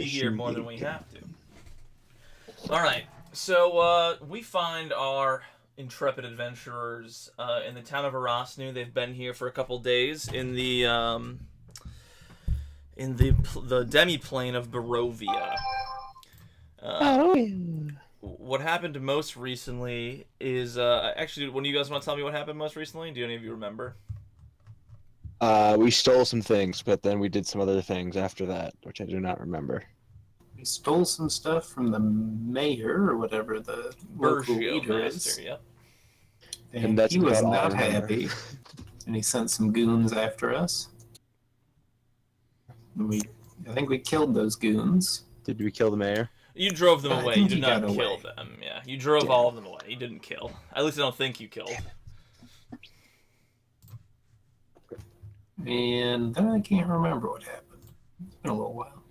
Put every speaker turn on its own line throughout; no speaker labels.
keep you here more than we have to. All right, so we find our intrepid adventurers in the town of Erasnu. They've been here for a couple days in the demi-plane of Barovia. What happened most recently is actually, when you guys want to tell me what happened most recently, do any of you remember?
We stole some things, but then we did some other things after that, which I do not remember.
We stole some stuff from the mayor or whatever the local leader
Master,
is.
yep.
And
that's
he was
about all I
not
remember.
happy. And he sent some goons after us. And I think we killed those goons.
Did we kill the mayor?
You drove them
I
away.
think
You did
he
not
got
kill
away.
them. Yeah, you drove
Yeah.
all of them away. You didn't kill. At least I don't think you killed.
And then I can't remember what happened. It's been a little while.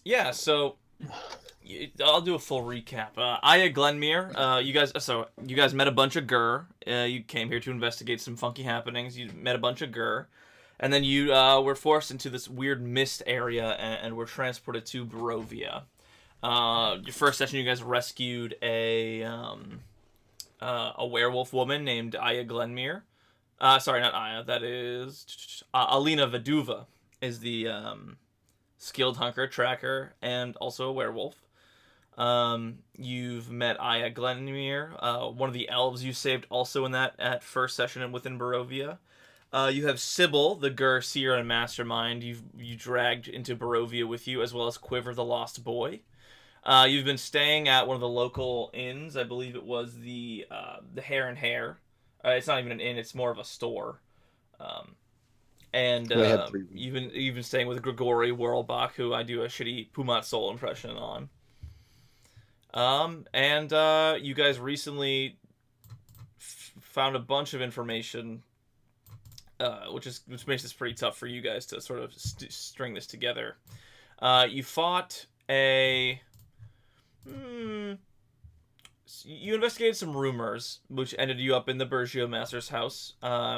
Yeah. So I'll do a full recap. Aya Glenmere. You guys met a bunch of Gur. You came here to investigate some funky happenings. You met a bunch of Gur, and then you were forced into this weird mist area and were transported to Barovia. Your first session, you guys rescued a werewolf woman named Aya Glenmere. Sorry, not Aya. That is Alina Veduva is the skilled hunter tracker and also a werewolf. You've met Aya Glenmere, one of the elves you saved also in that at first session and within Barovia. You have Sybil, the Gur seer and mastermind. You dragged into Barovia with you, as well as Quiver, the lost boy. You've been staying at one of the local inns. I believe it was the Hare and Hare. It's not even an inn; it's more of a store. And you've been staying with Grigori Whirlbach, who I do a shitty Pumat Soul impression on. And you guys recently found a bunch of information, which makes this pretty tough for you guys to sort of string this together. You fought a. You investigated some rumors, which ended you up in the Bergio Master's house.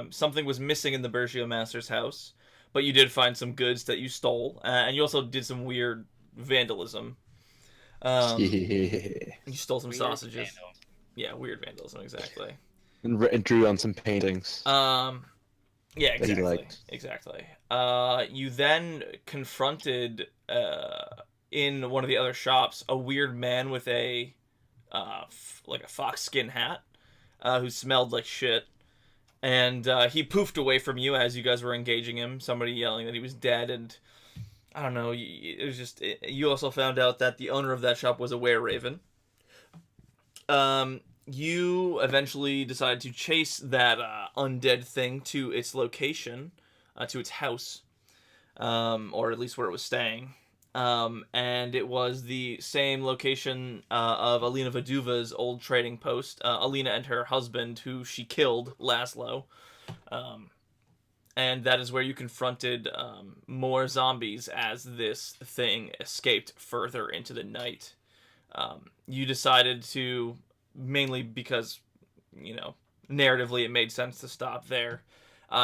Something was missing in the Bergio Master's house, but you did find some goods that you stole, and you also did some weird vandalism. You stole some sausages. Vandalism. Yeah, weird vandalism, exactly.
And drew on some paintings.
Yeah, exactly. Exactly. You then confronted, in one of the other shops, a weird man with a like a fox skin hat, who smelled like shit, and he poofed away from you as you guys were engaging him. Somebody yelling that he was dead, and I don't know. It was just. You also found out that the owner of that shop was a were-raven. You eventually decided to chase that undead thing to its location, to its house, or at least where it was staying. And it was the same location of Alina Veduva's old trading post. Alina and her husband, who she killed, Laszlo. And that is where you confronted more zombies as this thing escaped further into the night. You decided to, mainly because, narratively it made sense to stop there,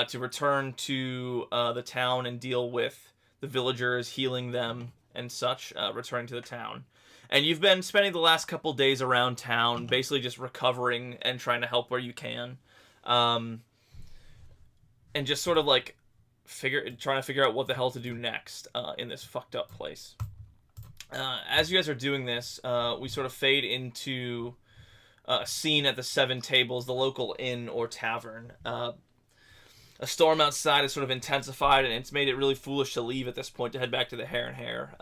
to return to the town and deal with the villagers, healing them and such, returning to the town. And you've been spending the last couple days around town, basically just recovering and trying to help where you can. And just sort of like trying to figure out what the hell to do next in this fucked up place. As you guys are doing this, we sort of fade into a scene at the Seven Tables, the local inn or tavern. A storm outside has sort of intensified, and it's made it really foolish to leave at this point to head back to the Hare and Hare.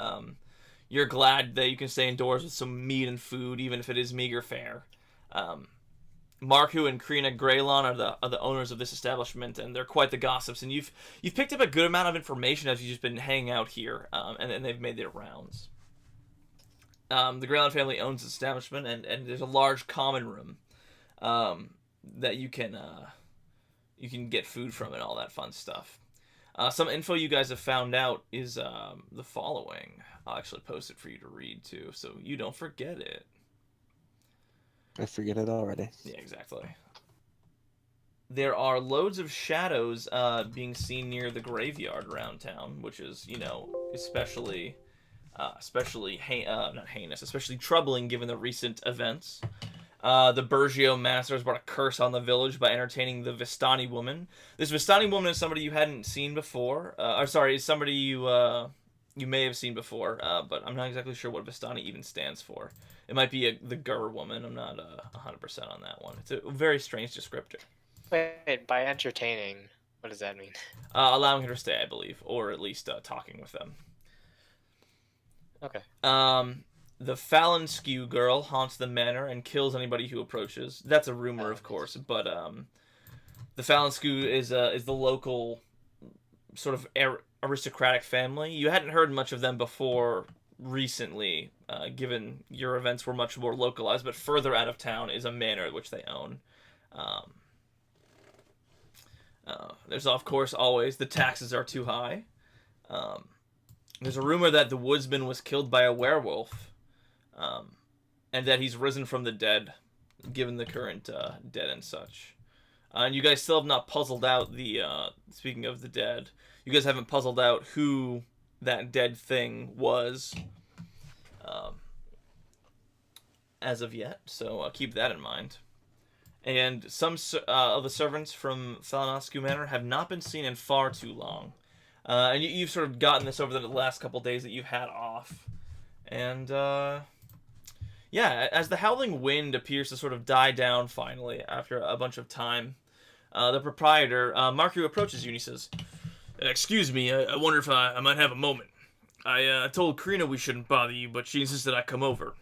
You're glad that you can stay indoors with some meat and food, even if it is meager fare. Marku and Krina Greylon are the owners of this establishment, and they're quite the gossips. And you've picked up a good amount of information as you've just been hanging out here, and they've made their rounds. The Greylon family owns the establishment, and there's a large common room that you can get food from and all that fun stuff. Some info you guys have found out is the following. I'll actually post it for you to read too, so you don't forget it.
I forget it already.
Yeah, exactly. there are loads of shadows being seen near the graveyard around town, which is, especially not heinous, especially troubling given the recent events. The Bergio masters brought a curse on the village by entertaining the Vistani woman. This Vistani woman is somebody you hadn't seen before. Is somebody you may have seen before, but I'm not exactly sure what Vistani even stands for. It might be the Gur woman. I'm not 100% on that one. It's a very strange descriptor.
Wait, by entertaining, what does that mean?
Allowing her to stay, I believe, or at least talking with them.
Okay.
The Fallon Skew girl haunts the manor and kills anybody who approaches. That's a rumor, of course, but the Fallon Skew is the local sort of aristocratic family. You hadn't heard much of them before recently, given your events were much more localized, but further out of town is a manor which they own. There's, of course, always the taxes are too high. There's a rumor that the woodsman was killed by a werewolf, and that he's risen from the dead, given the current dead and such. And you guys still have not puzzled out the, speaking of the dead, you guys haven't puzzled out who that dead thing was as of yet, so keep that in mind. And some of the servants from Falanoscu Manor have not been seen in far too long. And you've sort of gotten this over the last couple days that you've had off. And, yeah, as the howling wind appears to sort of die down finally after a bunch of time, the proprietor, Marku, approaches you and he says, "Excuse me, I wonder if I might have a moment. I told Karina we shouldn't bother you, but she insisted I come over.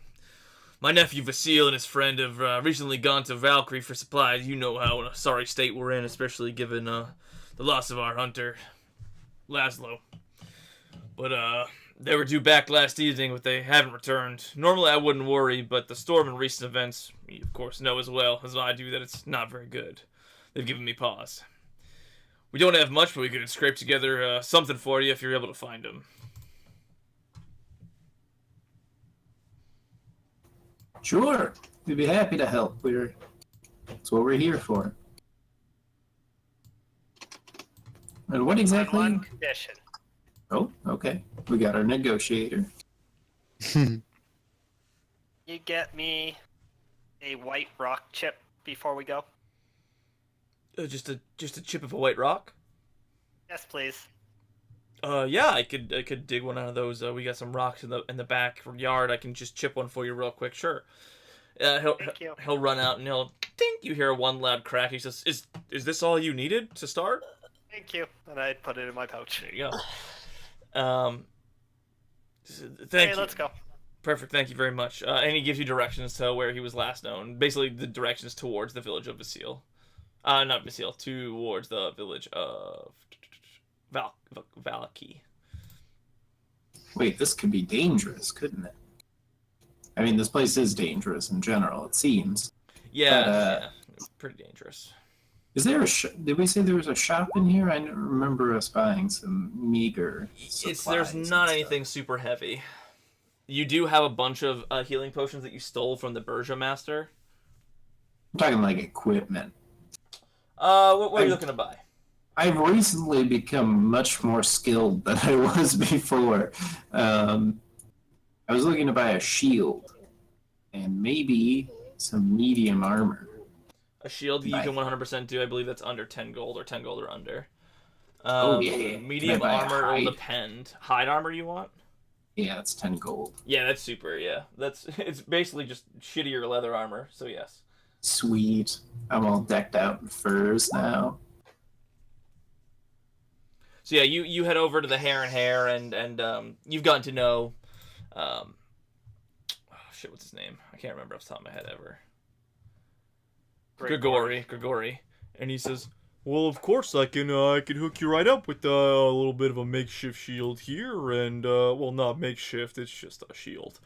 My nephew Vasil and his friend have recently gone to Valkyrie for supplies. You know how in a sorry state we're in, especially given the loss of our hunter, Laszlo. But they were due back last evening, but they haven't returned. Normally I wouldn't worry, but the storm and recent events, you of course know as well as I do that it's not very good. They've given me pause. We don't have much, but we could scrape together something for you if you're able to find them."
Sure, we'd be happy to help. That's what we're here for. And what exactly?
On one condition.
Oh, okay. We got our negotiator.
You get me a white rock chip before we go?
Just a chip of a white rock?
Yes, please.
Yeah, I could dig one out of those. We got some rocks in the backyard. I can just chip one for you real quick. Sure.
Thank you.
He'll run out and he'll ding. You hear one loud crack. He says, "Is this all you needed to start?"
Thank you. And I put it in my pouch.
There you go. Thank you.
Let's go.
Perfect. Thank you very much. And he gives you directions to where he was last known. Basically, the directions towards the village of Vasil. Not Vasil. Towards the village of Valaki.
Wait, this could be dangerous, couldn't it? I mean, this place is dangerous in general, it seems.
Yeah,
But,
yeah, pretty dangerous.
Is there did we say there was a shop in here? I don't remember us buying some meager supplies.
There's
and
not
stuff.
anything super heavy. You do have a bunch of healing potions that you stole from the Berja Master.
I'm talking like equipment.
What are you looking to buy?
I've recently become much more skilled than I was before. I was looking to buy a shield and maybe some medium armor.
A shield you can 100% do. I believe that's under 10 gold or 10 gold or under.
Yeah.
Medium
Can I buy
armor
hide?
will depend. Hide armor you want?
Yeah, that's 10 gold.
Yeah, that's super. Yeah, it's basically just shittier leather armor. So yes.
Sweet. I'm all decked out in furs now.
So yeah, you head over to the Hare and Hare, and you've gotten to know, oh shit, what's his name? I can't remember off the top of my head ever. Grigori, and he says, "Well, of course I can hook you right up with a little bit of a makeshift shield here, and well, not makeshift, it's just a shield.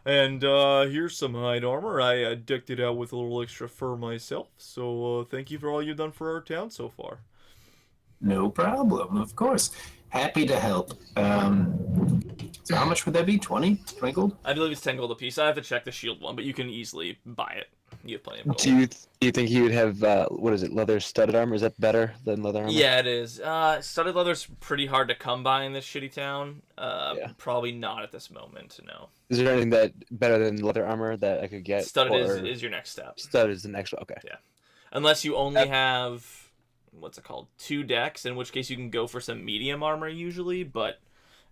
And here's some hide armor. I decked it out with a little extra fur myself. So thank you for all you've done for our town so far."
No problem, of course. Happy to help. So how much would that be? 20? 20 gold?
I believe it's 10 gold a piece. I have to check the shield one, but you can easily buy it. You have plenty of gold.
Do you think he would have what is it, leather studded armor? Is that better than leather armor?
Yeah, it is. Studded leather's pretty hard to come by in this shitty town.
Yeah.
Probably not at this moment, no.
Is there anything that better than leather armor that I could get?
Studded
or...
is your next step.
Studded is the next one. Okay.
Yeah. Unless you only have, what's it called, 2 decks, in which case you can go for some medium armor usually, but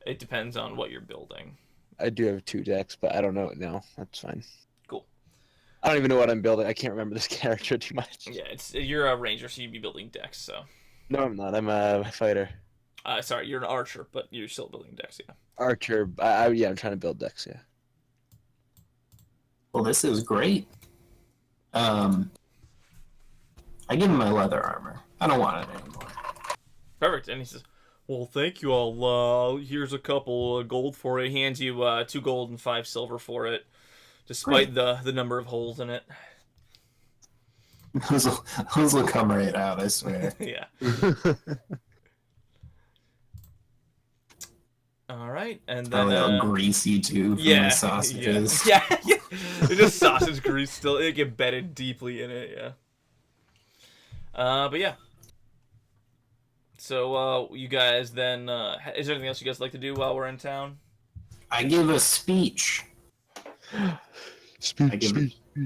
it depends on what you're building.
I do have 2 decks, but I don't know it now. That's fine.
Cool.
I don't even know what I'm building. I can't remember this character too much.
Yeah, you're a ranger, so you'd be building decks, so.
No, I'm not. I'm a fighter.
Sorry, you're an archer, but you're still building decks, yeah.
Archer. Yeah, I'm trying to build decks, yeah.
Well, this is great. I give him my leather armor. I don't want it anymore.
Perfect. And he says, well, thank you all. Here's a couple gold for it. He hands you 2 gold and 5 silver for it, despite the number of holes in it.
Those will come right out, I swear.
Yeah. All right, and then
Probably all greasy too from the sausages.
Yeah. It's just sausage grease still. It get bedded deeply in it. Yeah. But yeah. So you guys then is there anything else you guys like to do while we're in town?
I give a speech. I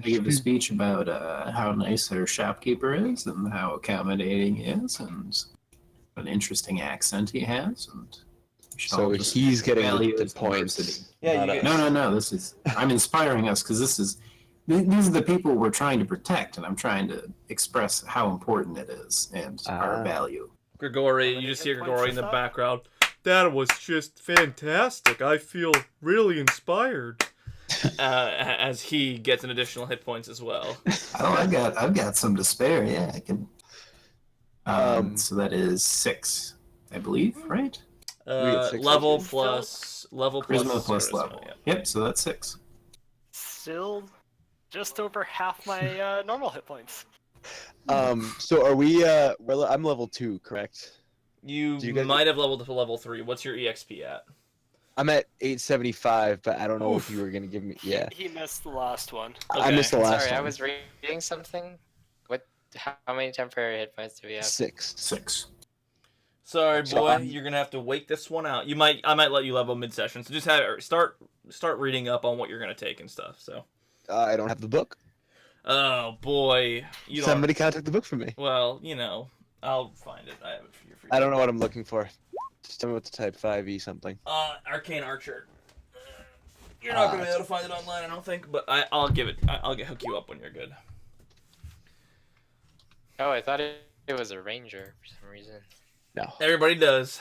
give a speech about how nice our shopkeeper is and how accommodating he is and what an interesting accent he has and
so he's getting
value
the
his
points.
diversity.
Yeah,
not
you
us.
get-
No. This is I'm inspiring us because these are the people we're trying to protect, and I'm trying to express how important it is and our value.
Grigori, you just hear Grigori in the background. That was just fantastic. I feel really inspired. As he gets an additional hit points as well.
Oh, I've got some to spare. Yeah, I can. So that is 6, I believe, right?
get 6
Level
inches.
plus
Charisma plus
charisma,
level.
yeah.
Yep. So that's 6.
Still just over half my normal hit points.
So are we? I'm level 2, correct?
You,
Do you guys-
might have leveled to level 3. What's your EXP at?
I'm at 875, but I don't know
Oof.
if you were gonna give me. Yeah,
He missed the last one.
I missed the last
Sorry, I
one.
was reading something. How many temporary hit points do we have?
6.
6.
Sorry,
So
boy.
I'm-
You're gonna have to wait this one out. I might let you level mid-session. So just start reading up on what you're gonna take and stuff. So.
I don't have the book.
Oh boy, you don't.
Somebody contact the book for me.
Well, I'll find it. I have it for you.
I don't know what I'm looking for. Just tell me what to type. 5e something.
Arcane Archer. You're not gonna be able to find it online, I don't think, but I'll give it. I'll hook you up when you're good.
Oh, I thought it was a ranger for some reason.
No.
Everybody does.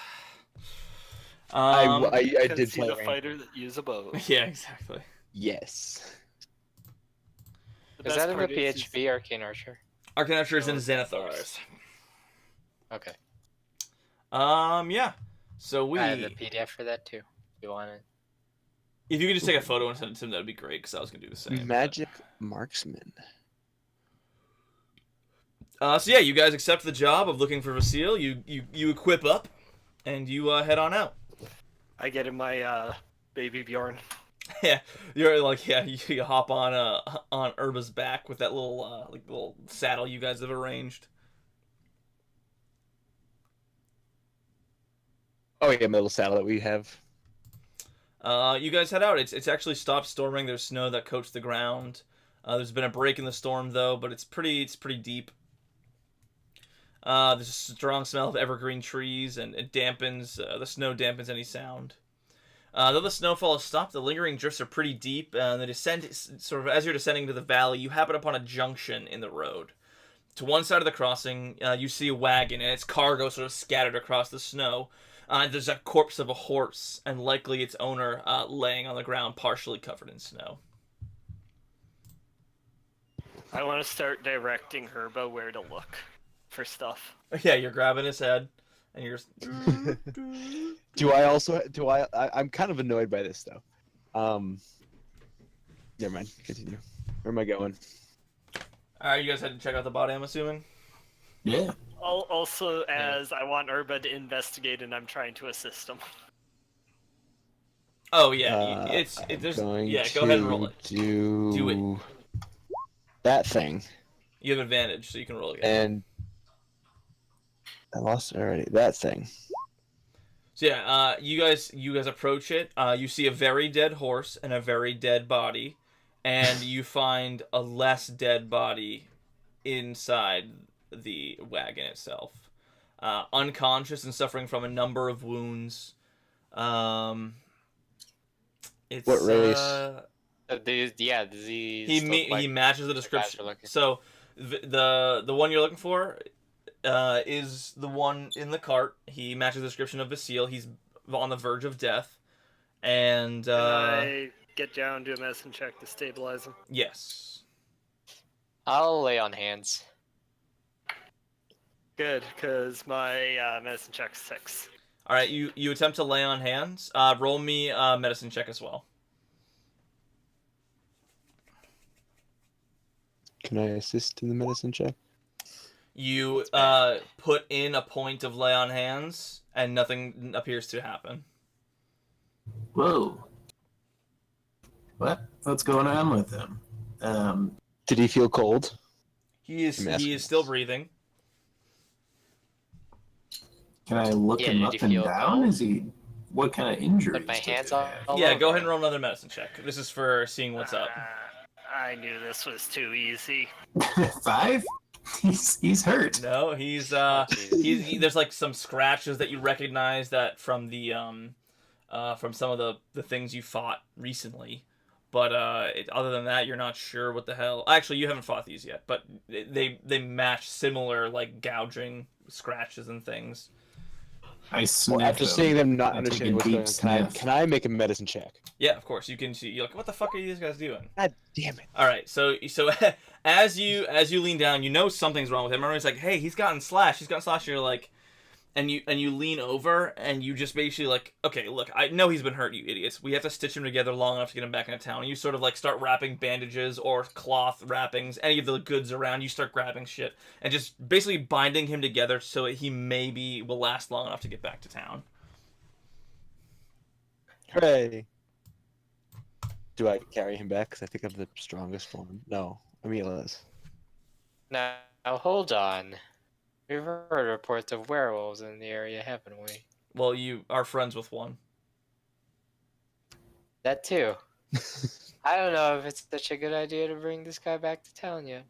I
Because
did
he's
play.
a fighter that uses a bow.
Yeah, exactly.
Yes.
The
Is
best
that in the
part is he's-
PHP Arcane Archer?
Arcane Archer is in
No,
Xanathars.
Okay.
Yeah. So
I have the PDF for that too. If you want it.
if you could just take a photo and send it to him, that'd be great. Because I was gonna do the same.
Magic marksman.
So yeah, you guys accept the job of looking for Vasile. You equip up, and you head on out.
I get in my baby Bjorn.
Yeah, you're like you hop on Urba's back with that little saddle you guys have arranged.
Oh yeah, my little saddle that we have.
You guys head out. It's actually stopped storming. There's snow that coats the ground. There's been a break in the storm though, but it's pretty deep. There's a strong smell of evergreen trees, and it dampens the snow dampens any sound. Though the snowfall has stopped, the lingering drifts are pretty deep, and the descent sort of as you're descending to the valley, you happen upon a junction in the road. To one side of the crossing, you see a wagon and its cargo sort of scattered across the snow. There's a corpse of a horse, and likely its owner laying on the ground, partially covered in snow.
I want to start directing her about where to look for stuff.
Yeah, you're grabbing his head, and you're just...
I'm kind of annoyed by this though. Never mind. Continue. Where am I going?
Alright, you guys had to check out the body, I'm assuming?
Yeah.
Also, as I want Urba to investigate, and I'm trying to assist him.
Oh, yeah.
Going
Go ahead and roll it.
Do
Do it.
that thing,
You have advantage, so you can roll again.
and I lost it already. That thing.
So yeah, you guys approach it. You see a very dead horse and a very dead body, and you find a less dead body inside the wagon itself, unconscious and suffering from a number of wounds. It's
What race?
Disease.
he matches the description. So the one you're looking for is the one in the cart. He matches the description of Vasile. He's on the verge of death, and
Can I get down, do a medicine check to stabilize him?
yes.
I'll lay on hands.
Good, because my medicine check's 6.
All right, you attempt to lay on hands. Roll me a medicine check as well.
Can I assist in the medicine check?
You put in a point of lay on hands, and nothing appears to happen.
Whoa. What's going on with him?
Did he feel cold?
He is still breathing.
Can I look him
did
up
he
and
feel
down?
cold?
Is he? What kind of injuries?
Put my
does he
hands
have?
all
Yeah,
over
go ahead and
him.
roll another medicine check. This is for seeing what's up.
I knew this was too easy.
5? He's hurt.
No, he's there's like some scratches that you recognize that from the from some of the things you fought recently. But other than that, you're not sure what the hell. Actually, you haven't fought these yet, but they match similar like gouging scratches and things.
I sniff
After
him.
seeing them not
I take
understanding
a
what's
deep
going on,
sniff.
can I make a medicine check?
Yeah, of course. You can see. You're like, what the fuck are these guys doing?
God damn it!
All right, so as you lean down, you know something's wrong with him. Everyone's like, "Hey, he's gotten slashed. He's gotten slashed." You're like, and you lean over and you just basically like, "Okay, look, I know he's been hurt, you idiots. We have to stitch him together long enough to get him back into town." And you sort of like start wrapping bandages or cloth wrappings, any of the goods around. You start grabbing shit and just basically binding him together so that he maybe will last long enough to get back to town.
Hooray! Do I carry him back? Because I think I'm the strongest one. No, Amelia's.
Now, hold on. We've heard reports of werewolves in the area, haven't we?
Well, you are friends with one.
That too. I don't know if it's such a good idea to bring this guy back to town yet.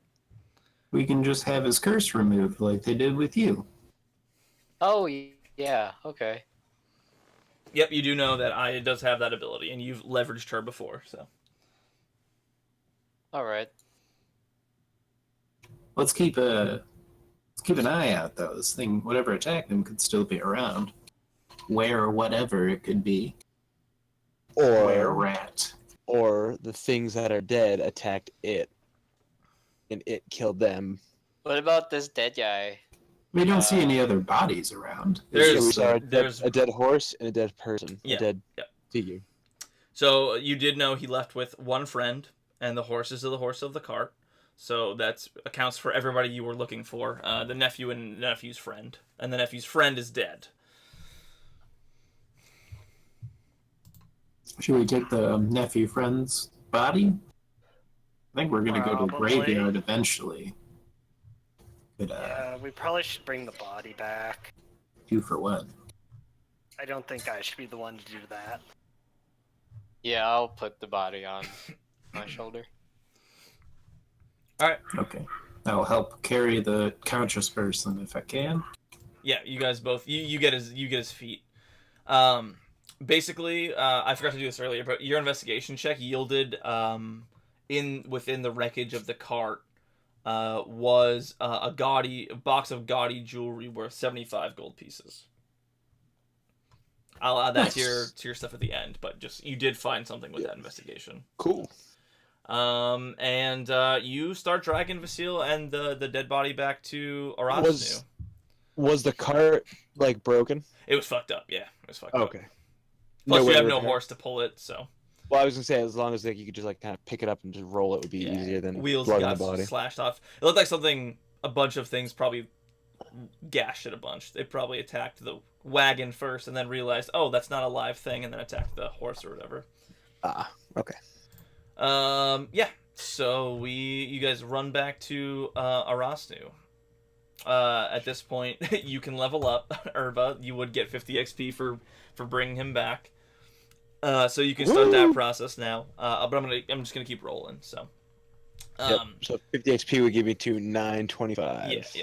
We can just have his curse removed like they did with you.
Oh, yeah, okay.
Yep, you do know that Aya does have that ability, and you've leveraged her before, so.
Alright.
Let's keep an eye out though. This thing, whatever attacked him, could still be around. Where or whatever it could be. Where rat.
Or the things that are dead attacked it, and it killed them.
What about this dead guy?
We don't see any other bodies around.
There's-
It's
We
just,
saw
there's-
a dead horse and a dead person.
Yeah,
A dead
yeah.
figure.
So you did know he left with one friend, and the horse is the horse of the cart. So that accounts for everybody you were looking for. The nephew and nephew's friend. And the nephew's friend is dead.
should we take the nephew friend's body? I think we're gonna go to the
Probably.
graveyard eventually. Could
Yeah, we probably should bring the body back.
do for what?
I don't think I should be the one to do that.
Yeah, I'll put the body on my shoulder.
Alright.
Okay. I'll help carry the conscious person if I can.
Yeah, you guys both you get his feet. Basically, I forgot to do this earlier, but your investigation check yielded within the wreckage of the cart was a box of gaudy jewelry worth 75 gold pieces. I'll add that
Nice.
to your stuff at the end, but just you did find something with that investigation.
Cool.
And you start dragging Vasile and the dead body back to Arasnu.
Was the cart like broken?
It was fucked up, yeah. It was fucked up.
Okay.
Plus,
way
you have
to
no
repair-
horse to pull it, so
Well, I was gonna say as long as like you could just like kind of pick it up and just roll it would be easier than
wheels
lugging
got
the body.
slashed off. It looked like a bunch of things probably gashed it a bunch. They probably attacked the wagon first and then realized, oh, that's not a live thing, and then attacked the horse or whatever.
Ah, okay.
Yeah. So you guys run back to Arastu. At this point, you can level up Urba. You would get 50 XP for bringing him back. So you can start that process now. But I'm just gonna keep rolling. So.
Yep. So 50 XP would give me to 925.
Yeah, yeah.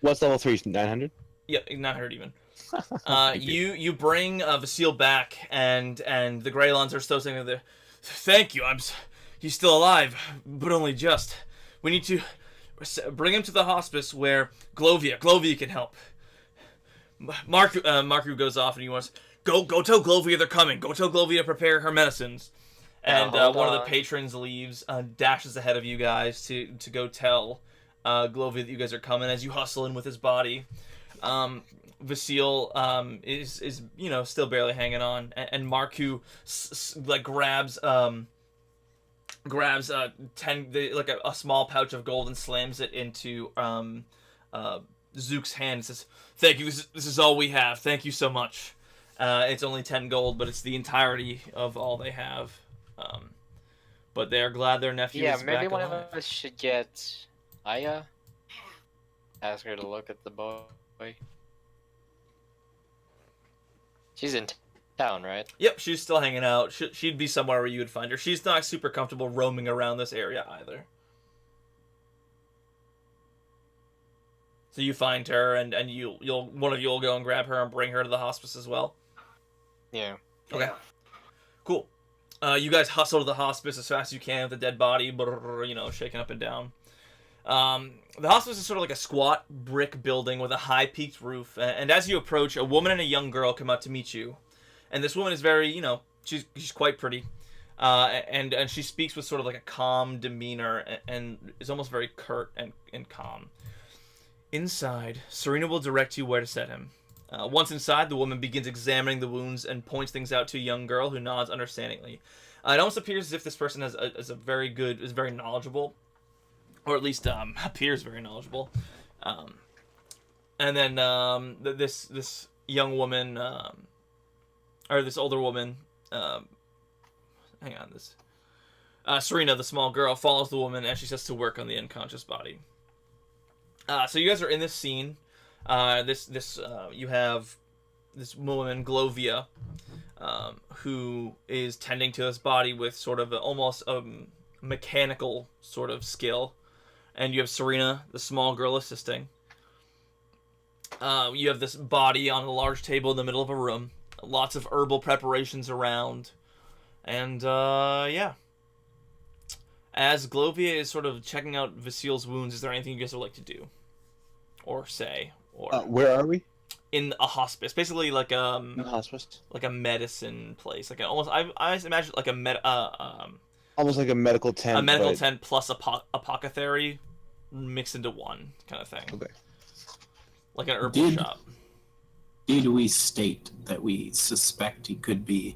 What's level 3? 900?
Yeah, 900 even. You bring Vasile back, and the Greylons are still saying there. Thank you. He's still alive, but only just. We need to bring him to the hospice where Glovia can help. Marku goes off and he wants go tell Glovia they're coming. Go tell Glovia to prepare her medicines. And one of the patrons leaves, dashes ahead of you guys to go tell Glovia that you guys are coming as you hustle in with his body. Vasile is still barely hanging on, and Marku grabs 10 a small pouch of gold and slams it into Zook's hand and says, "Thank you. This is all we have. Thank you so much." It's only 10 gold, but it's the entirety of all they have. But they are glad their nephew is back alive.
Yeah, maybe one of us should get Aya. Ask her to look at the boy. She's in town, right?
Yep, she's still hanging out. She'd be somewhere where you would find her. She's not super comfortable roaming around this area either. So you find her, and one of you will go and grab her and bring her to the hospice as well.
Yeah.
Okay. Cool. You guys hustle to the hospice as fast as you can with the dead body, shaking up and down. The hospice is sort of like a squat brick building with a high peaked roof, and as you approach, a woman and a young girl come out to meet you. And this woman is very, she's quite pretty, and she speaks with sort of like a calm demeanor, and is almost very curt and calm. Inside, Serena will direct you where to set him. Once inside, the woman begins examining the wounds and points things out to a young girl who nods understandingly. It almost appears as if this person is very knowledgeable, or at least appears very knowledgeable. And then this young woman, or this older woman, Serena, the small girl, follows the woman as she sets to work on the unconscious body. So you guys are in this scene. You have this woman, Glovia, who is tending to this body with sort of almost mechanical sort of skill. And you have Serena, the small girl, assisting. You have this body on a large table in the middle of a room. Lots of herbal preparations around. And, yeah. As Glovia is sort of checking out Vasile's wounds, is there anything you guys would like to do? Or say? Or
where are we?
In a hospice. Basically like
A hospice?
like a medicine place. Like almost I imagine like
Almost like a medical tent.
A medical tent plus apothecary mixed into one kind of thing.
Okay.
Like an herbal shop.
Did we state that we suspect he could be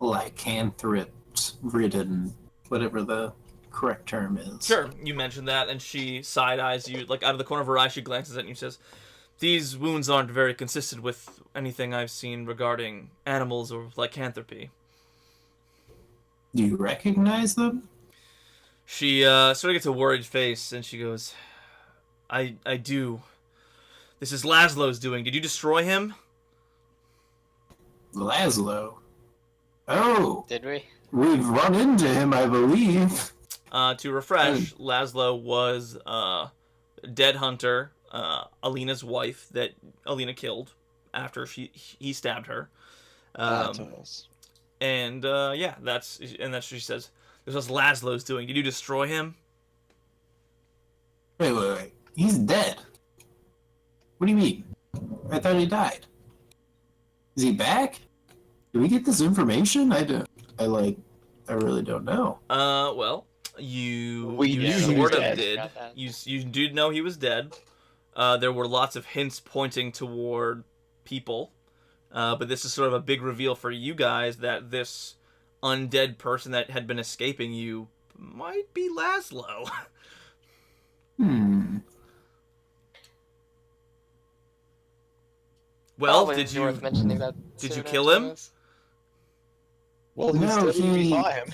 lycanthrope-ridden, whatever the correct term is?
Sure, you mentioned that, and she side-eyes you, like out of the corner of her eye, she glances at you and says, "These wounds aren't very consistent with anything I've seen regarding animals or lycanthropy."
Do you recognize them?
She sort of gets a worried face, and she goes, I do. This is Laszlo's doing. Did you destroy him?"
Laszlo? Oh!
Did we?
We've run into him, I believe.
To refresh, Laszlo was dead hunter, Alina's wife that Alina killed after he stabbed her. And yeah, that's what she says. This was Laszlo's doing. Did you destroy him?
Wait. He's dead. What do you mean? I thought he died. Is he back? Did we get this information? I really don't know.
Well, you
usually
sort of
dead.
did. You did know he was dead. There were lots of hints pointing toward people. But this is sort of a big reveal for you guys that this undead person that had been escaping you might be Laszlo. Well,
Probably
did you
worth mentioning that
did you
soon
kill
after
him?
this.
Well,
No,
we saw him.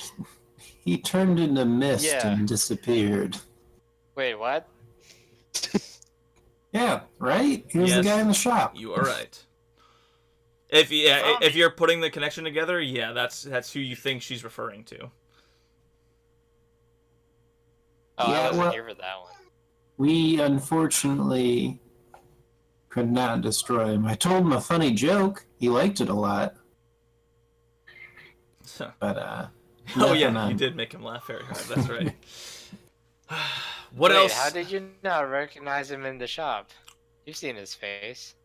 He turned into mist
Yeah.
and disappeared.
Wait, what?
Yeah, right? He was the
Yes.
guy in the shop.
You are right. If you're putting the connection together, yeah, that's who you think she's referring to.
Oh,
Yeah,
I wasn't
well-
here for that one.
We unfortunately could not destroy him. I told him a funny joke. He liked it a lot. But
Oh yeah,
nothing
you
on-
did make him laugh very hard. That's right. What
Wait,
else?
how did you not recognize him in the shop? You've seen his face.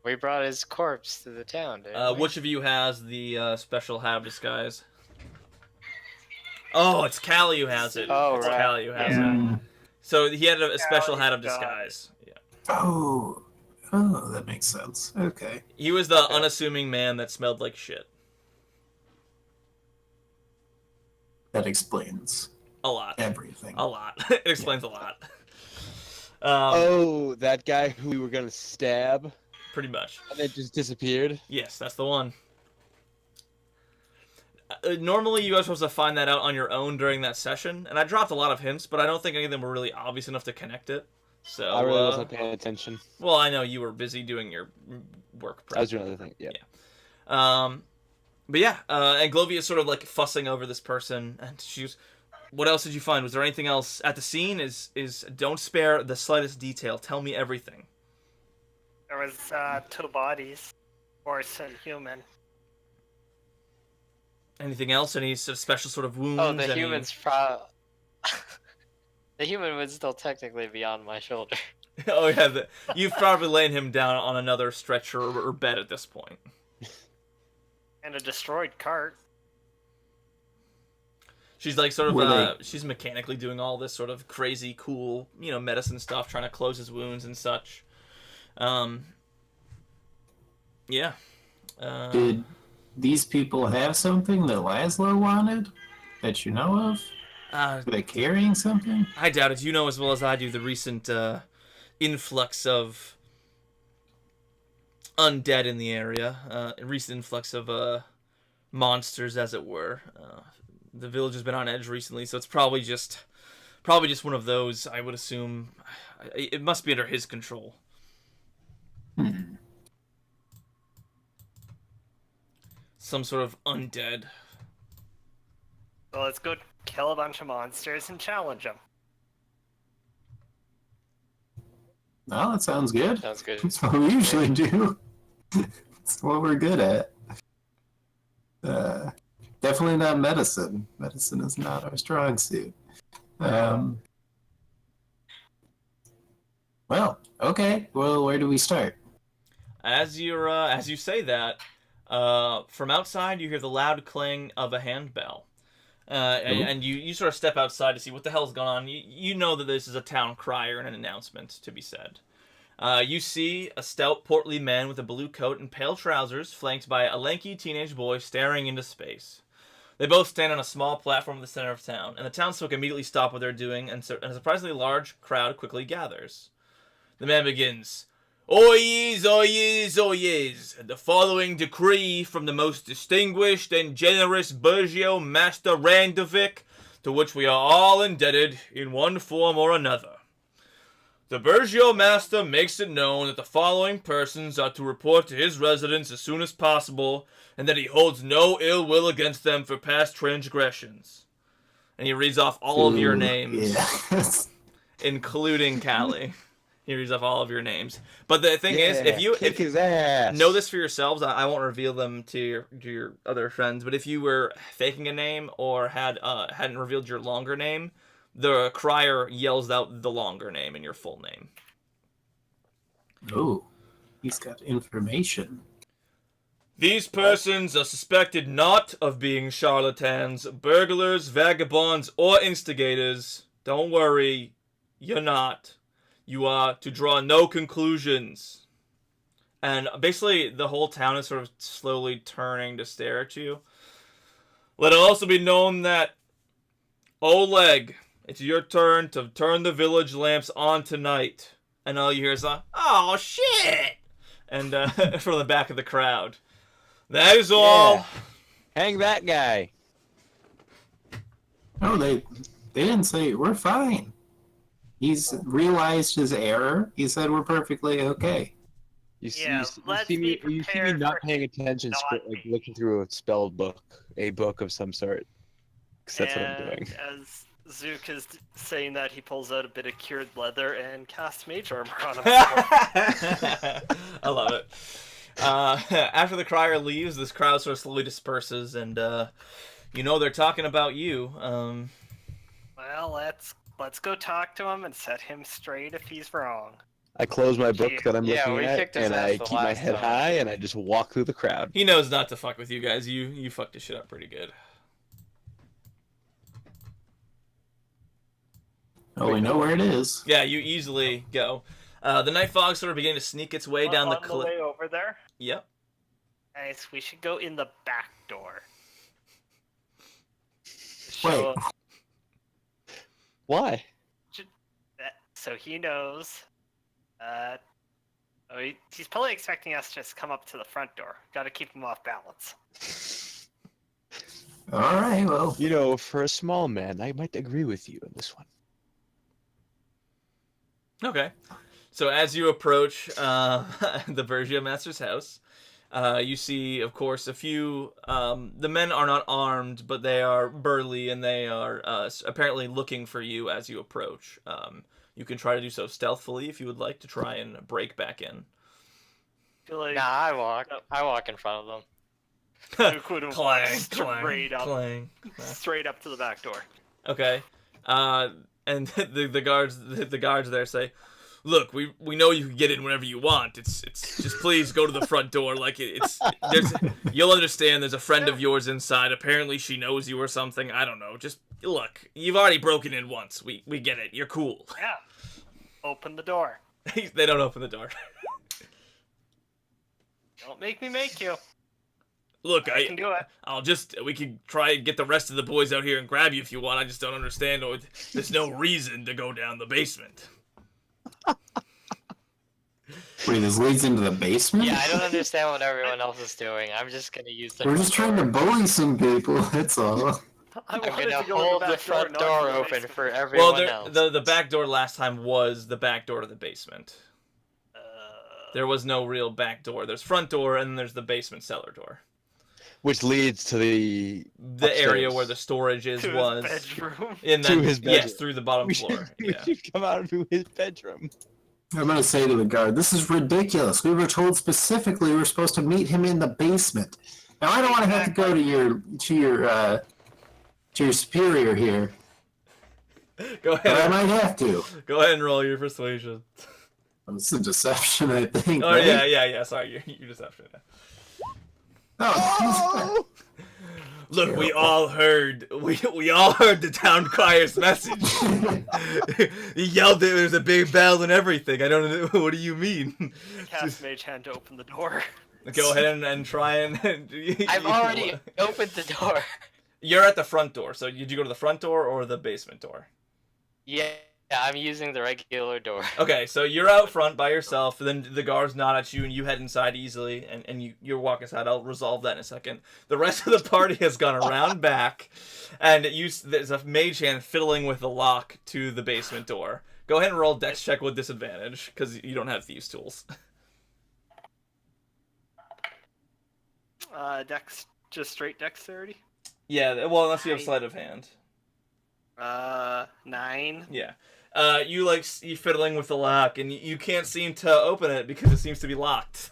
We brought his corpse to the town, didn't we?
Which of you has the special hat of disguise? Oh, it's Callie who has it.
Oh,
It's
right.
Callie who has it.
Mm.
So he had a special
Callie
hat of
got it.
disguise. Yeah.
Oh, that makes sense. Okay.
He was the unassuming man that smelled like shit.
That explains
A lot.
everything.
A lot. It explains a lot.
Oh, that guy who we were gonna stab
Pretty much.
and then just disappeared.
Yes, that's the one. Normally, you guys are supposed to find that out on your own during that session, and I dropped a lot of hints, but I don't think any of them were really obvious enough to connect it. So,
I really wasn't paying attention.
well, I know you were busy doing your work prep.
I was doing other thing. Yeah.
But yeah, and Glovia is sort of like fussing over this person, and she's, what else did you find? Was there anything else at the scene? Is don't spare the slightest detail. Tell me everything.
There was two bodies, horse and human.
Anything else? Any sort of special sort of wounds?
Oh, the
Any-
human's The human would still technically be on my shoulder.
Oh yeah, you've probably laid him down on another stretcher or bed at this point.
And a destroyed cart.
She's like sort
Were
of she's mechanically doing all this sort of crazy cool, medicine stuff, trying to close his wounds and such. Yeah.
Did these people have something that Laszlo wanted that you know of? Were they carrying something?
I doubt it. You know as well as I do the recent influx of undead in the area. Recent influx of monsters, as it were. The village has been on edge recently, so it's probably just one of those. I would assume it must be under his control. Some sort of undead.
So let's go kill a bunch of monsters and challenge them.
No, that sounds good.
Sounds good.
That's what we usually do. That's what we're good at. Definitely not medicine. Medicine is not our strong suit. Well, okay. Well, where do we start?
As you say that, from outside you hear the loud clang of a handbell, and you sort of step outside to see what the hell's going on. You know that this is a town crier and an announcement to be said. You see a stout, portly man with a blue coat and pale trousers, flanked by a lanky teenage boy staring into space. They both stand on a small platform in the center of town, and the townsfolk immediately stop what they're doing, and a surprisingly large crowd quickly gathers. The man begins, "Oyez, oyez, oyez! The following decree from the most distinguished and generous Burgio Master Randovic, to which we are all indebted in one form or another. The Burgio Master makes it known that the following persons are to report to his residence as soon as possible, and that he holds no ill will against them for past transgressions." And he reads off all of your names,
Yes.
including Callie. He reads off all of your names. But the thing is, if you
kick his ass.
know this for yourselves, I won't reveal them to your other friends. But if you were faking a name or hadn't revealed your longer name, the crier yells out the longer name and your full name.
Oh, he's got information.
These persons are suspected not of being charlatans, burglars, vagabonds, or instigators. Don't worry, you're not. You are to draw no conclusions. And basically, the whole town is sort of slowly turning to stare at you. Let it also be known that, Oleg, it's your turn to turn the village lamps on tonight. And all you hear is "Oh, shit!" And from the back of the crowd. That is all.
Yeah. Hang that guy.
No, they didn't say we're fine. He's realized his error. He said we're perfectly okay.
Yeah, let's
see me
be
you see me
prepared
not
for
paying attention,
not
like
be.
looking through a spell book, a book of some sort. 'Cause that's what I'm doing.
And as Zook is saying that, he pulls out a bit of cured leather and casts mage armor on himself.
I love it. After the crier leaves, this crowd sort of slowly disperses, and you know they're talking about you.
Well, let's go talk to him and set him straight if he's wrong.
I close my book that I'm
Yeah,
looking
we
at,
kicked his
and
ass
I
the
keep my
last
head
time.
high, and I just walk through the crowd.
He knows not to fuck with you guys. You fucked his shit up pretty good.
Oh, we know where it is.
Yeah, you easily go. The night fog sort of beginning to sneak its way down the
On the
cliff.
way over there.
Yep.
Nice. We should go in the back door.
Wait.
Show him
Why?
that, so he knows. He's probably expecting us to just come up to the front door. Got to keep him off balance.
All right, well,
You know, for a small man, I might agree with you on this one.
Okay. So as you approach the Vergia Master's house, you see, of course, a few. The men are not armed, but they are burly, and they are apparently looking for you as you approach. You can try to do so stealthily if you would like to try and break back in.
Feel like
Nah, I walk in front of them.
Luke would have
Clang,
walked straight up,
clang.
straight up to the back door.
Okay. And the guards there say, "Look, we know you can get in whenever you want. It's just please go to the front door. Like you'll understand. There's a friend of yours inside. Apparently she knows you or something. I don't know. Just look. You've already broken in once. We get it. You're cool."
Yeah. Open the door.
They don't open the door.
Don't make me make you.
Look,
I can do it.
we can try and get the rest of the boys out here and grab you if you want. I just don't understand. There's no reason to go down the basement.
wait, this leads into the basement?
Yeah, I don't understand what everyone else is doing. I'm just gonna use the.
We're just trying to bully some people, that's all.
I
I'm
wanted
gonna
to go in
hold
the
the
back
front
not
door
to the
open
basement.
for everyone
Well,
else.
the back door last time was the back door to the basement. There was no real back door. There's front door, and then there's the basement cellar door.
Which leads to the
Area
upstairs.
where the storage is
to
was
his bedroom.
in
To
that,
his
yes,
bedroom.
through the bottom
we
floor.
should, we
Yeah.
should come out of his bedroom.
I'm gonna say to the guard, this is ridiculous. We were told specifically we were supposed to meet him in the basement. Now I don't want to have to go to your superior here,
Go
but I
ahead.
might have to.
Go ahead and roll your persuasion.
It's a deception, I think.
Oh
right?
yeah. Sorry, your deception.
Oh,
Look, we all heard the town crier's message. He yelled that there's a big bell and everything. I don't know. What do you mean?
Cast mage hand to open the door.
Go ahead and try and.
I've already opened the door.
You're at the front door. So did you go to the front door or the basement door?
Yeah, I'm using the regular door.
Okay, so you're out front by yourself, and then the guards nod at you, and you head inside easily, and you're walking inside. I'll resolve that in a second. The rest of the party has gone around back, and there's a mage hand fiddling with the lock to the basement door. Go ahead and roll dex check with disadvantage, because you don't have thieves' tools.
Just straight dexterity.
Yeah, well, unless you have sleight of hand.
9.
Yeah. You fiddling with the lock, and you can't seem to open it because it seems to be locked.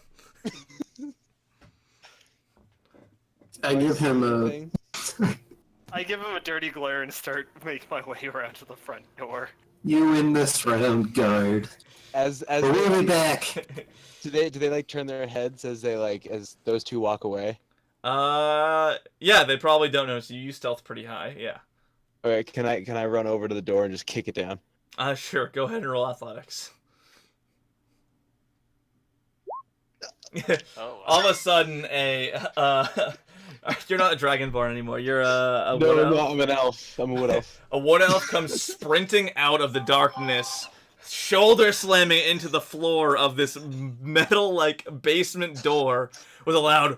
I give him a.
Thing.
I give him a dirty glare and start making my way around to the front door.
You win this round, guard.
As
But we'll be back.
do they like turn their heads as as those two walk away?
Yeah, they probably don't notice you. You stealth pretty high. Yeah.
Okay, can I run over to the door and just kick it down?
Sure. Go ahead and roll athletics.
Oh, wow.
All of a sudden, you're not a dragonborn anymore. You're a
No,
wood elf.
no, I'm an elf. I'm a wood elf.
A wood elf comes sprinting out of the darkness, shoulder slamming into the floor of this metal basement door with a loud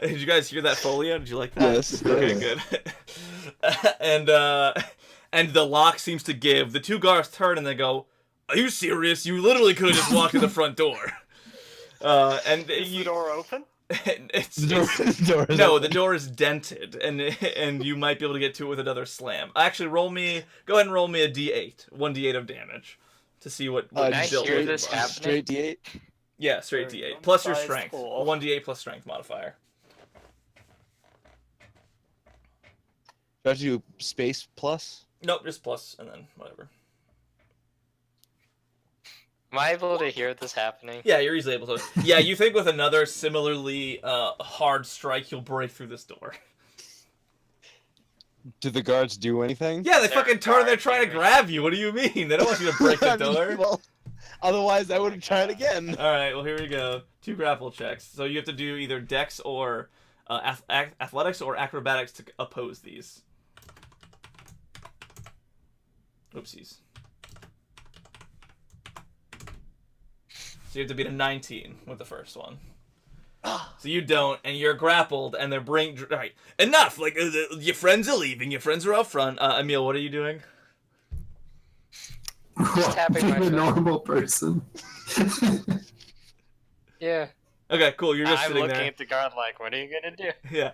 Did you guys hear that folio? Did you like that?
Yes.
Okay, good. and the lock seems to give. The two guards turn and they go, "Are you serious? You literally could have just walked in the front door." And
Is the door open?
The door is
no,
open.
the door is dented, and you might be able to get to it with another slam. Actually, go ahead and roll me a d8, 1d8 of damage, to see what
Can I
you built
hear
with.
this happening?
Straight D8.
Yeah, straight
Very
d8 plus your
sized
strength.
hole.
1d8 plus strength modifier.
Do I have to do space plus?
Nope, just plus and then whatever.
Am I able to hear this happening?
Yeah, you're easily able to. Yeah, you think with another similarly hard strike, you'll break through this door.
Do the guards do anything?
Yeah, they
They're
fucking turn. They're trying to
guarding.
grab you. What do you mean? They don't want you to break the
I mean,
door.
well, otherwise, I would have tried again.
All right, well here we go. 2 grapple checks. So you have to do either Dex or athletics or acrobatics to oppose these. Oopsies. So you have to beat a 19 with the first one. So you don't, and you're grappled, and they're right. Enough! Like, your friends are leaving, your friends are out front. Emil, what are you doing?
Just
tapping my
a
foot.
normal person.
Yeah.
Okay, cool, you're just
I'm
sitting
looking
there.
at the guard like, what are you gonna do?
Yeah,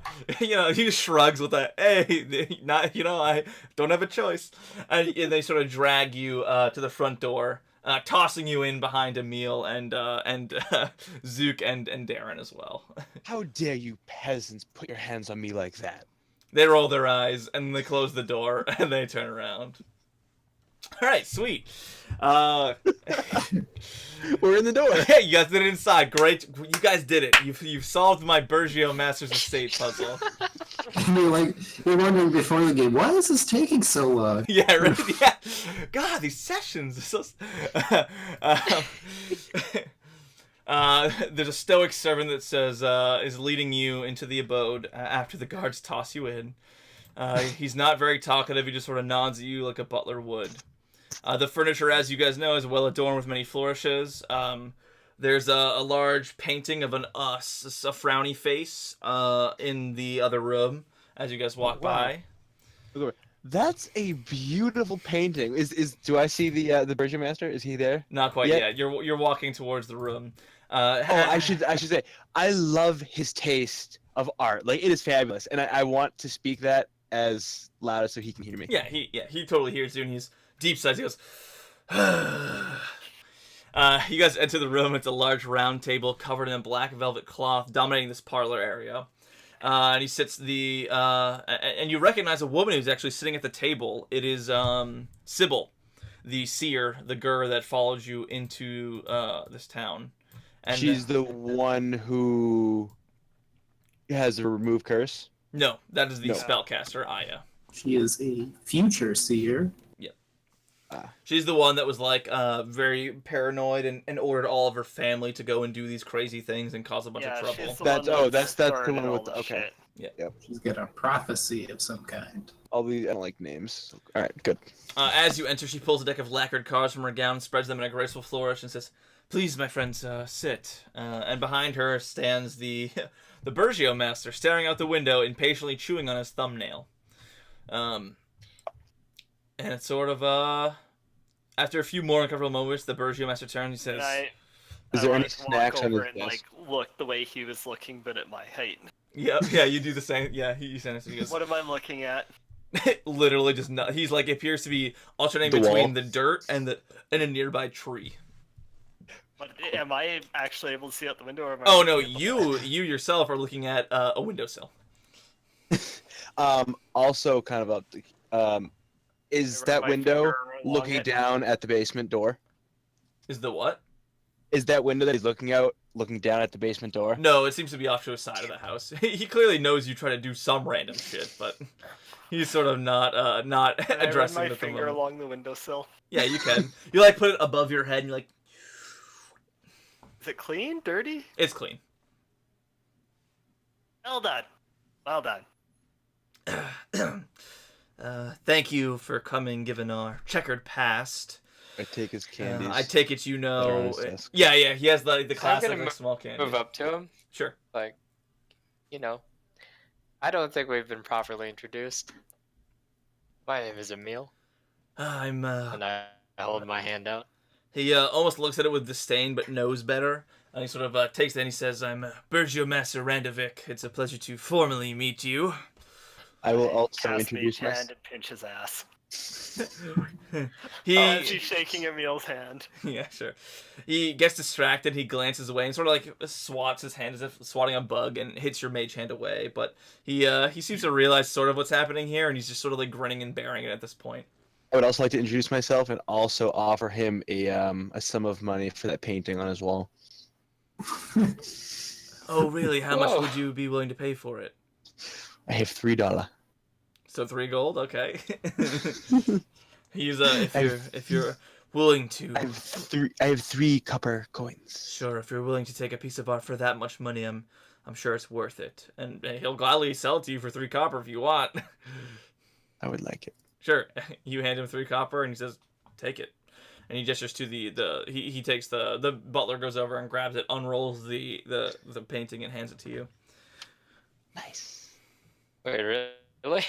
he just shrugs with a, hey, not, I don't have a choice. And they sort of drag you to the front door, tossing you in behind Emil and Zook and Darren as well.
How dare you peasants put your hands on me like that?
They roll their eyes and they close the door and they turn around. All right, sweet.
We're in the door.
Hey, you guys did it inside. Great, you guys did it. You've solved my Bergio Master's Estate puzzle.
You're wondering before the game, why is this taking so long?
Yeah, right. Yeah. God, these sessions are so. There's a stoic servant that says is leading you into the abode after the guards toss you in. He's not very talkative. He just sort of nods at you like a butler would. The furniture, as you guys know, is well adorned with many flourishes. There's a large painting of a frowny face in the other room as you guys walk by.
That's a beautiful painting. Do I see the Berger Master? Is he there?
Not quite
Yeah.
yet. You're walking towards the room.
I should say I love his taste of art. Like, it is fabulous, and I want to speak that as loud so he can hear me.
Yeah, he totally hears you, and he's deep sighs. He goes, you guys enter the room. It's a large round table covered in a black velvet cloth, dominating this parlor area. And he sits and you recognize a woman who's actually sitting at the table. It is Sybil, the seer, the gur that followed you into this town. And
She's the one who has a remove curse.
no, that is the
No.
spellcaster Aya.
She is a future seer.
She's the one that was like very paranoid and ordered all of her family to go and do these crazy things and cause a bunch of
Yeah,
trouble.
she's the
That's-
one
oh, that's the
started
one
all
with the-
this
okay.
shit.
She's got a prophecy of some kind.
I don't like names. All right, good.
As you enter, she pulls a deck of lacquered cards from her gown, spreads them in a graceful flourish, and says, "Please, my friends, sit." And behind her stands the Bergio Master, staring out the window, impatiently chewing on his thumbnail. And it's sort of after a few more uncomfortable moments, the Bergio Master turns and says,
And
Is there any
like,
snacks
walk
on
over
his
and
desk?
like look the way he was looking, but at my height.
yeah, you do the same. Yeah, you send it. He goes,
What am I looking at?
literally just not. He's like appears to be alternating
The
between
wall.
the dirt and a nearby tree.
But am I actually able to see out the window? Or am I
Oh no,
looking at the wall?
you yourself are looking at a windowsill.
Also, kind of up. Is
I
that
run my
window
finger along
looking
it.
down at the basement door?
Is the what?
Is that window that he's looking out looking down at the basement door?
No, it seems to be off to a side of the house. He clearly knows you try to do some random shit, but he's sort of not
Can I run
addressing
my
it at the
finger
moment.
along the windowsill.
Yeah, you can. You like put it above your head and you're like,
Is it clean? Dirty?
it's clean.
Well done. Well done.
Thank you for coming, given our checkered past.
I take his candies.
I take it you
that are on
know.
his desk.
Yeah, he has the
I'm
classic
gonna
like, small candy.
Move up to him.
Sure.
Like, you know, I don't think we've been properly introduced. My name is Emil,
I'm
and I hold my hand out.
He almost looks at it with disdain, but knows better. And he sort of takes it and he says, I'm Burgomaster Randovic. It's a pleasure to formally meet you.
I will also
Cast
introduce
mage
myself.
hand and pinch his ass. As he's shaking Emil's hand.
Yeah, sure. He gets distracted, he glances away and sort of like swats his hand as if swatting a bug and hits your mage hand away. But he seems to realize sort of what's happening here and he's just sort of like grinning and bearing it at this point.
I would also like to introduce myself and also offer him a sum of money for that painting on his wall.
Oh, really? How much
Whoa.
would you be willing to pay for it?
I have $3.
So 3 gold, okay. He's if you're willing to.
I have three copper coins.
Sure, if you're willing to take a piece of art for that much money, I'm sure it's worth it, and he'll gladly sell it to you for 3 copper if you want.
I would like it.
Sure, you hand him 3 copper, and he says, "Take it." And he gestures to he takes the butler goes over and grabs it, unrolls the painting, and hands it to you.
Nice.
Wait, really?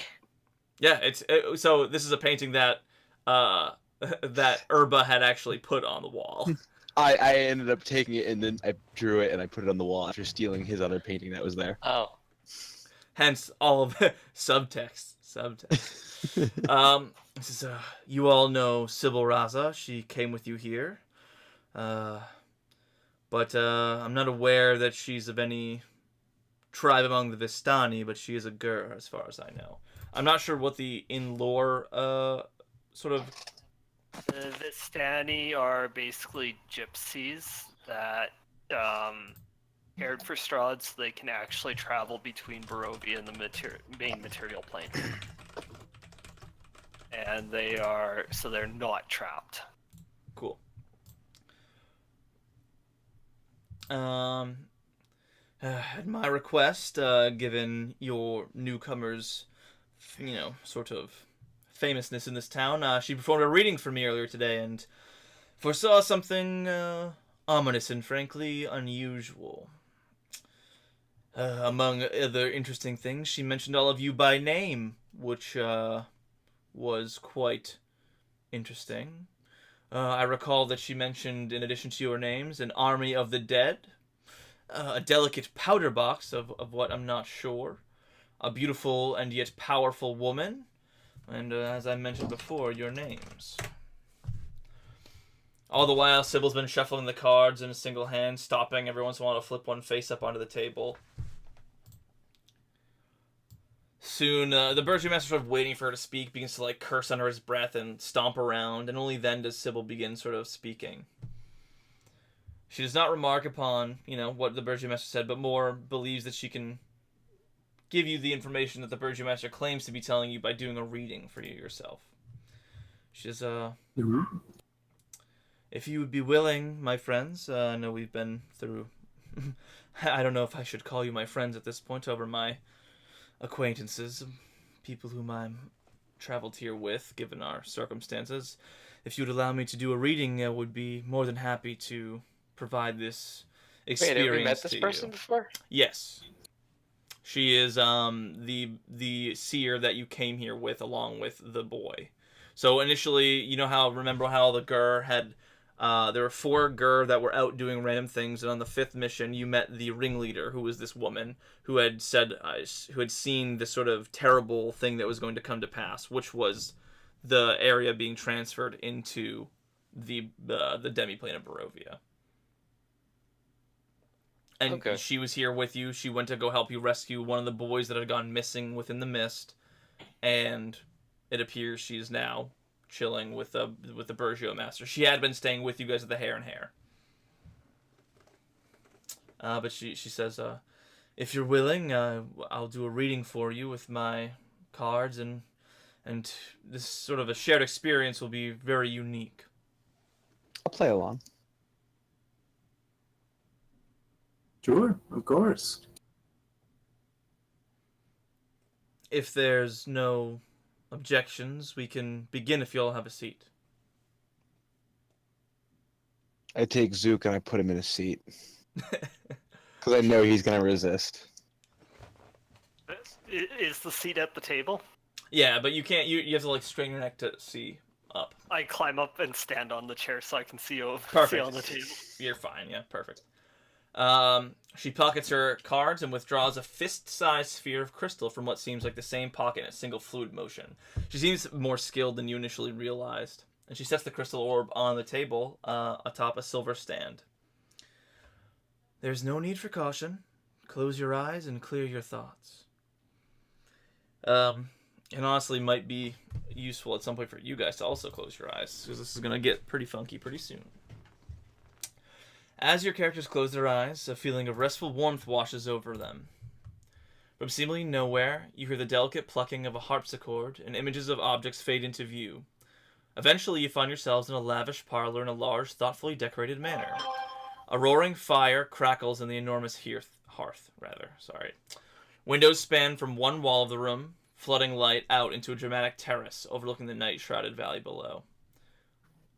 Yeah, so this is a painting that that Urba had actually put on the wall.
I ended up taking it and then I drew it and I put it on the wall after stealing his other painting that was there.
Oh.
Hence all of subtext. This is you all know Sybil Raza. She came with you here, but I'm not aware that she's of any tribe among the Vistani. But she is a Gur, as far as I know. I'm not sure what the in-lore sort of.
The Vistani are basically gypsies that cared for Strahd so they can actually travel between Barovia and the main material plane. And they're not trapped.
Cool. At my request, given your newcomers, sort of famousness in this town, she performed a reading for me earlier today and foresaw something ominous and frankly unusual. Among other interesting things, she mentioned all of you by name, which was quite interesting. I recall that she mentioned, in addition to your names, an army of the dead, a delicate powder box of what I'm not sure, a beautiful and yet powerful woman, and as I mentioned before, your names. All the while, Sybil's been shuffling the cards in a single hand, stopping every once in a while to flip one face up onto the table. Soon, the Burgomaster, sort of waiting for her to speak, begins to curse under his breath and stomp around, and only then does Sybil begin sort of speaking. She does not remark upon, what the Burgomaster said, but more believes that she can give you the information that the Burgomaster claims to be telling you by doing a reading for you yourself. She says, if you would be willing, my friends, I know we've been through... I don't know if I should call you my friends at this point over my acquaintances, people whom I'm traveled here with, given our circumstances. If you'd allow me to do a reading, I would be more than happy to provide this experience.
Wait, have we met this person before?
Yes. She is the seer that you came here with, along with the boy. So initially, remember how the Gur had... there were 4 Gur that were out doing random things, and on the 5th mission, you met the ringleader, who was this woman, who had seen this sort of terrible thing that was going to come to pass, which was the area being transferred into the demiplane of Barovia. And
okay.
She was here with you. She went to go help you rescue one of the boys that had gone missing within the mist, and it appears she is now chilling with the Burgomaster. She had been staying with you guys at the Hare and Hare. But she says, if you're willing, I'll do a reading for you with my cards, and this sort of a shared experience will be very unique.
I'll play along.
Sure, of course.
If there's no objections, we can begin if you all have a seat.
I take Zook and I put him in a seat. Because I know he's going to resist.
Is the seat at the table?
Yeah, but you can't. You have to like strain your neck to see up.
I climb up and stand on the chair so I can see over see
Perfect.
on the table.
You're fine. Yeah, perfect. She pockets her cards and withdraws a fist-sized sphere of crystal from what seems like the same pocket in a single fluid motion. She seems more skilled than you initially realized, and she sets the crystal orb on the table atop a silver stand. There's no need for caution. Close your eyes and clear your thoughts. And honestly might be useful at some point for you guys to also close your eyes, because this is going to get pretty funky pretty soon. As your characters close their eyes, a feeling of restful warmth washes over them. From seemingly nowhere, you hear the delicate plucking of a harpsichord, and images of objects fade into view. Eventually, you find yourselves in a lavish parlor in a large, thoughtfully decorated manor. A roaring fire crackles in the enormous hearth. Windows span from one wall of the room, flooding light out into a dramatic terrace overlooking the night-shrouded valley below.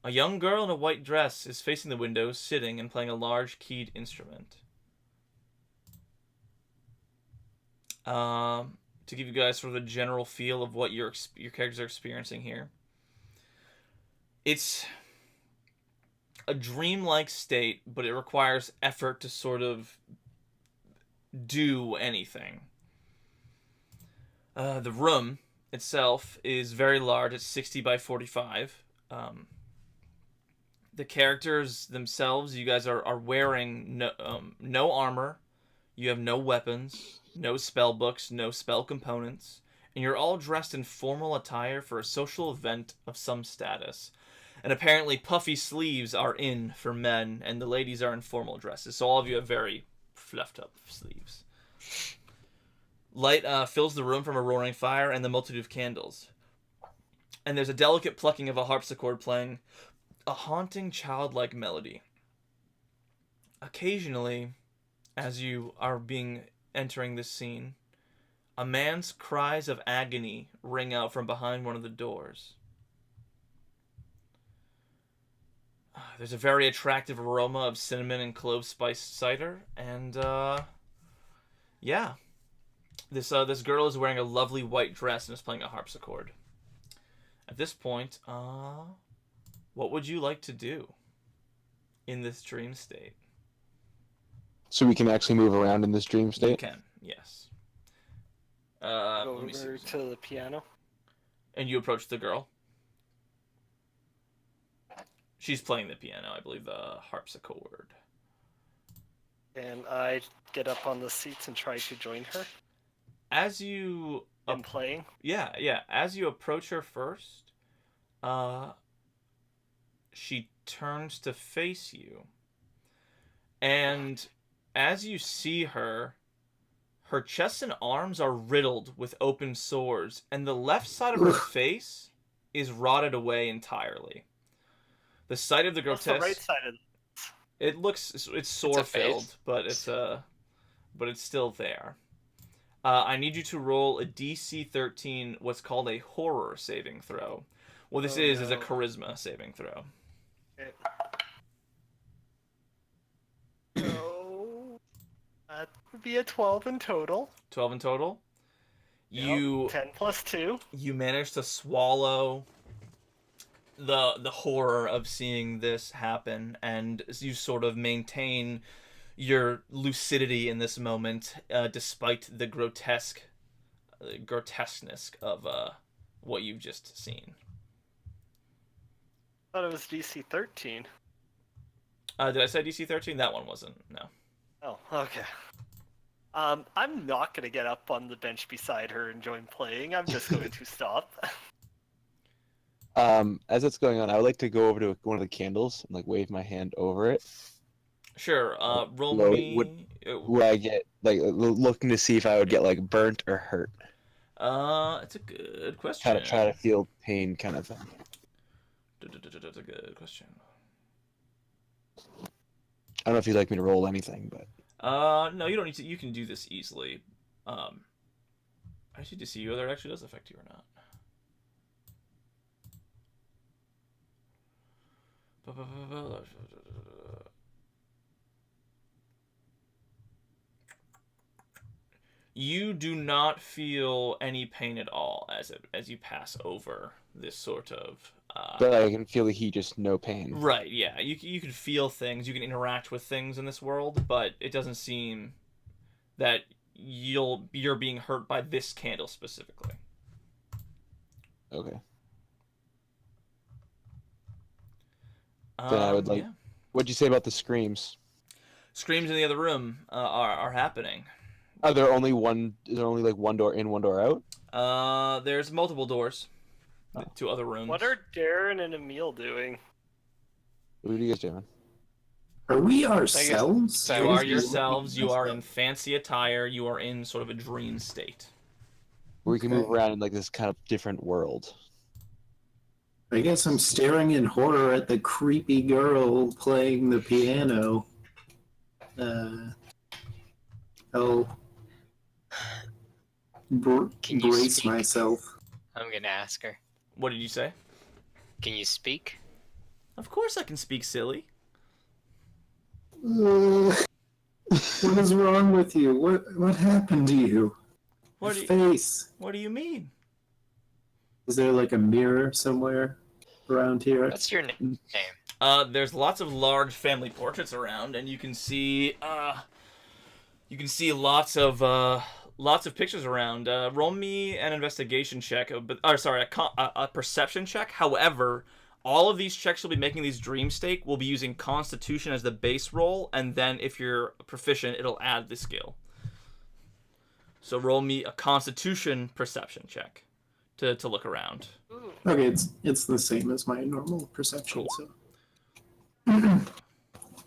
A young girl in a white dress is facing the window, sitting and playing a large keyed instrument. To give you guys sort of a general feel of what your characters are experiencing here. It's a dreamlike state, but it requires effort to sort of do anything. The room itself is very large. It's 60 by 45. The characters themselves, you guys are wearing no armor. You have no weapons, no spell books, no spell components, and you're all dressed in formal attire for a social event of some status. And apparently puffy sleeves are in for men, and the ladies are in formal dresses. So all of you have very fluffed up sleeves. Light fills the room from a roaring fire and the multitude of candles. And there's a delicate plucking of a harpsichord playing a haunting childlike melody. Occasionally, as you are entering this scene, a man's cries of agony ring out from behind one of the doors. There's a very attractive aroma of cinnamon and clove spiced cider, and yeah, this girl is wearing a lovely white dress and is playing a harpsichord. At this point, what would you like to do in this dream state?
So we can actually move around in this dream
You
state?
can, yes.
Go
Let me see.
over to the piano.
And you approach the girl. She's playing the piano, I believe the harpsichord.
And I get up on the seats and try to join her
As you
in playing.
Yeah. As you approach her first, she turns to face you. And as you see her, her chest and arms are riddled with open sores, and the left side of her face is rotted away entirely. The sight of the
What's
grotesque.
the right side of
It's sore filled, but it's still there. I need you to roll a DC 13, what's called a horror saving throw. What this is a charisma saving throw.
it? So that would be a 12 in total.
12 in total.
Yep,
You
10 plus 2.
you manage to swallow the horror of seeing this happen, and you sort of maintain your lucidity in this moment, despite the grotesqueness of what you've just seen.
I thought it was DC 13.
Did I say DC 13? That one wasn't. No.
Oh, okay. I'm not gonna get up on the bench beside her and join playing. I'm just going to stop.
As it's going on, I would like to go over to one of the candles and like wave my hand over it.
Sure. Roll
Well,
me.
Would I get like looking to see if I would get like burnt or hurt?
It's a good question.
Try to feel pain, kind of thing.
That's a good question.
I don't know if you'd like me to roll anything, but
No, you don't need to. You can do this easily. Actually, to see whether it actually does affect you or not. You do not feel any pain at all as you pass over this sort of.
But I can feel the heat, just no pain.
Right. Yeah. You can feel things. You can interact with things in this world, but it doesn't seem that you're being hurt by this candle specifically.
Okay. Then I would like.
Yeah.
What'd you say about the screams?
Screams in the other room are happening.
Are there only one? Is there only like one door in, one door out?
There's multiple doors to other rooms.
What are Darren and Emil doing?
What are you guys doing?
Are we ourselves?
You are yourselves. You are in fancy attire. You are in sort of a dream state.
We can move around in like this kind of different world.
I guess I'm staring in horror at the creepy girl playing the piano. I'll
Can you
brace
speak?
myself.
I'm gonna ask her.
What did you say?
Can you speak?
Of course I can speak, silly.
What is wrong with you? What happened to you?
What
Your
do you,
face.
what do you mean?
Is there like a mirror somewhere around here?
What's your name?
There's lots of large family portraits around, and you can see lots of pictures around. Roll me an investigation check, a perception check. However, all of these checks you'll be making these dream state will be using Constitution as the base roll, and then if you're proficient, it'll add the skill. So roll me a Constitution perception check to look around.
Okay, it's the same as my normal perception.
Cool.
So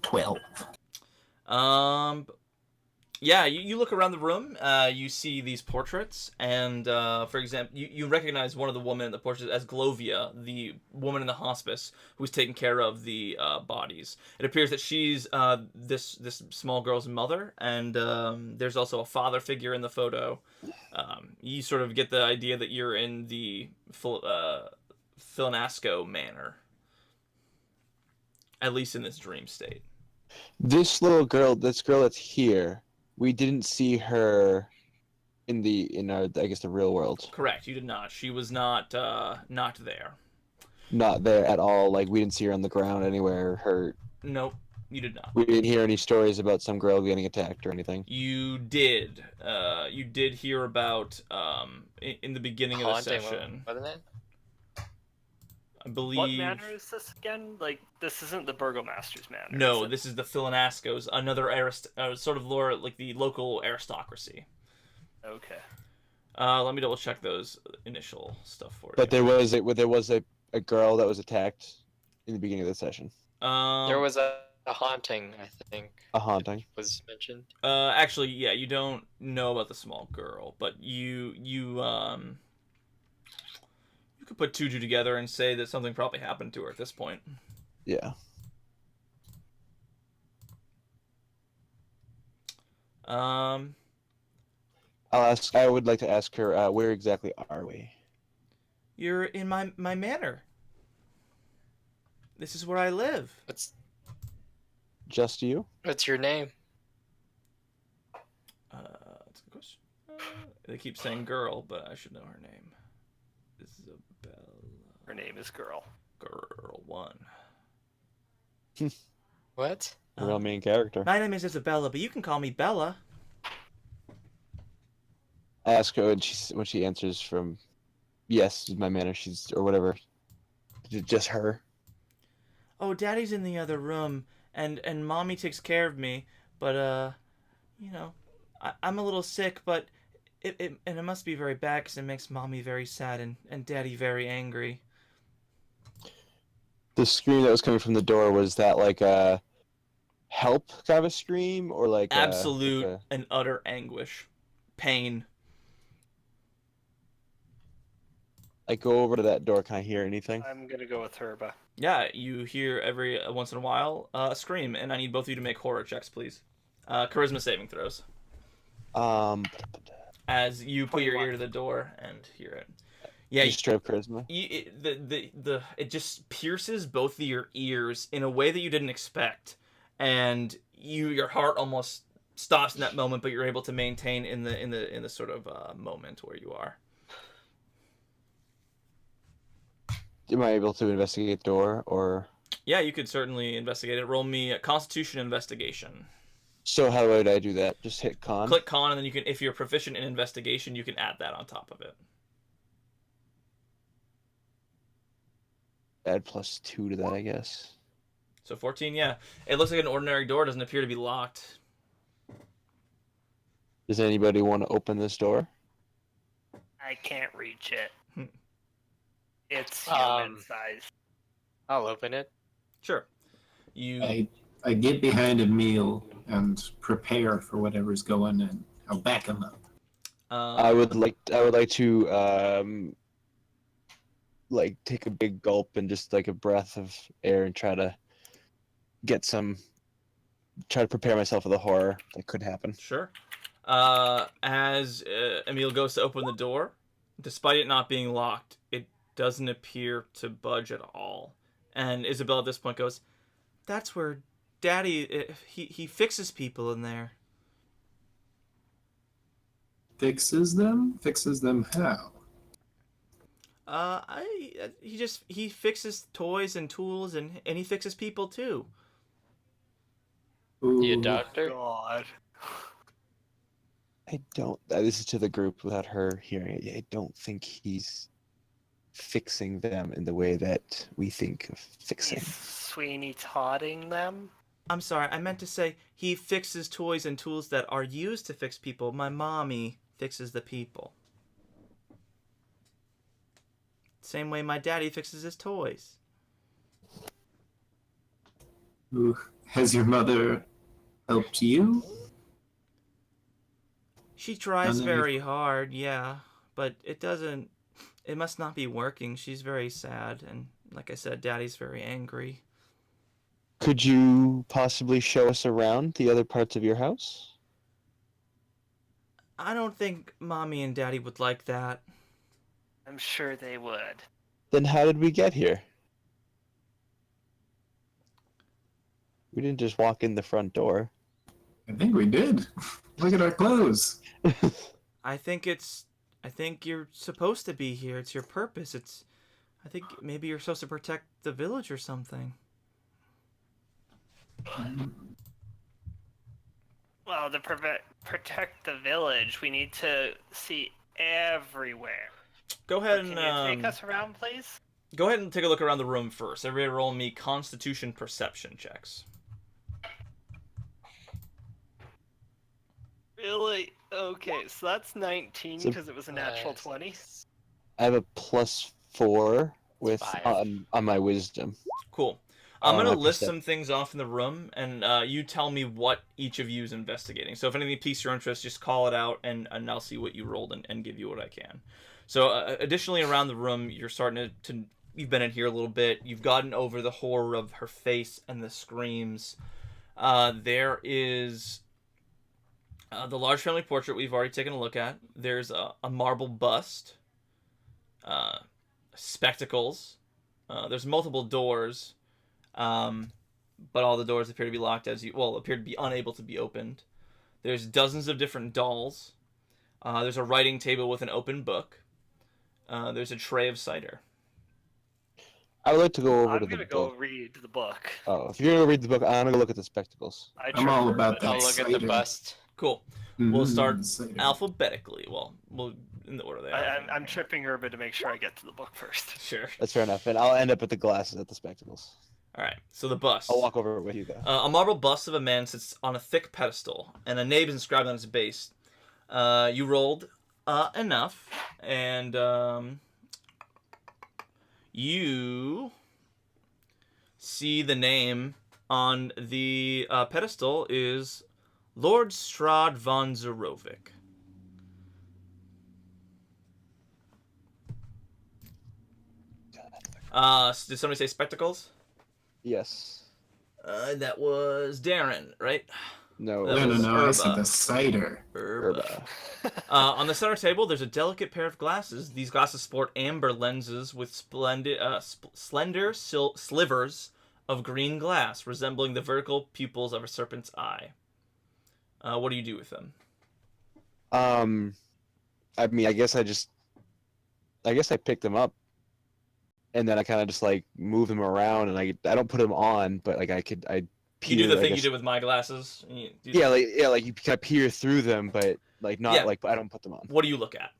12.
Yeah, you look around the room, you see these portraits, and for example, you recognize one of the women in the portrait as Glovia, the woman in the hospice who's taking care of the bodies. It appears that she's this small girl's mother, and there's also a father figure in the photo. You sort of get the idea that you're in the Philanasco manor, at least in this dream state.
This little girl, this girl that's here, we didn't see her in our, I guess, the real world.
Correct, you did not. She was not there.
Not there at all. Like, we didn't see her on the ground anywhere hurt.
Nope, you did not.
We didn't hear any stories about some girl getting attacked or anything.
You did. You did hear about in the beginning of the
Haunting,
session.
wasn't it?
I believe.
What manor is this again? Like, this isn't the Burgomaster's manor.
No,
is it?
this is the Philanascos, another sort of lore, like the local aristocracy.
Okay.
Let me double check those initial stuff for you.
But there was a girl that was attacked in the beginning of the session.
There was a haunting, I think.
A haunting.
Was mentioned.
Actually, yeah, you don't know about the small girl, but you could put two together and say that something probably happened to her at this point.
Yeah. I would like to ask her, where exactly are we?
You're in my manor. This is where I live.
Just you?
What's your name?
That's a good question. They keep saying girl, but I should know her name. Isabella.
Her name is Girl.
Girl 1.
What?
The real main character.
My name is Isabella, but you can call me Bella.
I ask her when she answers from, yes, my manner, or whatever. Just her.
Oh, Daddy's in the other room, and Mommy takes care of me, but you know, I'm a little sick, but it must be very bad because it makes Mommy very sad and Daddy very angry.
The scream that was coming from the door, was that like a help kind of a scream, or like
Absolute and utter anguish, pain.
Like, go over to that door, can I hear anything?
I'm gonna go with Herba.
Yeah, you hear every once in a while a scream, and I need both of you to make horror checks, please. Charisma saving throws. As you put your ear to the door and hear it. Yeah,
just straight up charisma.
It just pierces both of your ears in a way that you didn't expect, and your heart almost stops in that moment, but you're able to maintain in the sort of moment where you are.
Am I able to investigate the door, or?
Yeah, you could certainly investigate it. Roll me a Constitution investigation.
So how would I do that? Just hit con?
Click con, and then you can, if you're proficient in investigation, you can add that on top of it.
Add +2 to that, I guess.
So 14, yeah. It looks like an ordinary door. It doesn't appear to be locked.
Does anybody want to open this door?
I can't reach it.
Hmm.
It's human size.
I'll open it.
Sure.
I get behind Emil and prepare for whatever's going in. I'll back him up.
I would like to like take a big gulp and just like a breath of air and try to prepare myself for the horror that could happen.
Sure. As Emil goes to open the door, despite it not being locked, it doesn't appear to budge at all. And Isabel at this point goes, "That's where Daddy, he fixes people in there."
Fixes them? Fixes them how?
He fixes toys and tools, and he fixes people too.
Ooh,
You a doctor?
God.
I don't. This is to the group without her hearing it. I don't think he's fixing them in the way that we think of fixing.
He's Sweeney Todding them?
I'm sorry, I meant to say he fixes toys and tools that are used to fix people. My mommy fixes the people. Same way my daddy fixes his toys.
Ooh, has your mother helped you?
She tries
Done
very hard, yeah, but it must not be working. She's very sad, and like I said, Daddy's very angry.
Could you possibly show us around the other parts of your house?
I don't think Mommy and Daddy would like that.
I'm sure they would.
Then how did we get here? We didn't just walk in the front door.
I think we did. Look at our clothes.
I think you're supposed to be here. It's your purpose. I think maybe you're supposed to protect the village or something.
Well, to protect the village, we need to see everywhere.
Go ahead
Can
and
you take us around, please?
go ahead and take a look around the room first. Everybody roll me Constitution perception checks.
Really? Okay, so that's 19
So-
because it was a natural 20.
I have a +4 with
5.
on my wisdom.
Cool. I'm
Oh,
gonna
I
list
percep-
some things off in the room, and you tell me what each of you is investigating. So if anything piques your interest, just call it out, and I'll see what you rolled and give you what I can. So additionally, around the room, you're starting to you've been in here a little bit. You've gotten over the horror of her face and the screams. There is the large family portrait we've already taken a look at. There's a marble bust, spectacles. There's multiple doors. But all the doors appear to be locked appear to be unable to be opened. There's dozens of different dolls. There's a writing table with an open book. There's a tray of cider.
I would like to go over
I'm
to the
gonna go
book.
read the book.
Oh, if you're gonna read the book, I'm gonna go look at the spectacles.
I'm all about that.
I'll look at the
cider.
bust.
Cool. We'll start
Cider.
alphabetically. Well, in the order they are.
I'm tripping Urban to make sure I get to the book first.
Sure.
That's fair enough, and I'll end up with the glasses at the spectacles.
All right. So the bust.
I'll walk over with you though.
A marble bust of a man sits on a thick pedestal, and a name is inscribed on its base. You rolled enough, and you see the name on the pedestal is Lord Strahd von Zerovic. Did somebody say spectacles?
Yes.
That was Darren, right?
No.
That
No,
was
I said
Urba.
the cider.
Urba. On the center table, there's a delicate pair of glasses. These glasses sport amber lenses with slender slivers of green glass, resembling the vertical pupils of a serpent's eye. What do you do with them?
I mean, I guess I picked them up, and then I kind of just like move them around, and I don't put them on, but like I
You do
peer.
the
I
thing you
guess,
did with my glasses. You do
yeah, like you kind of peer through them, but like not
Yeah.
like I don't put them on.
What do you look at?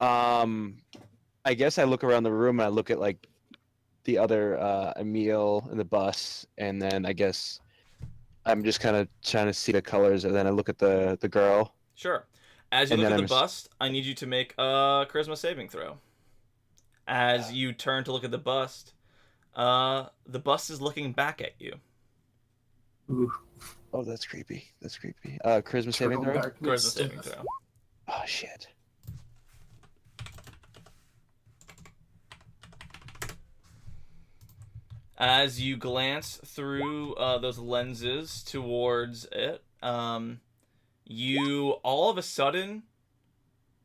I guess I look around the room and I look at like the other Emil in the bus, and then I guess I'm just kind of trying to see the colors, and then I look at the girl.
Sure. As you
And
look
then
at the
I'm
bust, I need you to make a charisma saving throw. As you turn to look at the bust is looking back at you.
Ooh,
Oh, that's creepy. That's creepy. Charisma saving
Eternal
throw.
darkness.
Charisma saving throw.
Oh shit.
As you glance through those lenses towards it, you all of a sudden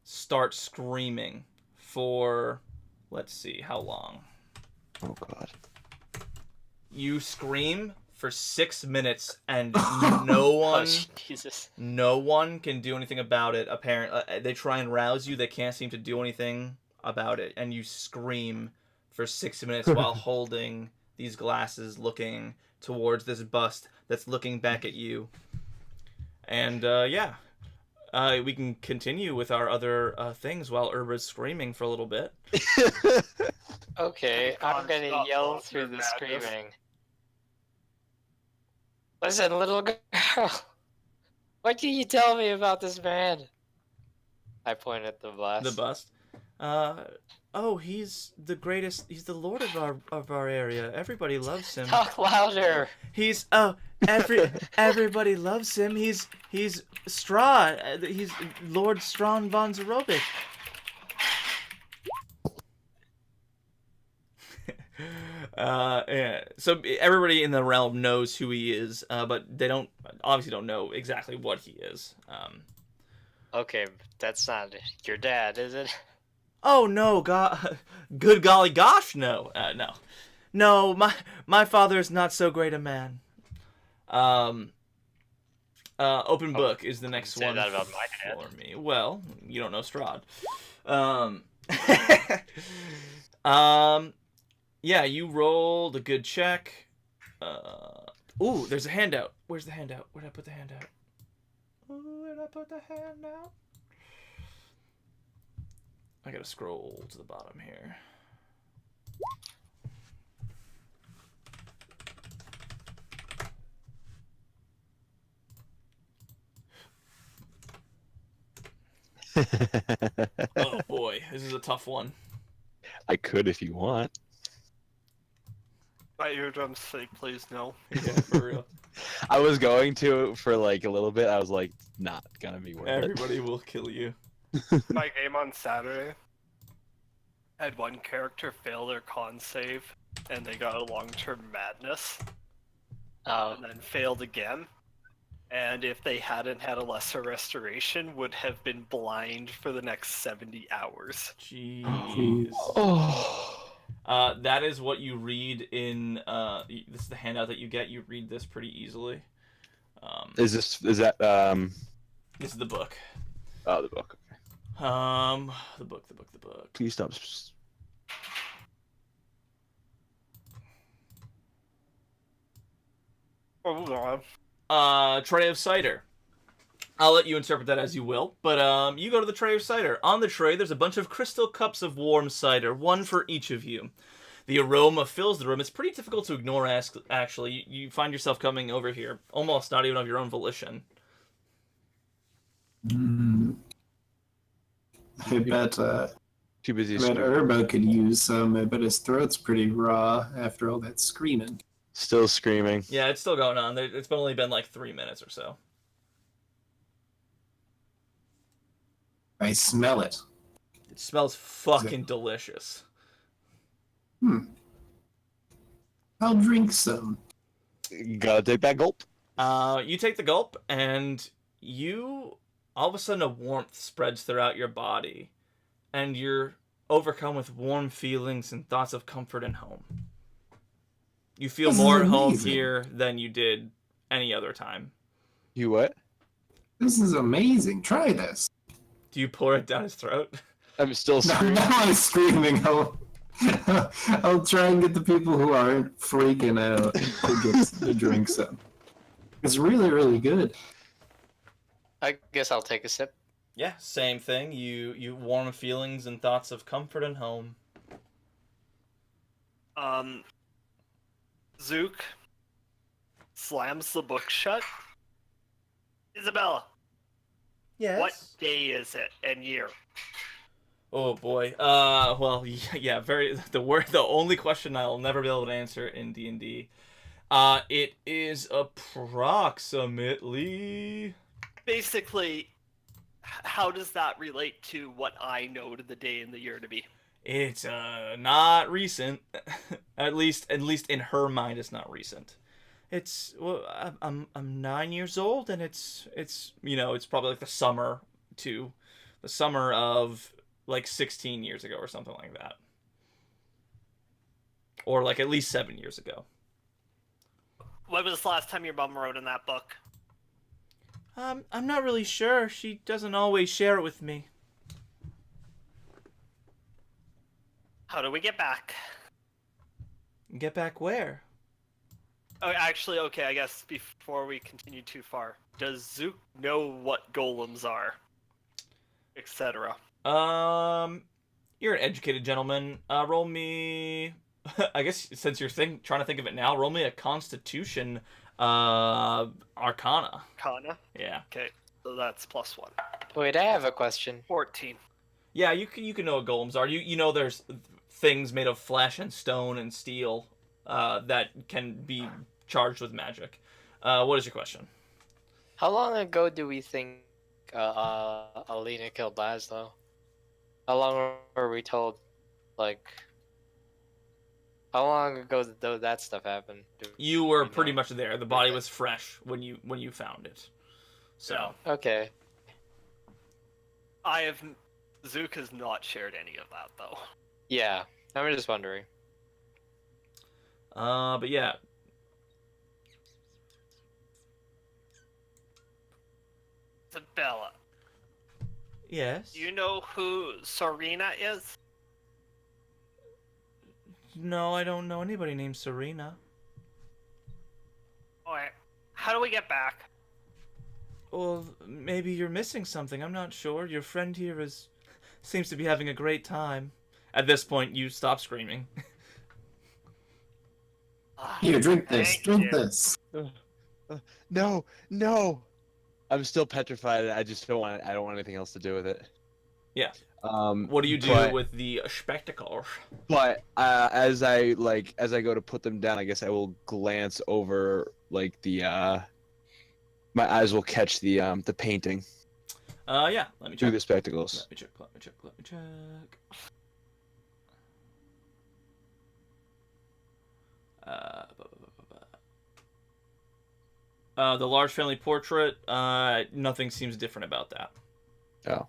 start screaming for, let's see, how long?
Oh god.
You scream for 6 minutes, and no one,
Oh, Jesus.
no one can do anything about it. Apparently, they try and rouse you. They can't seem to do anything about it, and you scream for 6 minutes while holding these glasses, looking towards this bust that's looking back at you. And we can continue with our other things while Urba's screaming for a little bit.
Okay, I'm gonna
Stop
yell
monster
through the
madness.
screaming. Listen, little girl, what can you tell me about this man? I point at the blast.
The bust. He's the greatest. He's the lord of our area. Everybody loves him.
Talk louder.
He's everybody loves him. He's Strahd. He's Lord Strahd von Zerobic. Yeah. So everybody in the realm knows who he is, but they obviously don't know exactly what he is.
Okay, that's not your dad, is it?
Oh no, good golly gosh, no, no. My father is not so great a man. Open book is the next
say
one
that about my dad.
for me. Well, you don't know Strahd. Yeah, you rolled a good check. Ooh, there's a handout. Where's the handout? Where'd I put the handout? Where'd I put the handout? I gotta scroll to the bottom here. Oh boy, this is a tough one.
I could if you want.
My eardrums say please no.
Yeah, for real.
I was going to for like a little bit. I was like, not gonna be worth it.
Everybody will kill you.
My game on Saturday had one character fail their con save, and they got a long-term madness,
Oh,
and then failed again. And if they hadn't had a lesser restoration, would have been blind for the next 70 hours.
Jeez.
Oh.
That is what you read in. This is the handout that you get. You read this pretty easily.
Is that
This is the book.
Oh, the book.
The book.
Please stop.
Oh, God.
Tray of cider. I'll let you interpret that as you will, but you go to the tray of cider. On the tray, there's a bunch of crystal cups of warm cider, one for each of you. The aroma fills the room. It's pretty difficult to ignore, actually. You find yourself coming over here, almost not even of your own volition.
I bet
Too busy.
Urbo could use some. I bet his throat's pretty raw after all that screaming.
Still screaming.
Yeah, it's still going on. It's only been like 3 minutes or so.
I smell it.
It smells fucking delicious.
I'll drink some.
Gotta take that gulp.
You take the gulp, and all of a sudden a warmth spreads throughout your body, and you're overcome with warm feelings and thoughts of comfort and home. You feel
This is
more at home
amazing.
here than you did any other time.
You what?
This is amazing. Try this.
Do you pour it down his throat?
I'm still
Now,
screaming.
now I'm screaming. I'll try and get the people who aren't freaking out to get the drink some. It's really, really good.
I guess I'll take a sip.
Yeah, same thing. You warm feelings and thoughts of comfort and home.
Zook slams the book shut. Isabella,
Yes.
what day is it and year?
Oh boy. Well, yeah. The only question I'll never be able to answer in D&D. It is approximately.
Basically, how does that relate to what I know to the day and the year to be?
It's not recent. at least in her mind, it's not recent. It's well, I'm 9 years old, and it's it's probably like the summer of like 16 years ago or something like that, or like at least 7 years ago.
When was the last time your mom wrote in that book?
I'm not really sure. She doesn't always share it with me.
How do we get back?
Get back where?
Oh, actually, okay, I guess before we continue too far, does Zook know what golems are? Etc.
You're an educated gentleman. Roll me. I guess since you're trying to think of it now, roll me a Constitution, Arcana.
Kana?
Yeah.
Okay, so that's +1.
Wait, I have a question.
14.
Yeah, you can know what golems are. You know there's things made of flesh and stone and steel that can be charged with magic. What is your question?
How long ago do we think Alina killed Laszlo? How long were we told? Like, how long ago did that stuff happen?
You were
we
pretty
know?
much there. The body was fresh when you found it. So
Okay.
Zook has not shared any of that, though.
Yeah, I'm just wondering.
but yeah.
Isabella,
Yes.
do you know who Serena is?
No, I don't know anybody named Serena.
Alright, how do we get back?
Well, maybe you're missing something. I'm not sure. Your friend here seems to be having a great time. At this point, you stop screaming.
Here, drink this.
Thank
Drink
you.
this.
No, no. I'm still petrified. I just don't want. I don't want anything else to do with it.
Yeah.
What
do you do with the spectacle?
But as I go to put them down, I guess I will glance over like the. My eyes will catch the painting
Yeah. Let me
through
check.
the spectacles.
Let me check. The large family portrait. Nothing seems different about that.
Oh.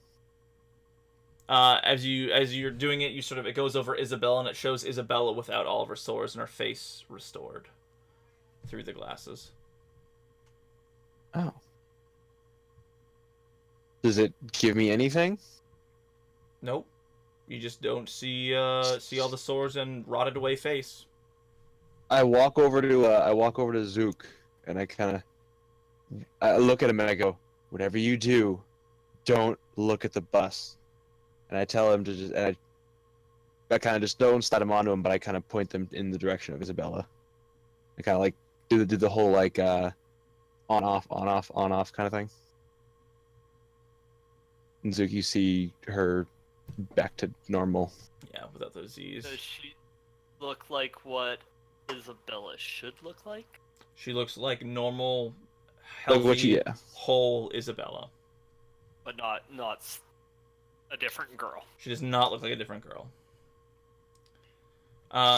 As you're doing it, it goes over Isabella, and it shows Isabella without all of her sores and her face restored through the glasses.
Oh. Does it give me anything?
Nope. You just don't see all the sores and rotted away face.
I walk over to Zook, and I look at him and I go, "Whatever you do, don't look at the bus." And I tell him to just, and I kind of just don't start him onto him, but I kind of point them in the direction of Isabella. I kind of like do the whole like on off kind of thing. And Zook, you see her back to normal.
Yeah, without those Z's.
Does she look like what Isabella should look like?
She looks like normal,
Like
healthy,
yeah.
whole Isabella.
But not a different girl.
She does not look like a different girl.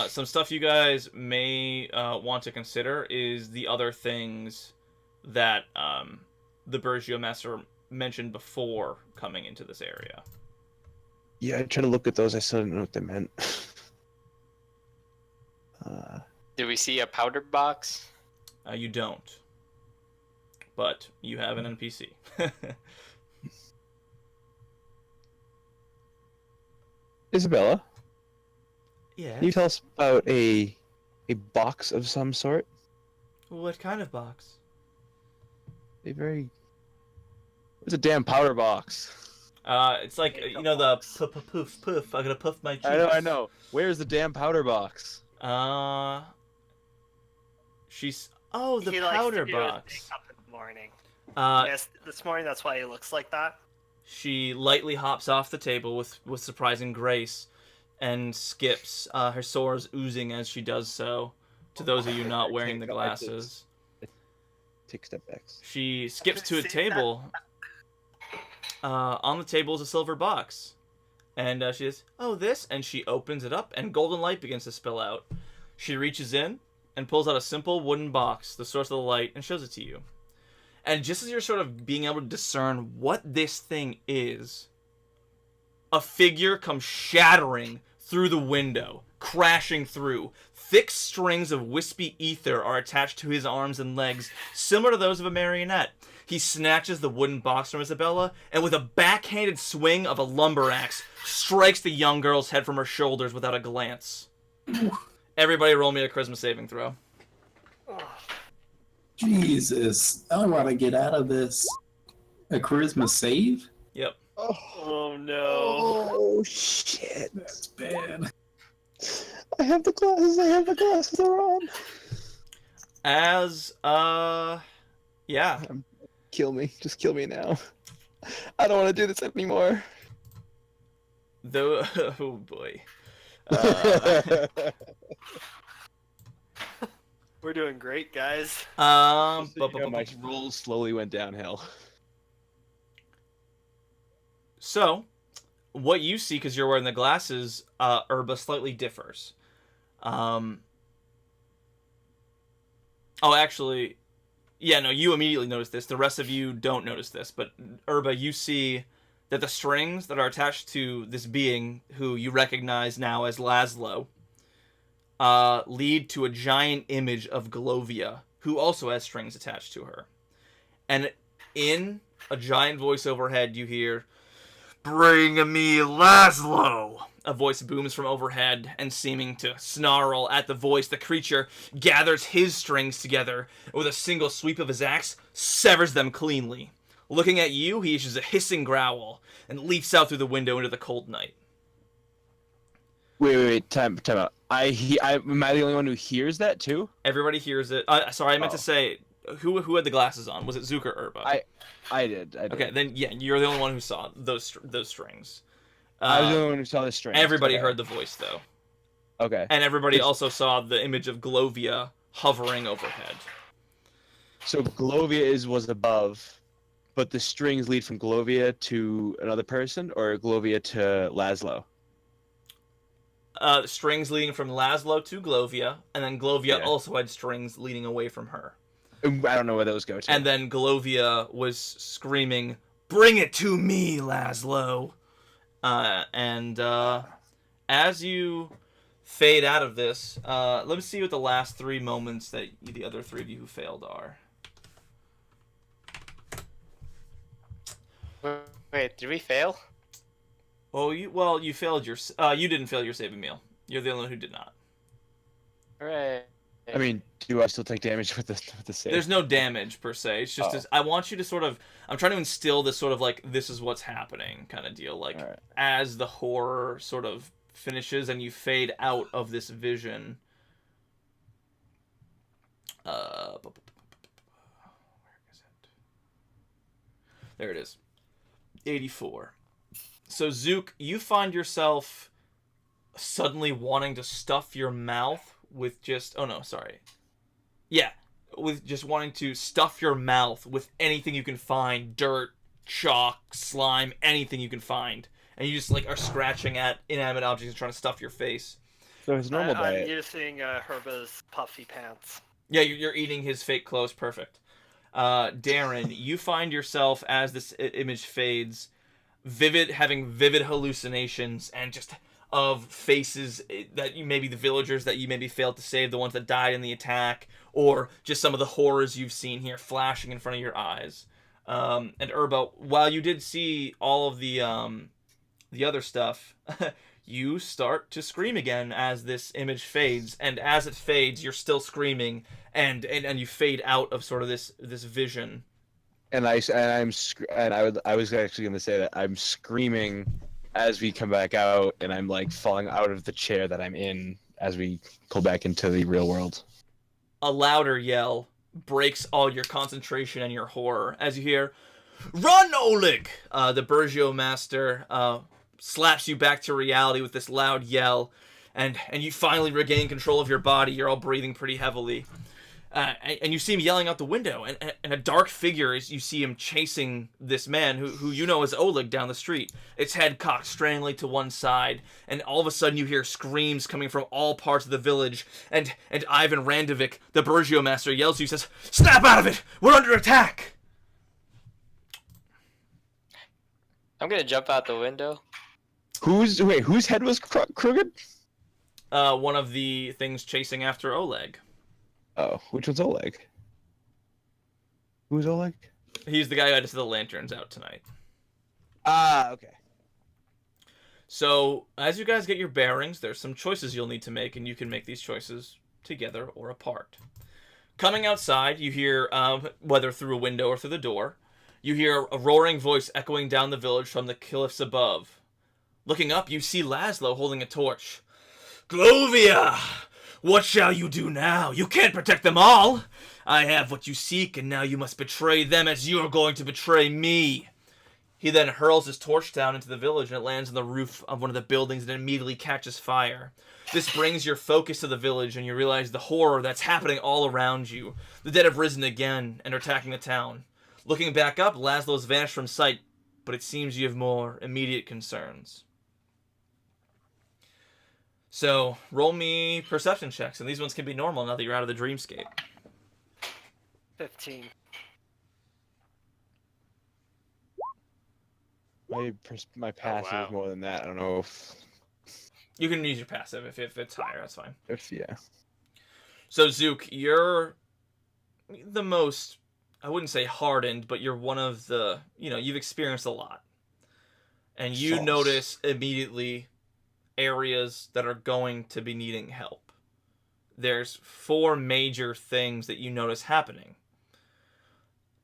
Some stuff you guys may want to consider is the other things that the Burgio Master mentioned before coming into this area.
Yeah, I tried to look at those. I still didn't know what they meant.
Do we see a powder box?
You don't. but you have an NPC.
Isabella,
Yeah.
can you tell us about a box of some sort?
What kind of box?
A very. It's a damn powder box.
It's like the poof poof. I'm gonna puff my cheeks.
I know. Where's the damn powder box?
She's the
He likes
powder
to do his
box.
makeup in the morning.
Uh,
Yes, this morning that's why he looks like that.
She lightly hops off the table with surprising grace, and skips. Her sores oozing as she does so. To those of you not wearing the glasses,
Take step X.
she skips to a
See that?
table. On the table is a silver box, and she says, "Oh, this," and she opens it up, and golden light begins to spill out. She reaches in and pulls out a simple wooden box, the source of the light, and shows it to you. And just as you're sort of being able to discern what this thing is, a figure comes shattering through the window, crashing through. Thick strings of wispy ether are attached to his arms and legs, similar to those of a marionette. He snatches the wooden box from Isabella, and with a backhanded swing of a lumber axe, strikes the young girl's head from her shoulders without a glance. Everybody roll me a charisma saving throw.
Jesus, I want to get out of this. A charisma save?
Yep.
Oh no.
Oh shit!
That's bad.
I have the glasses. They're on.
As, yeah.
Kill me. Just kill me now. I don't want to do this anymore.
Though, oh boy.
We're doing great, guys.
My rolls slowly went downhill.
So, what you see, because you're wearing the glasses, Urba, slightly differs. Actually, yeah, no, you immediately notice this. The rest of you don't notice this, but Urba, you see that the strings that are attached to this being, who you recognize now as Laszlo, lead to a giant image of Glovia, who also has strings attached to her. And in a giant voice overhead, you hear, "Bring me Laszlo!" A voice booms from overhead, and seeming to snarl at the voice, the creature gathers his strings together, and with a single sweep of his axe, severs them cleanly. Looking at you, he issues a hissing growl, and leaps out through the window into the cold night.
Wait, time out. Am I the only one who hears that too?
Everybody hears it. Sorry, I meant to say, who had the glasses on? Was it Zook or Urba?
I did.
Okay, then yeah, you're the only one who saw those strings.
I was the only one who saw the string.
Everybody heard the voice though.
Okay.
And everybody also saw the image of Glovia hovering overhead.
So Glovia was above, but the strings lead from Glovia to another person, or Glovia to Laszlo?
Strings leading from Laszlo to Glovia, and then Glovia also had strings leading away from her.
I don't know where those go to.
And then Glovia was screaming, "Bring it to me, Laszlo!" As you fade out of this, let me see what the last 3 moments that the other 3 of you who failed are.
Wait, did we fail?
You failed your. You didn't fail your saving meal. You're the only one who did not.
Hooray.
I mean, do I still take damage with the save?
There's no damage per se. It's just I want you to sort of. I'm trying to instill this sort of like this is what's happening kind of deal. Like as the horror sort of finishes and you fade out of this vision. Where is it? There it is. 84. So Zook, you find yourself suddenly wanting to stuff your mouth with just with just wanting to stuff your mouth with anything you can find, dirt, chalk, slime, anything you can find, and you just like are scratching at inanimate objects and trying to stuff your face.
So his normal diet.
I'm using Herba's puffy pants.
Yeah, you're eating his fake clothes. Perfect. Darren, you find yourself as this image fades, having vivid hallucinations and just of faces that you maybe the villagers that you maybe failed to save, the ones that died in the attack, or just some of the horrors you've seen here flashing in front of your eyes. And Urbo, while you did see all of the other stuff, you start to scream again as this image fades, and as it fades, you're still screaming, and you fade out of sort of this vision.
And I was actually going to say that I'm screaming as we come back out, and I'm like falling out of the chair that I'm in as we pull back into the real world.
A louder yell breaks all your concentration and your horror as you hear, "Run, Oleg!" The Burgio master slaps you back to reality with this loud yell, and you finally regain control of your body. You're all breathing pretty heavily. And you see him yelling out the window, and a dark figure is you see him chasing this man who you know is Oleg down the street. Its head cocked strangely to one side, and all of a sudden you hear screams coming from all parts of the village, and Ivan Randovic, the Burgio master, yells to you, says, "Snap out of it! We're under attack!"
I'm gonna jump out the window.
Whose head was crooked?
One of the things chasing after Oleg.
Oh, which one's Oleg? Who's Oleg?
He's the guy who had the lanterns out tonight.
Ah, okay.
So, as you guys get your bearings, there's some choices you'll need to make, and you can make these choices together or apart. Coming outside, you hear, whether through a window or through the door, you hear a roaring voice echoing down the village from the cliffs above. Looking up, you see Laszlo holding a torch. "Glovia! What shall you do now? You can't protect them all! I have what you seek, and now you must betray them as you are going to betray me!" He then hurls his torch down into the village, and it lands on the roof of one of the buildings and immediately catches fire. This brings your focus to the village, and you realize the horror that's happening all around you. The dead have risen again and are attacking the town. Looking back up, Laszlo's vanished from sight, but it seems you have more immediate concerns. So, roll me perception checks, and these ones can be normal now that you're out of the dreamscape.
15.
My passive
wow.
is more than that. I don't know if
You can use your passive if it's higher, that's fine.
yeah.
So, Zook, you're the most, I wouldn't say hardened, but you're one of the, you've experienced a lot. And you
False.
notice immediately areas that are going to be needing help. There's 4 major things that you notice happening.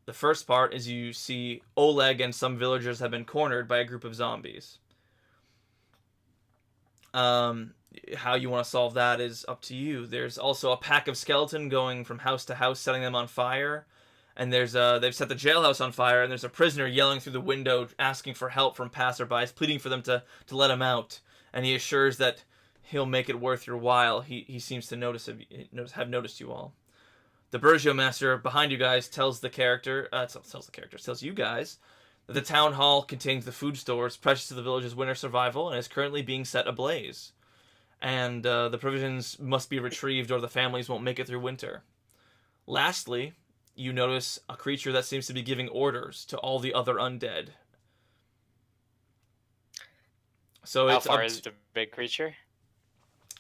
The first part is you see Oleg and some villagers have been cornered by a group of zombies. How you want to solve that is up to you. There's also a pack of skeleton going from house to house, setting them on fire. And they've set the jailhouse on fire, and there's a prisoner yelling through the window, asking for help from passerbys, pleading for them to let him out. And he assures that he'll make it worth your while. He seems to have noticed you all. The Burgio master behind you guys tells you guys that the town hall contains the food stores precious to the village's winter survival and is currently being set ablaze. And the provisions must be retrieved or the families won't make it through winter. Lastly, you notice a creature that seems to be giving orders to all the other undead. So
How far is the big creature?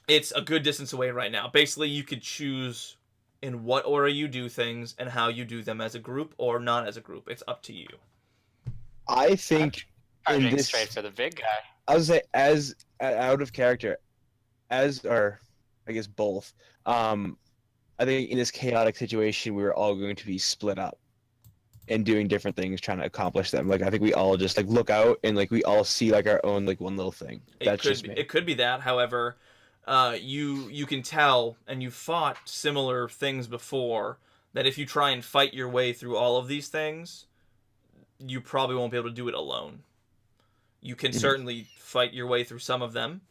It's a good distance away right now. Basically, you could choose in what order you do things and how you do them as a group or not as a group. It's up to you.
I think
Charging straight for the big guy.
I would say as out of character, or I guess both. I think in this chaotic situation, we were all going to be split up and doing different things, trying to accomplish them. Like I think we all just like look out and like we all see like our own like one little thing. That's just me.
It could be that. However, you can tell, and you fought similar things before, that if you try and fight your way through all of these things, you probably won't be able to do it alone. You can certainly fight your way through some of them,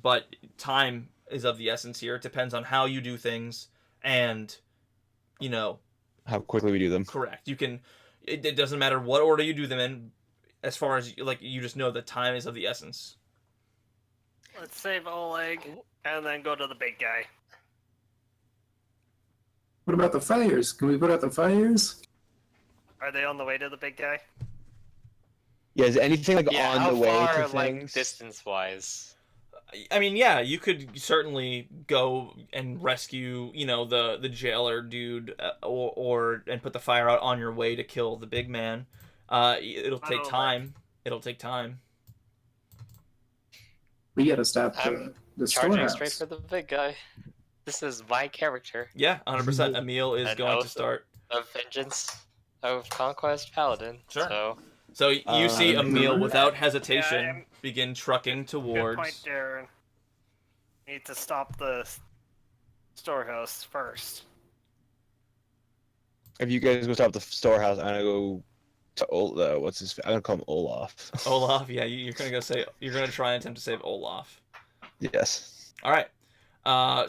but time is of the essence here. It depends on how you do things and,
how quickly we do them.
correct. It doesn't matter what order you do them in, as far as, you just know that time is of the essence.
Let's save Oleg and then go to the big guy.
What about the fires? Can we put out the fires?
Are they on the way to the big guy?
Yeah, is anything like
Yeah,
on
how
the way
far,
to
like,
things?
distance-wise?
I mean, yeah, you could certainly go and rescue, the jailer dude, or and put the fire out on your way to kill the big man. It'll take
Oh,
time. It'll take time.
We gotta stop
I'm
the
charging straight
storehouse.
for the big guy. This is my character.
Yeah, 100%. Emil is
An
going to
oath
start.
of vengeance of conquest paladin.
Sure.
So
So you see Emil, without
Yeah,
hesitation, begin trucking
good point,
towards.
Darren. Need to stop the storehouse first.
If you guys go stop the storehouse, I'm gonna go to what's his? I'm gonna call him Olaf.
Olaf. Yeah, you're gonna try and attempt to save Olaf.
Yes.
All right.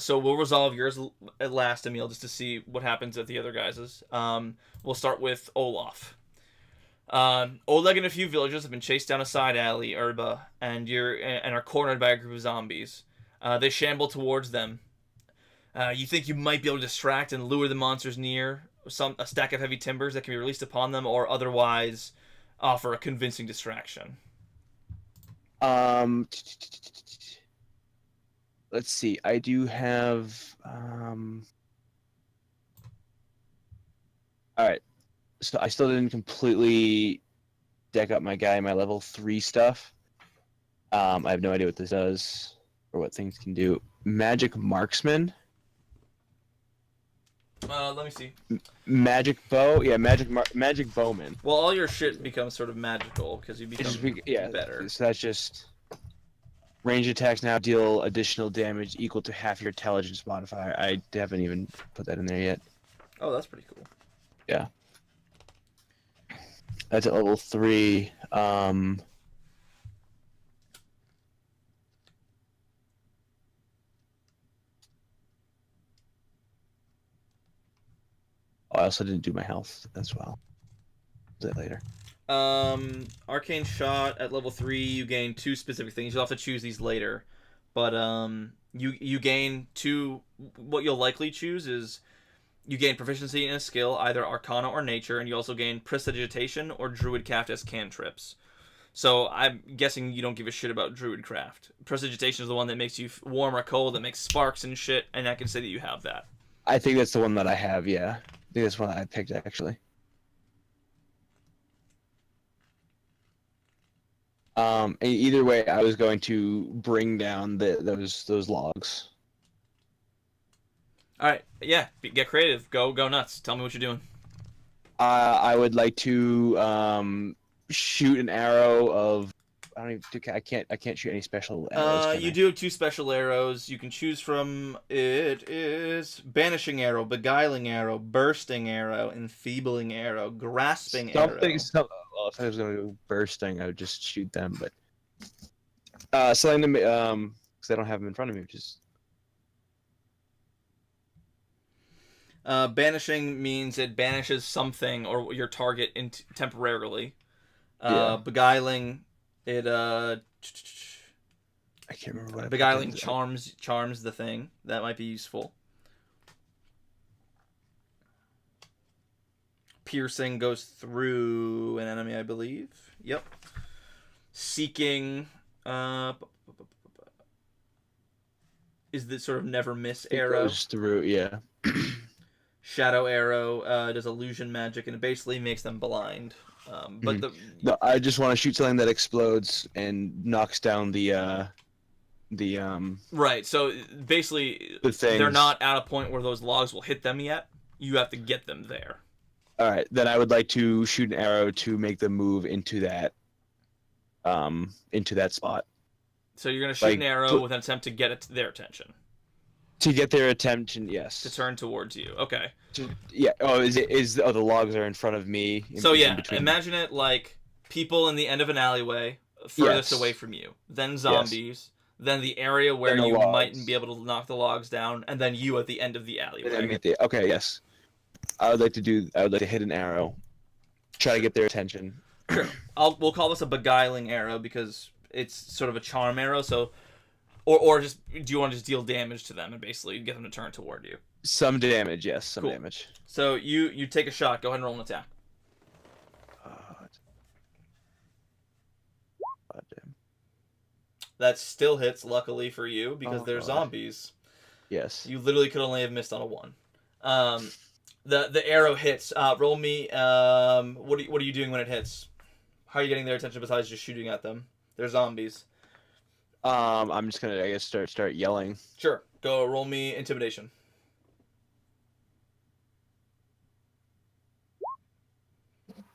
So we'll resolve yours at last, Emil, just to see what happens at the other guys's. We'll start with Olaf. Oleg and a few villagers have been chased down a side alley, Erba, and are cornered by a group of zombies. They shamble towards them. You think you might be able to distract and lure the monsters near a stack of heavy timbers that can be released upon them, or otherwise offer a convincing distraction.
Let's see. I do have. All right. So I still didn't completely deck up my level 3 stuff. I have no idea what this does or what things can do. Magic marksman,
Let me see.
magic bow. Yeah, magic bowman.
Well, all your shit becomes sort of magical because you
It
become
just
better.
So that's just range attacks now deal additional damage equal to half your intelligence modifier. I haven't even put that in there yet.
Oh, that's pretty cool.
That's at level 3. I also didn't do my health as well. Do that later.
Arcane shot at level 3. You gain 2 specific things. You'll have to choose these later, but you gain 2. What you'll likely choose is you gain proficiency in a skill, either Arcana or Nature, and you also gain Prestidigitation or Druidcraft as cantrips. So I'm guessing you don't give a shit about Druidcraft. Prestidigitation is the one that makes you warm or cold, that makes sparks and shit, and I can say that you have that.
I think that's the one that I have, yeah. I think that's one that I picked, actually. Either way, I was going to bring down those logs.
All right, yeah, get creative. Go nuts. Tell me what you're doing.
I would like to shoot an arrow of. I can't shoot any special arrows. Can
You
I?
do have 2 special arrows. You can choose from. It is Banishing Arrow, Beguiling Arrow, Bursting Arrow, Enfeebling Arrow, Grasping Arrow.
Well, if I was gonna go bursting, I would just shoot them. But selling them because I don't have them in front of me, which is.
Banishing means it banishes something or your target temporarily.
Yeah.
Beguiling, it
I can't remember what.
Beguiling charms the thing. That might be useful. Piercing goes through an enemy, I believe. Yep. Seeking is the sort of never miss arrow.
Goes through, yeah.
Shadow arrow does illusion magic and it basically makes them blind. But
No, I just want to shoot something that explodes and knocks down the
right. So basically,
the things.
they're not at a point where those logs will hit them yet. You have to get them there.
All right, then I would like to shoot an arrow to make them move into that spot.
So you're gonna shoot an arrow with an attempt to get their attention.
To get their attention, yes.
To turn towards you. Okay.
Yeah. Oh, the logs are in front of me.
So yeah, imagine it like people in the end of an alleyway, furthest away from you. Then zombies. Then the area where you mightn't be able to knock the logs down, and then you at the end of the alleyway.
Okay. Yes. I would like to hit an arrow. Try to get their attention.
Sure. We'll call this a beguiling arrow because it's sort of a charm arrow. So. Or just do you want to just deal damage to them and basically get them to turn toward you?
Some damage, yes, some
cool.
damage.
So you take a shot. Go ahead and roll an attack.
Damn.
That still hits, luckily for you, because
Oh,
they're
God.
zombies.
Yes.
You literally could only have missed on a 1. The arrow hits. Roll me. What are you doing when it hits? How are you getting their attention besides just shooting at them? They're zombies.
I'm just gonna, I guess, start yelling.
Sure. Go roll me intimidation.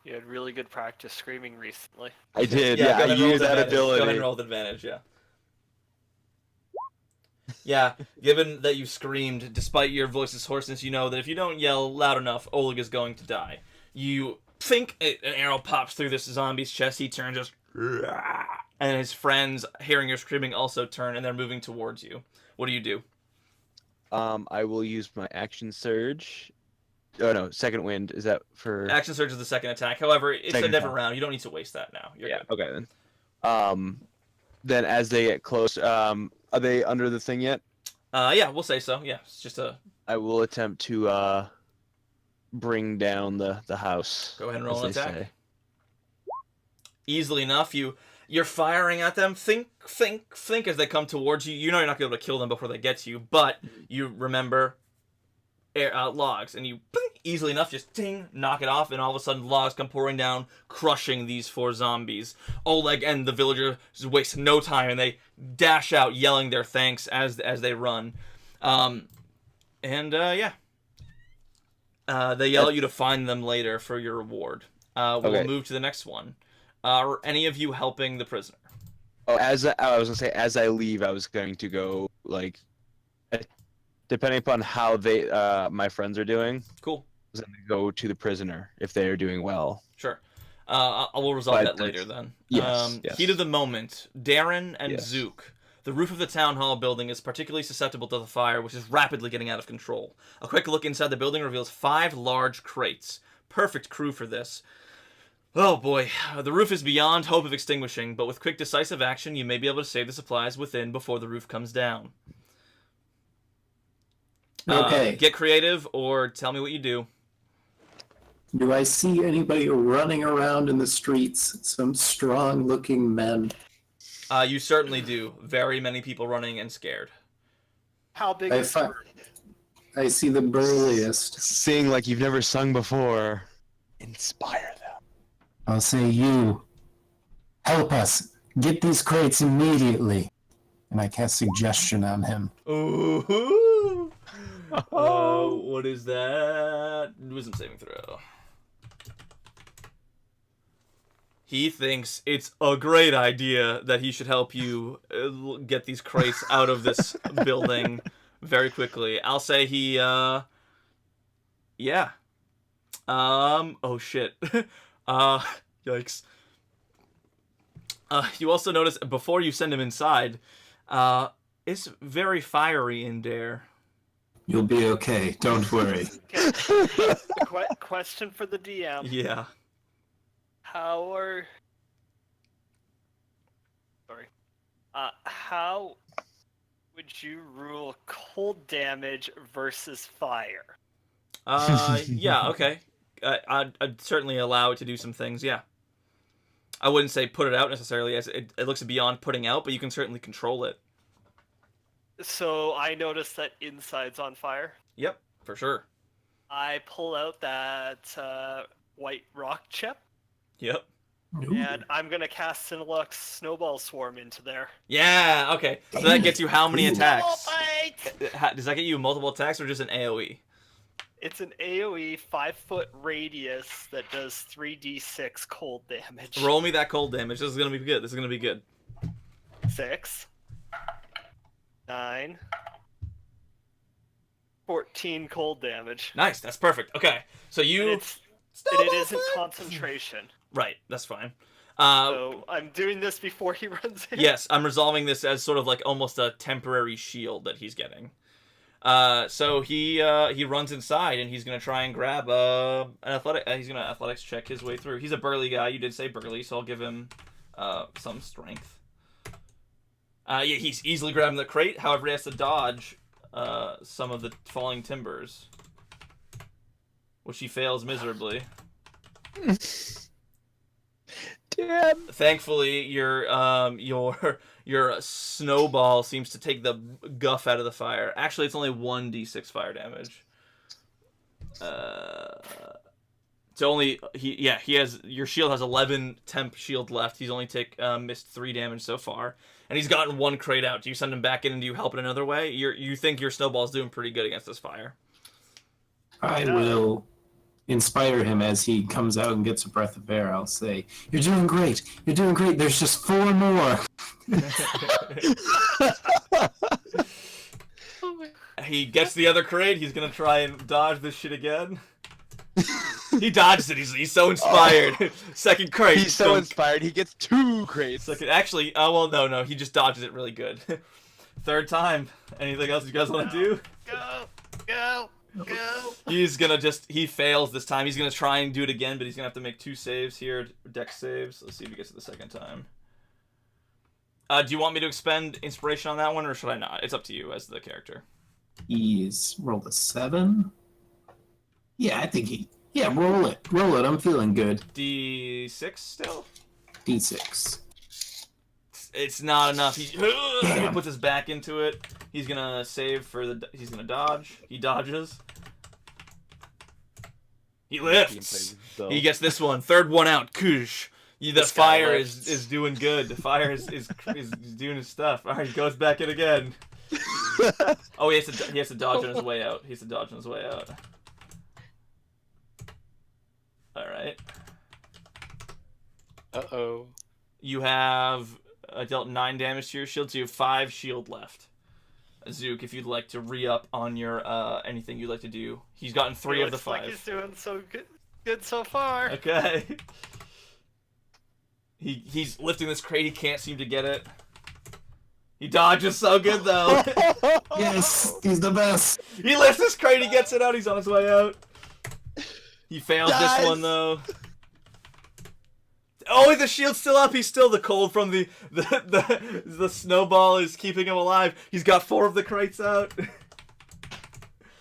You had really good practice screaming recently.
I did.
Yeah,
Yeah,
go
I
ahead and roll
used
with
that
advantage. Go ahead
ability.
and roll with advantage, yeah. Yeah, given that you screamed, despite your voice's hoarseness, you know that if you don't yell loud enough, Oleg is going to die. You think an arrow pops through this zombie's chest, he turns just... And his friends, hearing your screaming, also turn, and they're moving towards you. What do you do?
I will use my action surge. Oh no, second wind. Is that for?
Action surge is the second attack. However, it's
Second
a different
attack.
round. You don't need to waste that now. You're
Yeah.
good.
Okay then. Then as they get close, are they under the thing yet?
Yeah, we'll say so. Yeah, it's just a...
I will attempt to bring down the house.
Go ahead and roll
as
an
they
attack.
say.
Easily enough, you're firing at them. Think as they come towards you. You know you're not going to be able to kill them before they get to you, but you remember logs, and you easily enough just ting, knock it off, and all of a sudden logs come pouring down, crushing these 4 zombies. Oleg and the villager just waste no time, and they dash out yelling their thanks as they run. They yell at you to find them later for your reward. We'll
Okay.
move to the next one. Are any of you helping the prisoner?
Oh, I was gonna say, as I leave, I was going to go, like, depending upon how they my friends are doing,
Cool.
I was gonna go to the prisoner if they are doing well.
Sure. I will resolve
But
that
that's-
later then.
yes, yes.
Heat of the moment. Darren and
Yes.
Zook. The roof of the town hall building is particularly susceptible to the fire, which is rapidly getting out of control. A quick look inside the building reveals 5 large crates. Perfect crew for this. Oh boy, the roof is beyond hope of extinguishing, but with quick decisive action, you may be able to save the supplies within before the roof comes down.
Okay.
Get creative or tell me what you do.
Do I see anybody running around in the streets? Some strong-looking men.
You certainly do. Very many people running and scared.
How big
I
is
fi- I see the burliest.
Sing like you've never sung before. Inspire them.
I'll say, you. Help us. Get these crates immediately. And I cast suggestion on him.
Ooh. What is that? Wisdom saving throw. He thinks it's a great idea that he should help you get these crates out of this building very quickly. I'll say he, yeah. Oh shit. Yikes. You also notice before you send him inside, it's very fiery in there.
You'll be okay. Don't worry.
Okay. Question for the DM.
Yeah.
How are... Sorry. How would you rule cold damage versus fire?
Yeah, okay. I'd certainly allow it to do some things, yeah. I wouldn't say put it out necessarily, as it looks beyond putting out, but you can certainly control it.
So I noticed that inside's on fire.
Yep, for sure.
I pull out that white rock chip,
Yep.
and I'm gonna cast Cinelux Snowball Swarm into there.
Yeah, okay. So that gets you how many
Ooh.
attacks?
Fight!
Does that get you multiple attacks or just an AoE?
It's an AoE 5-foot radius that does 3d6 cold damage.
Roll me that cold damage. This is gonna be good. This is gonna be good.
6, 9, 14 cold damage.
Nice, that's perfect. Okay, so
And
you...
it isn't concentration.
Right, that's fine.
So I'm doing this before he runs in.
Yes, I'm resolving this as sort of like almost a temporary shield that he's getting. So he runs inside and he's gonna try and grab an athletic. He's gonna athletics check his way through. He's a burly guy. You did say burly, so I'll give him some strength. Yeah, he's easily grabbing the crate. However, he has to dodge some of the falling timbers, which he fails miserably.
Damn.
Thankfully, your snowball seems to take the guff out of the fire. Actually, it's only 1d6 fire damage. So only he has your shield has 11 temp shield left. He's only missed 3 damage so far, and he's gotten 1 crate out. Do you send him back in and do you help in another way? You think your snowball's doing pretty good against this fire?
I will inspire him as he comes out and gets a breath of air. I'll say, "You're doing great. You're doing great. There's just 4 more."
He gets the other crate. He's gonna try and dodge this shit again. He dodges it. He's so inspired. Second crate.
He's so inspired. He gets 2 crates.
Actually, well, no. He just dodges it really good. Third time. Anything else you guys want to do?
Go.
He fails this time. He's gonna try and do it again, but he's gonna have to make 2 saves here, dex saves. Let's see if he gets it the second time. Do you want me to expend inspiration on that one, or should I not? It's up to you as the character.
He's rolled a 7. Yeah, I think roll it. I'm feeling good.
D6 still?
D6.
It's not enough. He puts his back into it. He's gonna save for he's gonna dodge. He dodges. He lifts. He gets this one. Third one out. Kush. The fire is doing good. The fire is doing his stuff. All right, he goes back in again. Oh, he has to dodge on his way out. All right.
Uh-oh.
You have dealt 9 damage to your shield, so you have 5 shield left. Zook, if you'd like to re-up on your anything you'd like to do. He's gotten 3 of the 5.
Looks like he's doing so good so far.
Okay. He's lifting this crate. He can't seem to get it. He dodges so good, though.
Yes, he's the best.
He lifts this crate. He gets it out. He's on his way out. He fails this one, though. Oh, the shield's still up. He's still the cold from the snowball is keeping him alive. He's got 4 of the crates out.
I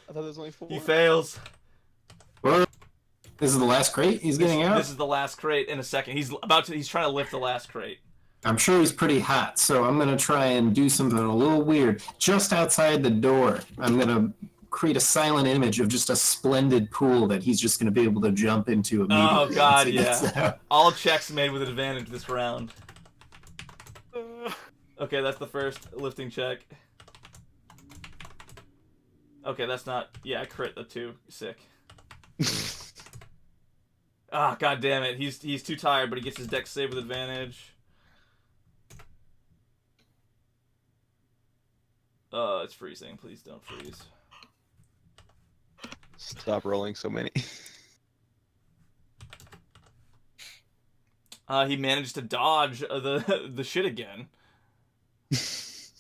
thought there was only 4.
He fails.
Well, this is the last crate he's getting out?
This is the last crate in a second. He's trying to lift the last crate.
I'm sure he's pretty hot, so I'm going to try and do something a little weird. Just outside the door, I'm going to create a silent image of just a splendid pool that he's just going to be able to jump into immediately.
Oh, God,
once he gets
yeah.
out.
All checks made with advantage this round. Okay, that's the first lifting check. Okay, that's not... Yeah, I crit the 2. Sick. Ah, God damn it. He's too tired, but he gets his dex save with advantage. It's freezing. Please don't freeze.
Stop rolling so many.
He managed to dodge the shit again.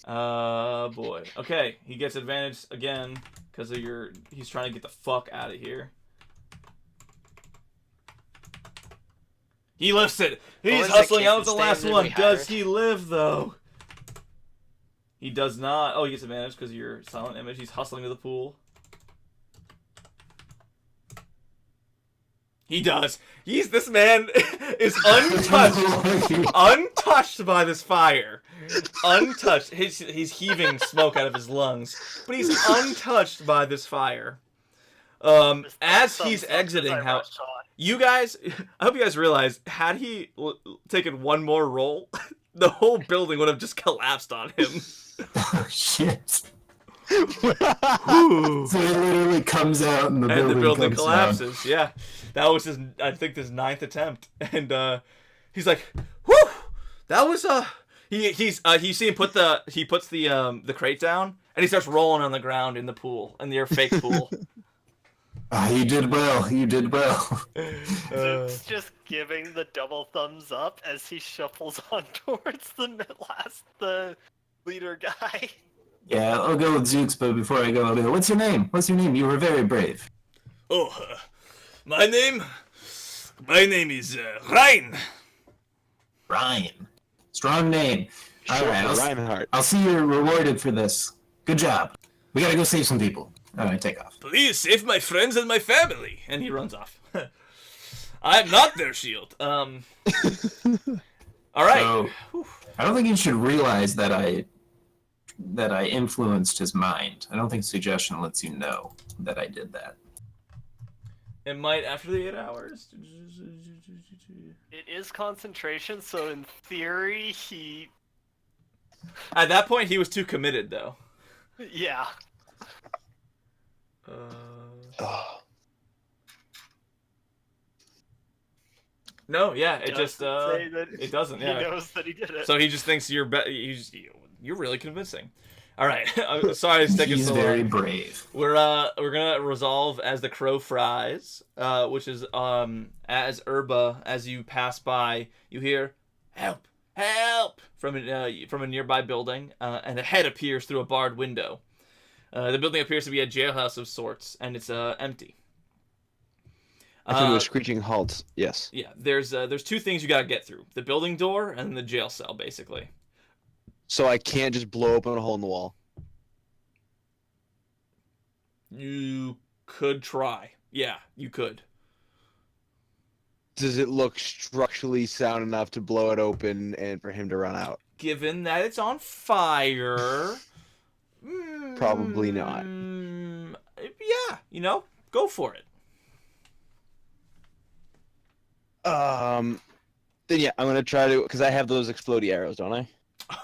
Boy. Okay, he gets advantage again because of he's trying to get the fuck out of here. He lifts it. He's hustling out the last one. Does he live though? He does not. Oh, he gets advantage because of your silent image. He's hustling to the pool. He does. This man is untouched by this fire. Untouched. He's heaving smoke out of his lungs, but he's untouched by this fire. As he's exiting, you guys, I hope you guys realize, had he taken one more roll, the whole building would have just collapsed on him.
Oh, shit.
Ooh.
So it literally comes out and the building
collapses. Down. Yeah, that was his 9th attempt, and he's like, "Whew, that was you see him puts the crate down, and he starts rolling on the ground in the pool, in their fake pool.
You did well. You did well.
It's just giving the double thumbs up as he shuffles on towards the leader guy.
Yeah, I'll go with Zooks, but before I go, I'll go, what's your name? What's your name? You were very brave.
Oh, my name is Ryan.
Ryan. Strong name. All right,
Reinhardt.
I'll see you're rewarded for this. Good job. We gotta go save some people. All right, take off.
Please save my friends and my family. And he runs off. I'm not their shield. All right.
So, I don't think you should realize that I influenced his mind. I don't think suggestion lets you know that I did that.
It might after the 8 hours.
It is concentration, so in theory,
At that point, he was too committed, though.
yeah.
No, yeah, it just
Say that
it doesn't. Yeah.
He knows that he did it.
So he just thinks you're you're really convincing. All right, I'm sorry it's taking
He's
so
very
long.
brave.
We're gonna resolve as the crow fries, which is as Urba, as you pass by, you hear help, help from a nearby building, and a head appears through a barred window. The building appears to be a jailhouse of sorts, and it's empty.
I come to a screeching halt. Yes.
Yeah, there's 2 things you gotta get through: the building door and the jail cell, basically.
So I can't just blow open a hole in the wall.
You could try. Yeah, you could.
Does it look structurally sound enough to blow it open and for him to run out?
Given that it's on fire,
Probably not.
Yeah, go for it.
Then yeah, I'm gonna try to, because I have those explodey arrows, don't I?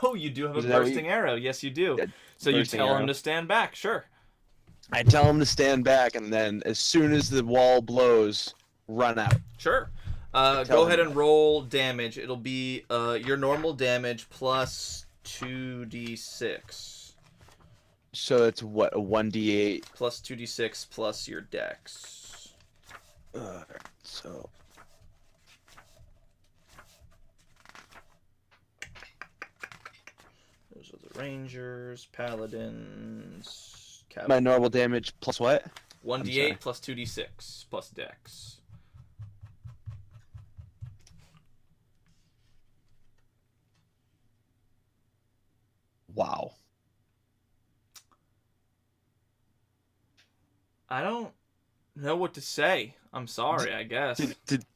Oh, you do have a
Is that what
bursting arrow. Yes, you do.
Yeah,
So you
bursting
tell him
arrow.
to stand back. Sure.
I tell him to stand back, and then as soon as the wall blows, run out.
Sure.
Tell
Go
him
ahead and
that.
roll damage. It'll be your normal damage plus 2d6.
So it's what, a 1d8?
Plus 2d6 plus your dex.
So
Those are the rangers, paladins,
my normal damage plus what? I'm sorry.
1d8 plus 2d6 plus dex.
Wow.
I don't know what to say. I'm sorry, I guess.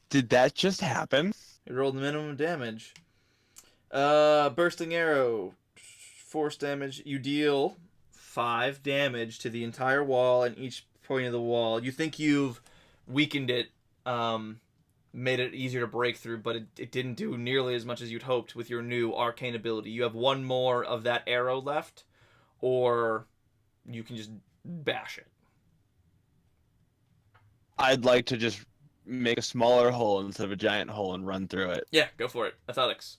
Did that just happen?
You rolled the minimum damage. Bursting arrow. Force damage. You deal 5 damage to the entire wall and each point of the wall. You think you've weakened it, made it easier to break through, but it didn't do nearly as much as you'd hoped with your new arcane ability. You have 1 more of that arrow left, or you can just bash it.
I'd like to just make a smaller hole instead of a giant hole and run through it.
Yeah, go for it. Athletics.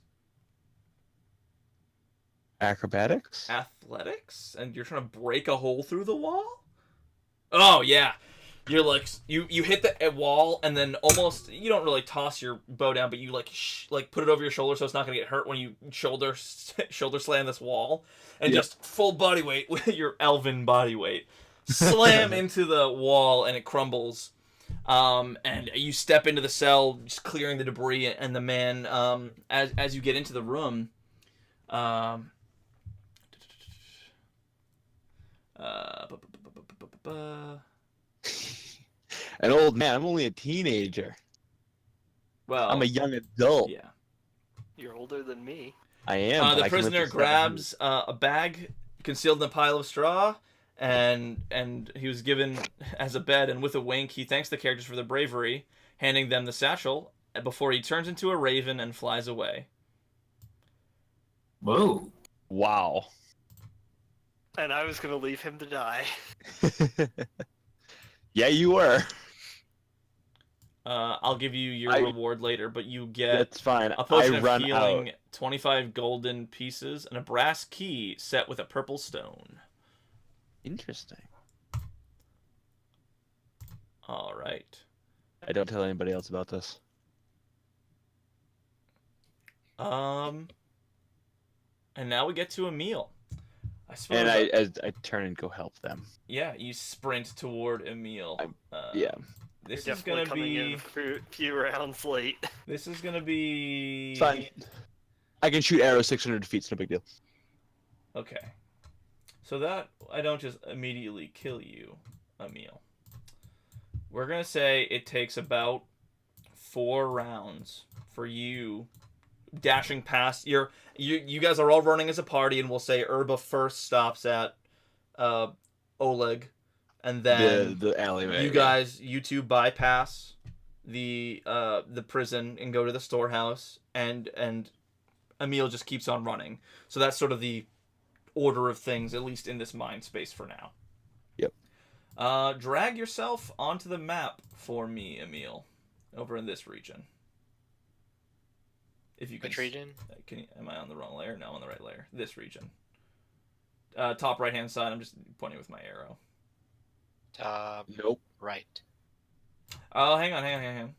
Acrobatics?
Athletics? And you're trying to break a hole through the wall? Oh, yeah. You're like, you hit the wall, and then almost, you don't really toss your bow down, but you like put it over your shoulder so it's not going to get hurt when you shoulder slam this wall. And just full body weight with your elven body weight. Slam into the wall, and it crumbles. And you step into the cell, just clearing the debris, and the man, as you get into the room, an
old man. I'm only a teenager.
well,
I'm a young adult.
yeah.
You're older than me.
I am. but
The
I can lift
prisoner
this stuff.
grabs a bag concealed in a pile of straw, and he was given as a bed. And with a wink, he thanks the characters for their bravery, handing them the satchel before he turns into a raven and flies away.
Whoa.
Wow.
And I was gonna leave him to die.
Yeah, you were.
I'll give you your reward later, but you get
That's fine.
a potion
I
of
run
healing,
out.
25 golden pieces, and a brass key set with a purple stone.
Interesting.
All right.
I don't tell anybody else about this.
And now we get to a meal. I suppose.
And I turn and go help them.
Yeah, you sprint toward Emil.
Yeah.
This
You're
is
definitely
gonna
coming in
be.
a few rounds late.
This is gonna be.
It's fine. I can shoot arrows 600 feet. It's no big deal.
Okay. So that I don't just immediately kill you, Emil. We're gonna say it takes about 4 rounds for you dashing past. You guys are all running as a party, and we'll say Urba first stops at Oleg, and then
the alleyway.
you two bypass the prison and go to the storehouse, and Emil just keeps on running. So that's sort of the order of things, at least in this mind space for now.
Yep.
Drag yourself onto the map for me, Emil, over in this region. If you can.
Which region?
Am I on the wrong layer? No, I'm on the right layer. This region. Top right hand side. I'm just pointing with my arrow.
Nope.
Right.
Oh, hang on.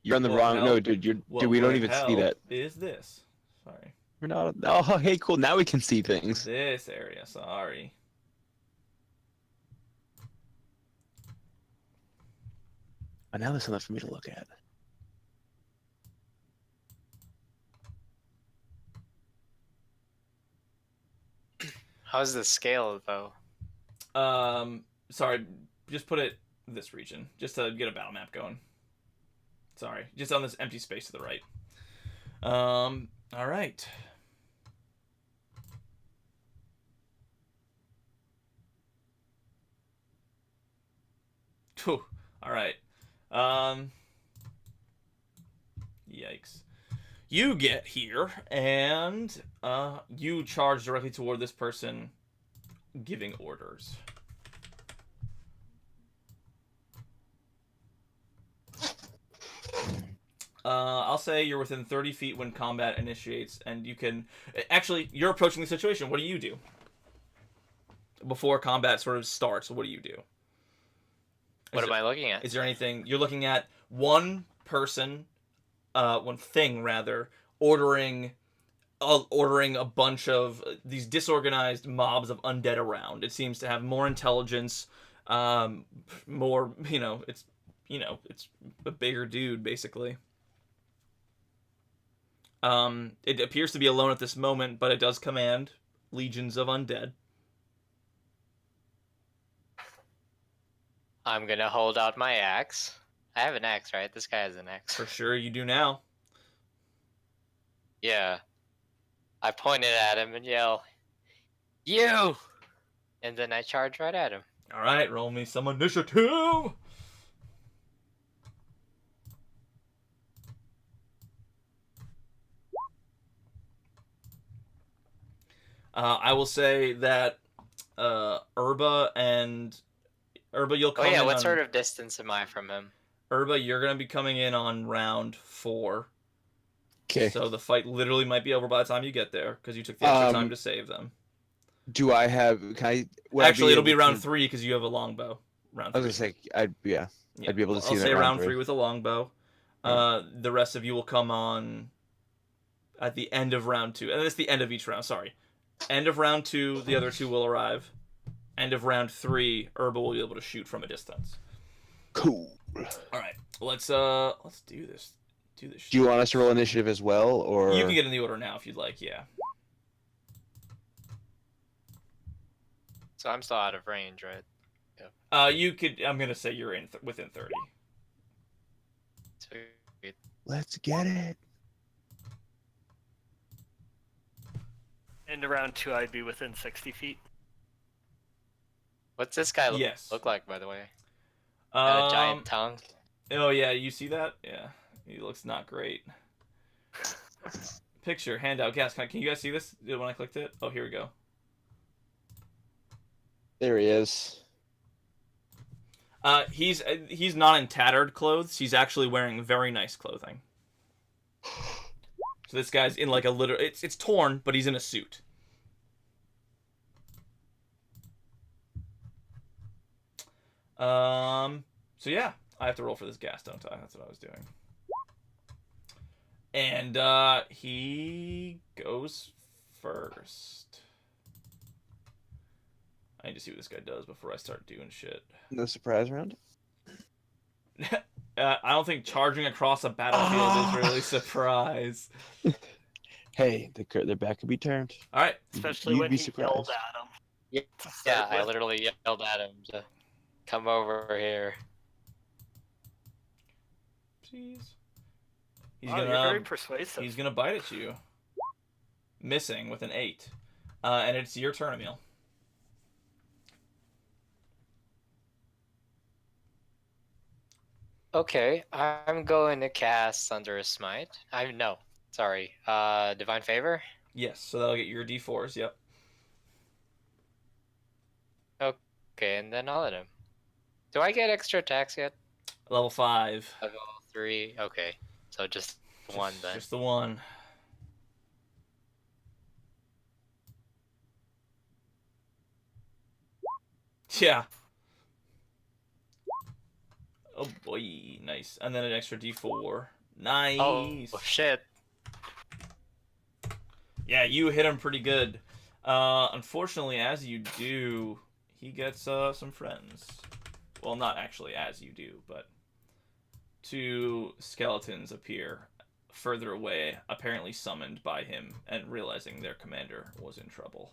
You're on the
What
wrong.
hell?
No, dude. Dude, we don't even see that.
Is this? Sorry.
We're not. Oh, hey, cool. Now we can see things.
This area. Sorry.
And now there's something for me to look at.
How's the scale though?
Sorry. Just put it this region, just to get a battle map going. Sorry, just on this empty space to the right. All right. Whew. All right. Yikes. You get here, and you charge directly toward this person giving orders. I'll say you're within 30 feet when combat initiates, and you can... Actually, you're approaching the situation. What do you do? Before combat sort of starts, what do you do?
What am I looking at?
Is there anything... You're looking at one person, one thing, rather, ordering a bunch of these disorganized mobs of undead around. It seems to have more intelligence, more, it's a bigger dude, basically. It appears to be alone at this moment, but it does command legions of undead.
I'm gonna hold out my axe. I have an axe, right? This guy has an axe.
For sure you do now.
Yeah. I pointed at him and yell, "You!" And then I charge right at him.
Alright, roll me some initiative! I will say that Urba, you'll come
Oh yeah,
in
what
on,
sort of distance am I from him?
Urba, you're going to be coming in on round 4.
Okay.
So the fight literally might be over by the time you get there, because you took the extra time to save them.
Do I have? Can I?
Actually, it'll be round 3 because you have a longbow. Round 3.
I was gonna say, I'd be able to see
I'll
that.
say round
round
3 with a longbow. The rest of you will come on at the end of round 2, and it's the end of each round. Sorry, end of round 2, the other 2 will arrive. End of round 3, Urba will be able to shoot from a distance.
Cool.
All right, let's do this. Do
you want us to roll initiative as well, or
you can get in the order now if you'd like. Yeah.
So I'm still out of range, right?
You could. I'm gonna say you're within 30.
Sweet.
Let's get it.
Into round 2, I'd be within 60 feet.
What's this guy look like, by the way? Got a giant tongue.
Oh yeah, you see that? Yeah, he looks not great. Picture handout. Gas. Can you guys see this when I clicked it? Oh, here we go.
There he is.
He's not in tattered clothes. He's actually wearing very nice clothing. So this guy's in like a literal... It's torn, but he's in a suit. So yeah, I have to roll for this gas, don't I? That's what I was doing. And he goes first. I need to see what this guy does before I start doing shit.
No surprise round.
I don't think charging across a battlefield is really surprise.
Hey, their back could be turned.
All right.
Especially
You'd
when
be
he yelled
surprised.
at him.
Yeah, I literally yelled at him to come over here.
Please. He's
Wow, you're very persuasive.
He's gonna bite at you. Missing with an 8. And it's your turn, Emil.
Okay, I'm going to cast Thunderous Smite. No, sorry. Divine Favor.
Yes, so that'll get your D4s. Yep.
Okay, and then I'll hit him. Do I get extra attacks yet?
Level 5.
Level 3. Okay, so just one then.
Just the one. Yeah. Oh boy, nice. And then an extra D4. Nice.
Oh shit!
Yeah, you hit him pretty good. Unfortunately, as you do, he gets some friends. Well, not actually as you do, but 2 skeletons appear further away, apparently summoned by him, and realizing their commander was in trouble.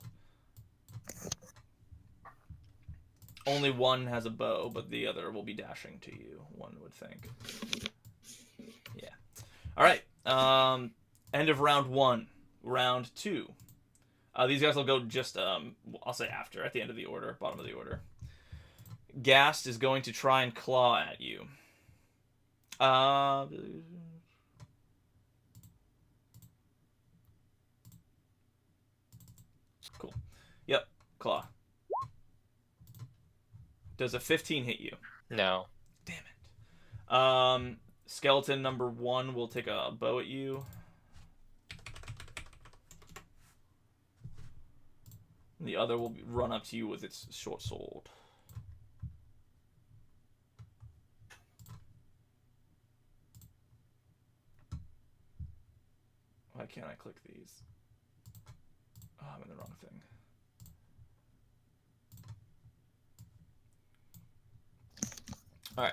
Only one has a bow, but the other will be dashing to you, one would think. Yeah. Alright. End of round 1. Round 2. These guys will go just, I'll say after, at the end of the order, bottom of the order. Gast is going to try and claw at you. Cool. Yep, claw. Does a 15 hit you?
No.
Damn it. Skeleton number 1 will take a bow at you. And the other will run up to you with its short sword. Why can't I click these? Oh, I'm in the wrong thing. Alright.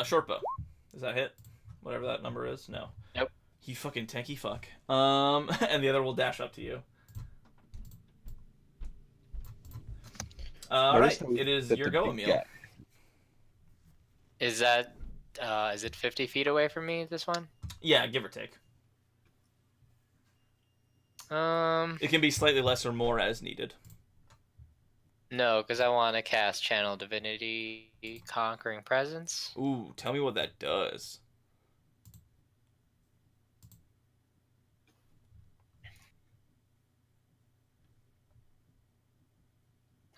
Short bow. Does that hit? Whatever that number is? No.
Nope.
You fucking tanky fuck. And the other will dash up to you. Alright. It is your go, Emil.
Is that, is it 50 feet away from me, this one?
Yeah, give or take.
Um,
It can be slightly less or more as needed.
no, because I want to cast Channel Divinity Conquering Presence.
Ooh, tell me what that does.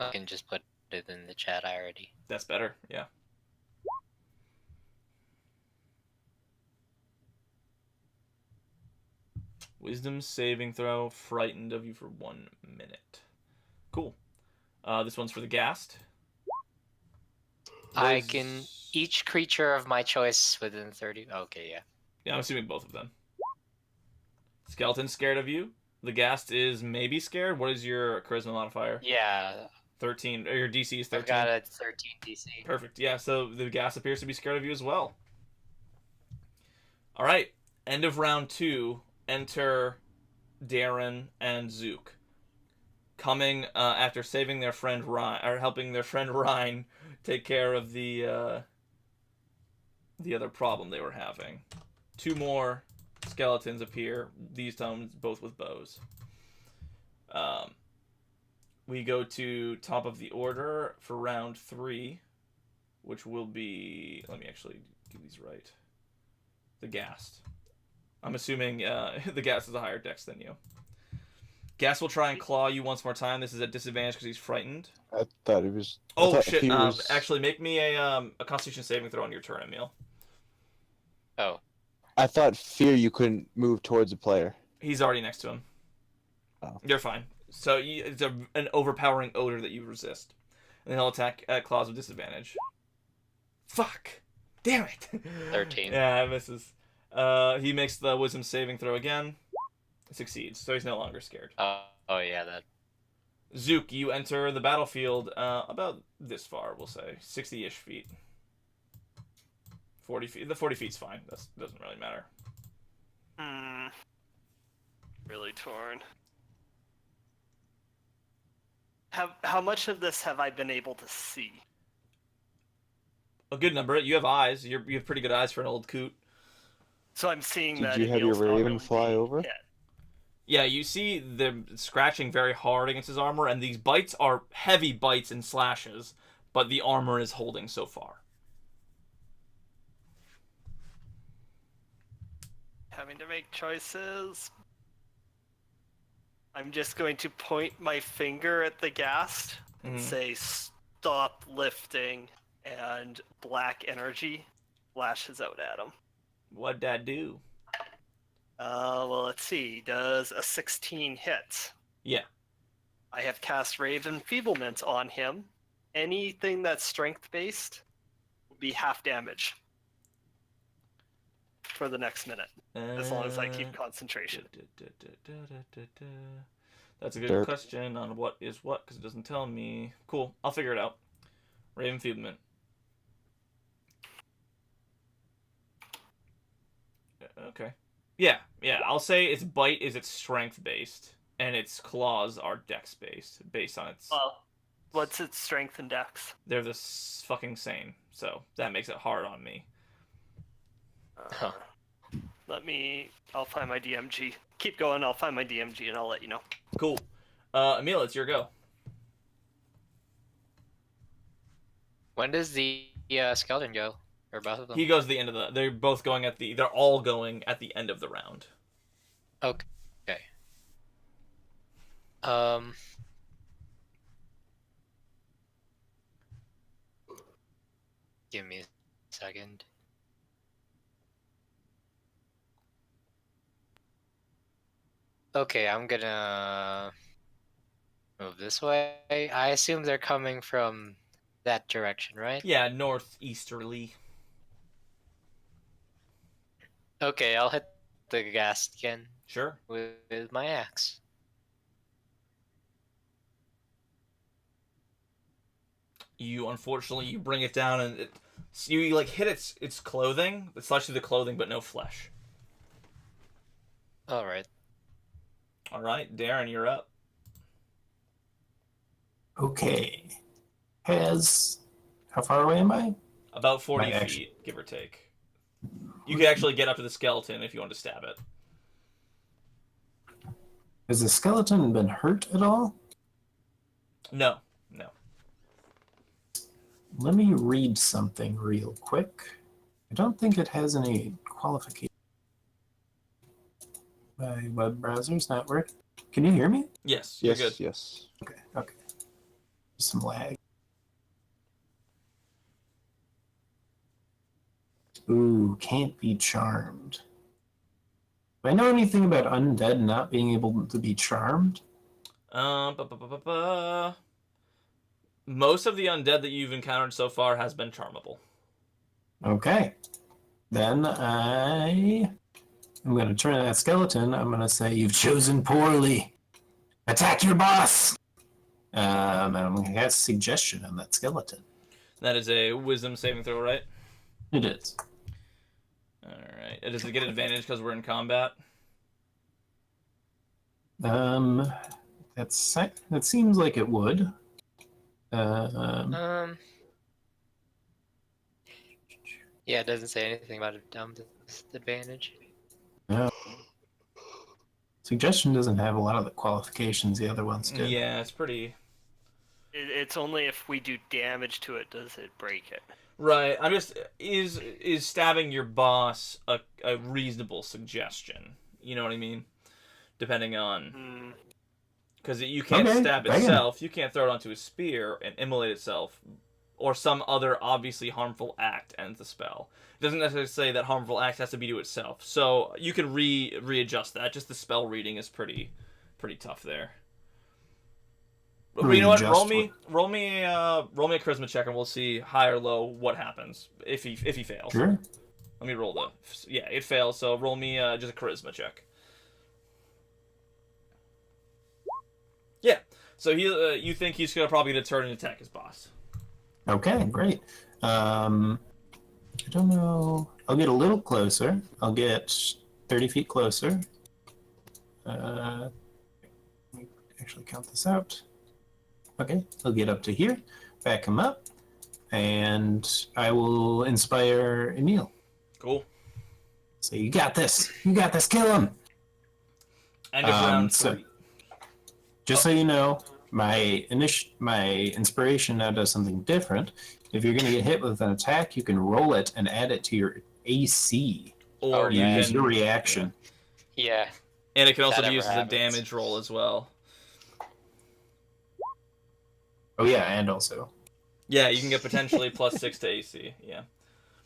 I can just put it in the chat already.
That's better, yeah. Wisdom saving throw, frightened of you for 1 minute. Cool. This one's for the Gast.
I can each creature of my choice within 30. Okay, yeah.
Yeah, I'm assuming both of them. Skeleton's scared of you. The Gast is maybe scared. What is your charisma modifier?
Yeah,
13. Or your DC is 13.
I've got a 13 DC.
Perfect. Yeah, so the Gast appears to be scared of you as well. All right. End of round 2. Enter Darren and Zook. Coming after saving their friend Ryan, or helping their friend Ryan take care of the other problem they were having. 2 more skeletons appear, these times both with bows. We go to top of the order for round 3, which will be, let me actually do these right. The Gast. I'm assuming the Gast is a higher dex than you. Gast will try and claw you once more time. This is at disadvantage because he's frightened.
I thought it was.
Oh shit!
Was...
Actually, make me a Constitution saving throw on your turn, Emil.
Oh.
I thought fear you couldn't move towards a player.
He's already next to him.
Oh.
You're fine. So it's an overpowering odor that you resist, and then he'll attack at claws with disadvantage. Fuck! Damn it!
13.
Yeah, it misses. He makes the Wisdom saving throw again. Succeeds, so he's no longer scared.
Oh yeah, that.
Zook, you enter the battlefield about this far, we'll say. 60-ish feet. 40 feet. The 40 feet's fine. That doesn't really matter.
Really torn. How much of this have I been able to see?
A good number. You have eyes. You have pretty good eyes for an old coot.
So I'm seeing
Did
that
you have your
Emil's not
raven
really
fly
being
over?
hit.
Yeah, you see them scratching very hard against his armor, and these bites are heavy bites and slashes, but the armor is holding so far.
Having to make choices. I'm just going to point my finger at the ghast and
Mhm.
say, "Stop lifting," and black energy flashes out at him.
What'd that do?
Well, let's see. Does a 16 hit?
Yeah.
I have cast Rave Enfeeblement on him. Anything that's strength based will be half damage for the next minute, as long as I keep concentration.
That's a good
Derp.
question on what is what, because it doesn't tell me. Cool, I'll figure it out. Raven Fieldman. Okay. Yeah, I'll say its bite is its strength based, and its claws are dex based on its.
Well, what's its strength and dex?
They're the fucking same, so that makes it hard on me.
Huh.
I'll find my DMG. Keep going, I'll find my DMG and I'll let you know.
Cool. Emil, it's your go.
When does the skeleton go? Or both of them?
He goes to the end of the. They're both going at the. They're all going at the end of the round.
Okay. Give me a second. Okay, I'm gonna move this way. I assume they're coming from that direction, right?
Yeah, northeasterly.
Okay, I'll hit the ghast again
Sure.
with my axe.
You unfortunately bring it down and you like hit its clothing. It slashes through the clothing, but no flesh.
All right.
All right, Darren, you're up.
Okay. How far away am I?
About 40
My
feet, give or take. You could actually get up to the skeleton if you want to stab it.
Has the skeleton been hurt at all?
No.
Let me read something real quick. I don't think it has any qualification. My web browser's not working. Can you hear me?
Yes, you're good.
Yes.
Okay. Some lag. Ooh, can't be charmed. Do I know anything about undead not being able to be charmed?
Most of the undead that you've encountered so far has been charmable.
Okay. Then I'm going to turn to that skeleton. I'm going to say, "You've chosen poorly. Attack your boss!" I'm going to cast suggestion on that skeleton.
That is a wisdom saving throw, right?
It is.
Alright. Does it get advantage because we're in combat?
That seems like it would.
Yeah, it doesn't say anything about a dumb disadvantage.
No. Suggestion doesn't have a lot of the qualifications the other ones did.
Yeah, it's pretty...
It's only if we do damage to it does it break it.
Right. I'm just... Is stabbing your boss a reasonable suggestion? You know what I mean? Depending on... Because you can't stab itself. You can't throw it onto a spear and immolate itself. Or some other obviously harmful act ends the spell. It doesn't necessarily say that harmful act has to be to itself. So you can readjust that. Just the spell reading is pretty tough there. But you know what? Roll me a charisma check and we'll see high or low what happens if he fails.
Sure.
Let me roll it fails. So roll me just a charisma check. Yeah. So you think he's gonna probably gonna turn and attack his boss?
Okay, great. I don't know. I'll get a little closer. I'll get 30 feet closer. Let me actually count this out. Okay, I'll get up to here, back him up, and I will inspire Emil.
Cool.
Say, you got this. You got this. Kill him.
End of round
so-
3.
Just so you know, my inspiration now does something different. If you're going to get hit with an attack, you can roll it and add it to your AC.
Or
Oh,
you
yeah.
Use
can,
your reaction.
Yeah.
and it can also
That
be used
ever
as a
happens.
damage roll as well.
Oh yeah, and also.
Yeah, you can get potentially +6 to AC. Yeah,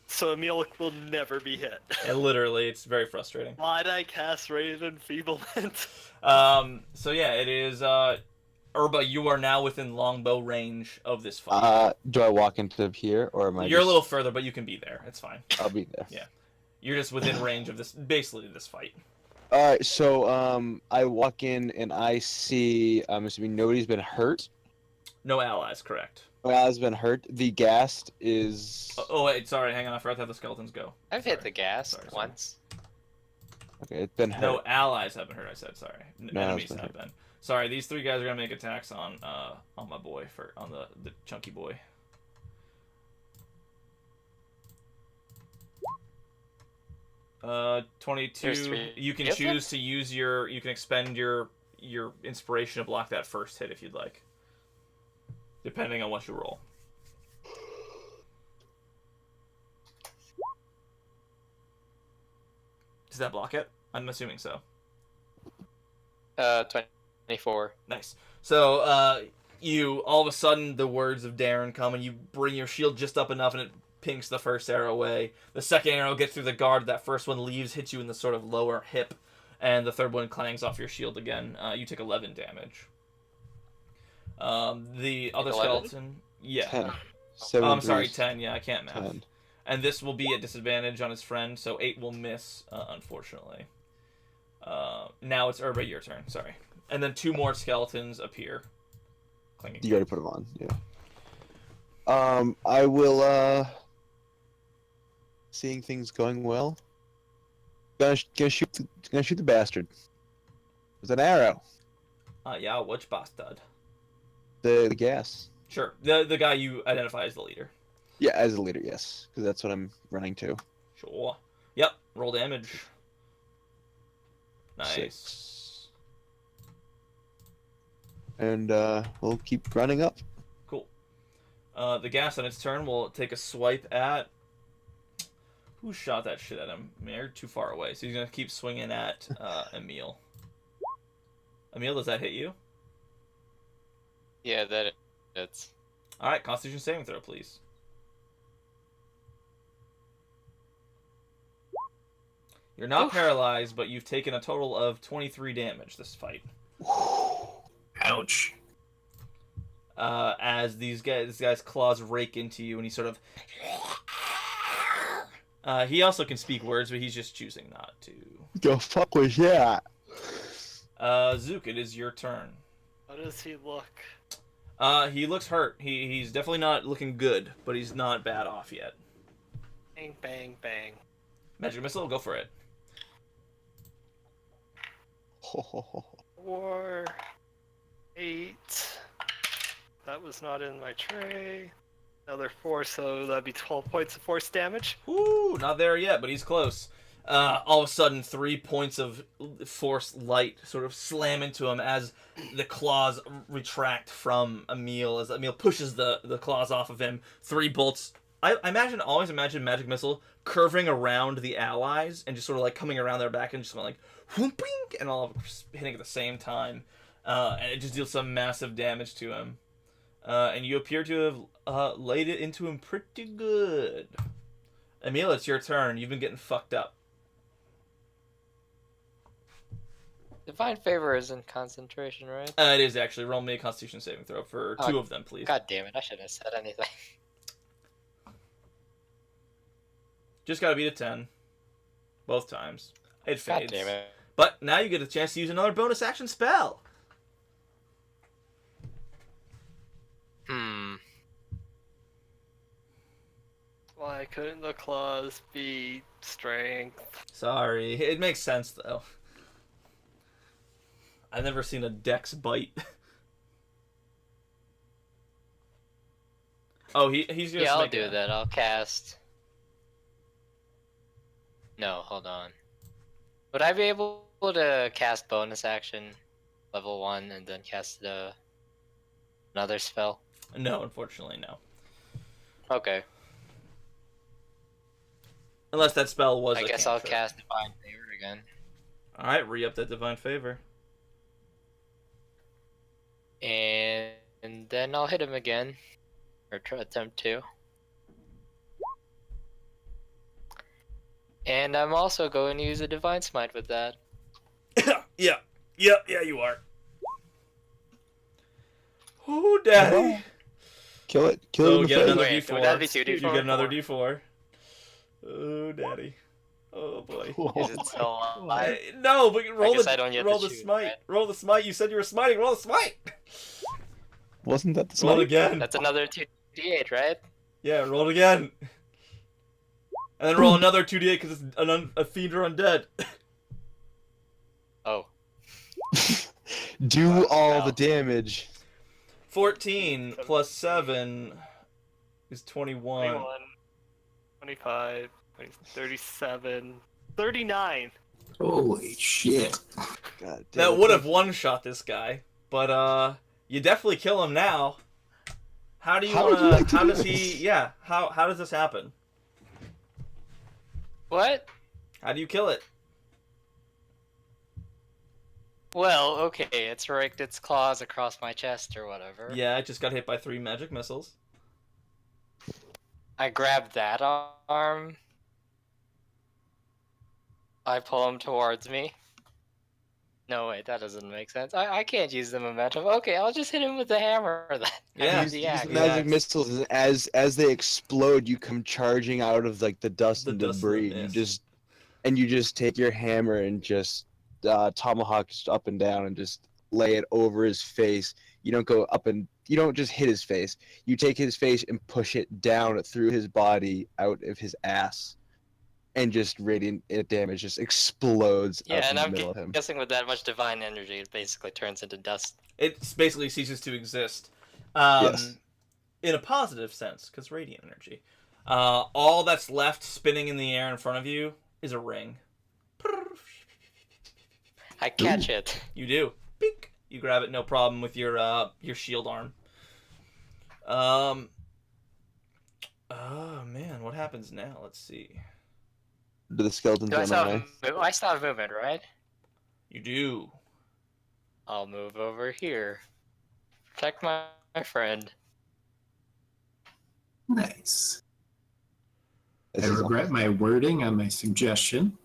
So Emil will never be hit.
and literally, it's very frustrating.
Why'd I cast Ray of Enfeeblement?
So yeah, it is. Urba, you are now within longbow range of this fight.
Do I walk into here, or am I?
You're a
just...
little further, but you can be there. It's fine.
I'll be there.
Yeah. You're just within range of this, basically this fight.
All right. So I walk in and I see. I'm assuming nobody's been hurt.
No allies, correct.
Well, has been hurt. The ghast is.
Oh wait, sorry, hang on. I forgot to have the skeletons go.
I've hit the gas
Sorry.
once.
Okay, it's been hurt.
No allies have been hurt. I said sorry.
No,
Enemies
it's been
have
hurt.
been. Sorry, these 3 guys are gonna make attacks on my boy on the chunky boy.
There's
22.
3
You can
of them?
choose to use your. You can expend your inspiration to block that first hit if you'd like, depending on what you roll. Does that block it? I'm assuming so.
24.
Nice. So, you all of a sudden the words of Darren come and you bring your shield just up enough and it pinks the first arrow away. The second arrow gets through the guard. That first one leaves, hits you in the sort of lower hip, and the third one clangs off your shield again. You take 11 damage. The other
11?
skeleton, yeah.
10.
Oh,
7
I'm sorry,
threes,
10. Yeah, I can't math.
10.
And this will be at disadvantage on his friend, so 8 will miss, unfortunately. Now it's Urba, your turn. Sorry. And then 2 more skeletons appear. Clinging.
You already put them on. Yeah. I will. Seeing things going well. Gonna shoot the bastard. With an arrow.
Yeah, which bastard?
The gas.
Sure. The guy you identify as the leader.
Yeah, as a leader, yes, because that's what I'm running to.
Sure. Yep. Roll damage. Nice.
6. And we'll keep running up.
Cool. The gas on its turn will take a swipe at. Who shot that shit at him? They're too far away, so he's gonna keep swinging at Emil. Emil, does that hit you?
Yeah, that's.
All right, Constitution saving throw, please. You're not paralyzed, but you've taken a total of 23 damage this fight.
Ouch.
As this guy's claws rake into you, and he sort of. He also can speak words, but he's just choosing not to.
The fuck was that?
Zook, it is your turn.
How does he look?
He looks hurt. He's definitely not looking good, but he's not bad off yet.
Bang, bang, bang.
Magic missile, go for it.
4, 8. That was not in my tray. Another 4, so that'd be 12 points of force damage.
Ooh, not there yet, but he's close. All of a sudden, 3 points of force light sort of slam into him as the claws retract from Emil. As Emil pushes the claws off of him, 3 bolts. I always imagine Magic Missile curving around the allies and just sort of like coming around their back and just like whooping, and all of them hitting at the same time. And it just deals some massive damage to him. And you appear to have laid it into him pretty good. Emil, it's your turn. You've been getting fucked up.
Divine Favor is in concentration, right?
It is actually. Roll me a Constitution saving throw for 2 of them, please.
God damn it, I shouldn't have said anything.
Just gotta beat a 10. Both times. It
God
fades.
damn it.
But now you get a chance to use another bonus action spell.
Why couldn't the claws be strength?
Sorry. It makes sense, though. I've never seen a dex bite. Oh, he's gonna
Yeah, I'll
make
do that. I'll cast. No, hold on. Would I be able to cast bonus action level 1 and then cast another spell?
No, unfortunately, no.
Okay.
Unless that spell was
I
a
guess I'll
cantrip.
cast Divine Favor again.
Alright, re-up that Divine Favor.
And then I'll hit him again. Or attempt to. And I'm also going to use a Divine Smite with that.
yeah, you are. Ooh, daddy.
Kill it. Kill
So
it in the
get
face.
another
Wait,
D4.
would that be 2d4?
You get another D4. Oh, daddy. Oh, boy.
Is it still alive?
No, but roll
guess I don't get
roll
to
the
choose,
smite.
right?
Roll the smite. You said you were smiting. Roll the smite.
Wasn't that the
Roll it
smite?
again.
That's another 2d8, right?
Yeah, roll it again. And then roll another 2d8 because it's a fiend or undead.
Oh.
Do all
wow.
the damage.
14 plus 7 is 21.
21, 25, 37, 39.
Holy shit.
God damn
That
it.
would have one-shot this guy, but you definitely kill him now. How do you
How would you
wanna?
like to
How
do
does he?
this?
Yeah. How does this happen?
What?
How do you kill it?
Well, okay, it's raked its claws across my chest or whatever.
Yeah, it just got hit by 3 magic missiles.
I grab that arm. I pull him towards me. No, wait, that doesn't make sense. I can't use the momentum. Okay, I'll just hit him with the hammer then.
Yeah.
Use
the
the
axe.
magic
axe.
missiles, and as they explode, you come charging out of like the dust
The
and
dust and the
debris.
mist.
You just take your hammer and just tomahawk just up and down and just lay it over his face. You don't just hit his face. You take his face and push it down through his body out of his ass, and just radiant damage just explodes
Yeah,
out in
and
the
I'm
middle of him.
guessing with that much divine energy, it basically turns into dust.
It basically ceases to exist.
Yes.
In a positive sense, because radiant energy. All that's left spinning in the air in front of you is a ring.
I catch it.
You do. Bink. You grab it, no problem, with your shield arm. Oh man, what happens now? Let's see.
Do the skeletons
Do I
run
still
away?
I still have movement, right?
You do.
I'll move over here. Protect my friend.
Nice. I
This is
regret my wording on my suggestion.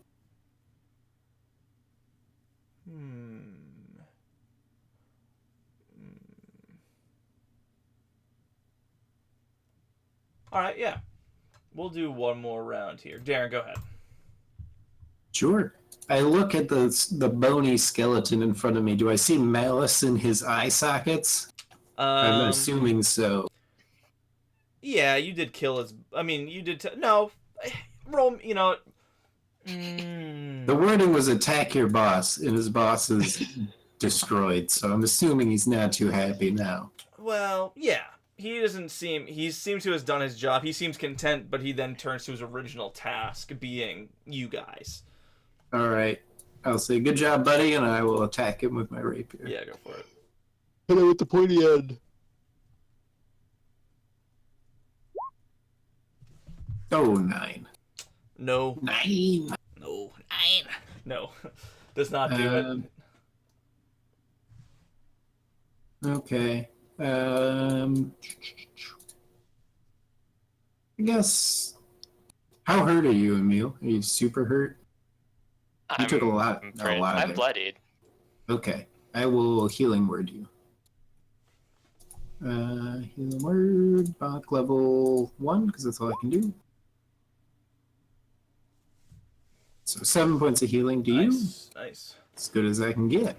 All right, yeah. We'll do one more round here. Darren, go ahead.
Sure. I look at the bony skeleton in front of me. Do I see malice in his eye sockets? I'm assuming so.
Yeah, you did kill his. I mean, you did. No, roll. You know.
The wording was attack your boss, and his boss is destroyed. So I'm assuming he's not too happy now.
Well, yeah. He doesn't seem. He seems to have done his job. He seems content, but he then turns to his original task, being you guys.
All right. I'll say good job, buddy, and I will attack him with my rapier.
Yeah, go for it.
Hit it with the pointy end.
Oh, 9.
No.
9.
No. 9. No. Does not do it.
Okay. I guess. How hurt are you, Emil? Are you super hurt? You took a lot of
I'm
it.
bloodied.
Okay. I will healing word you. Healing word, Bach level 1, because that's all I can do. So 7 points of healing to you.
Nice.
As good as I can get.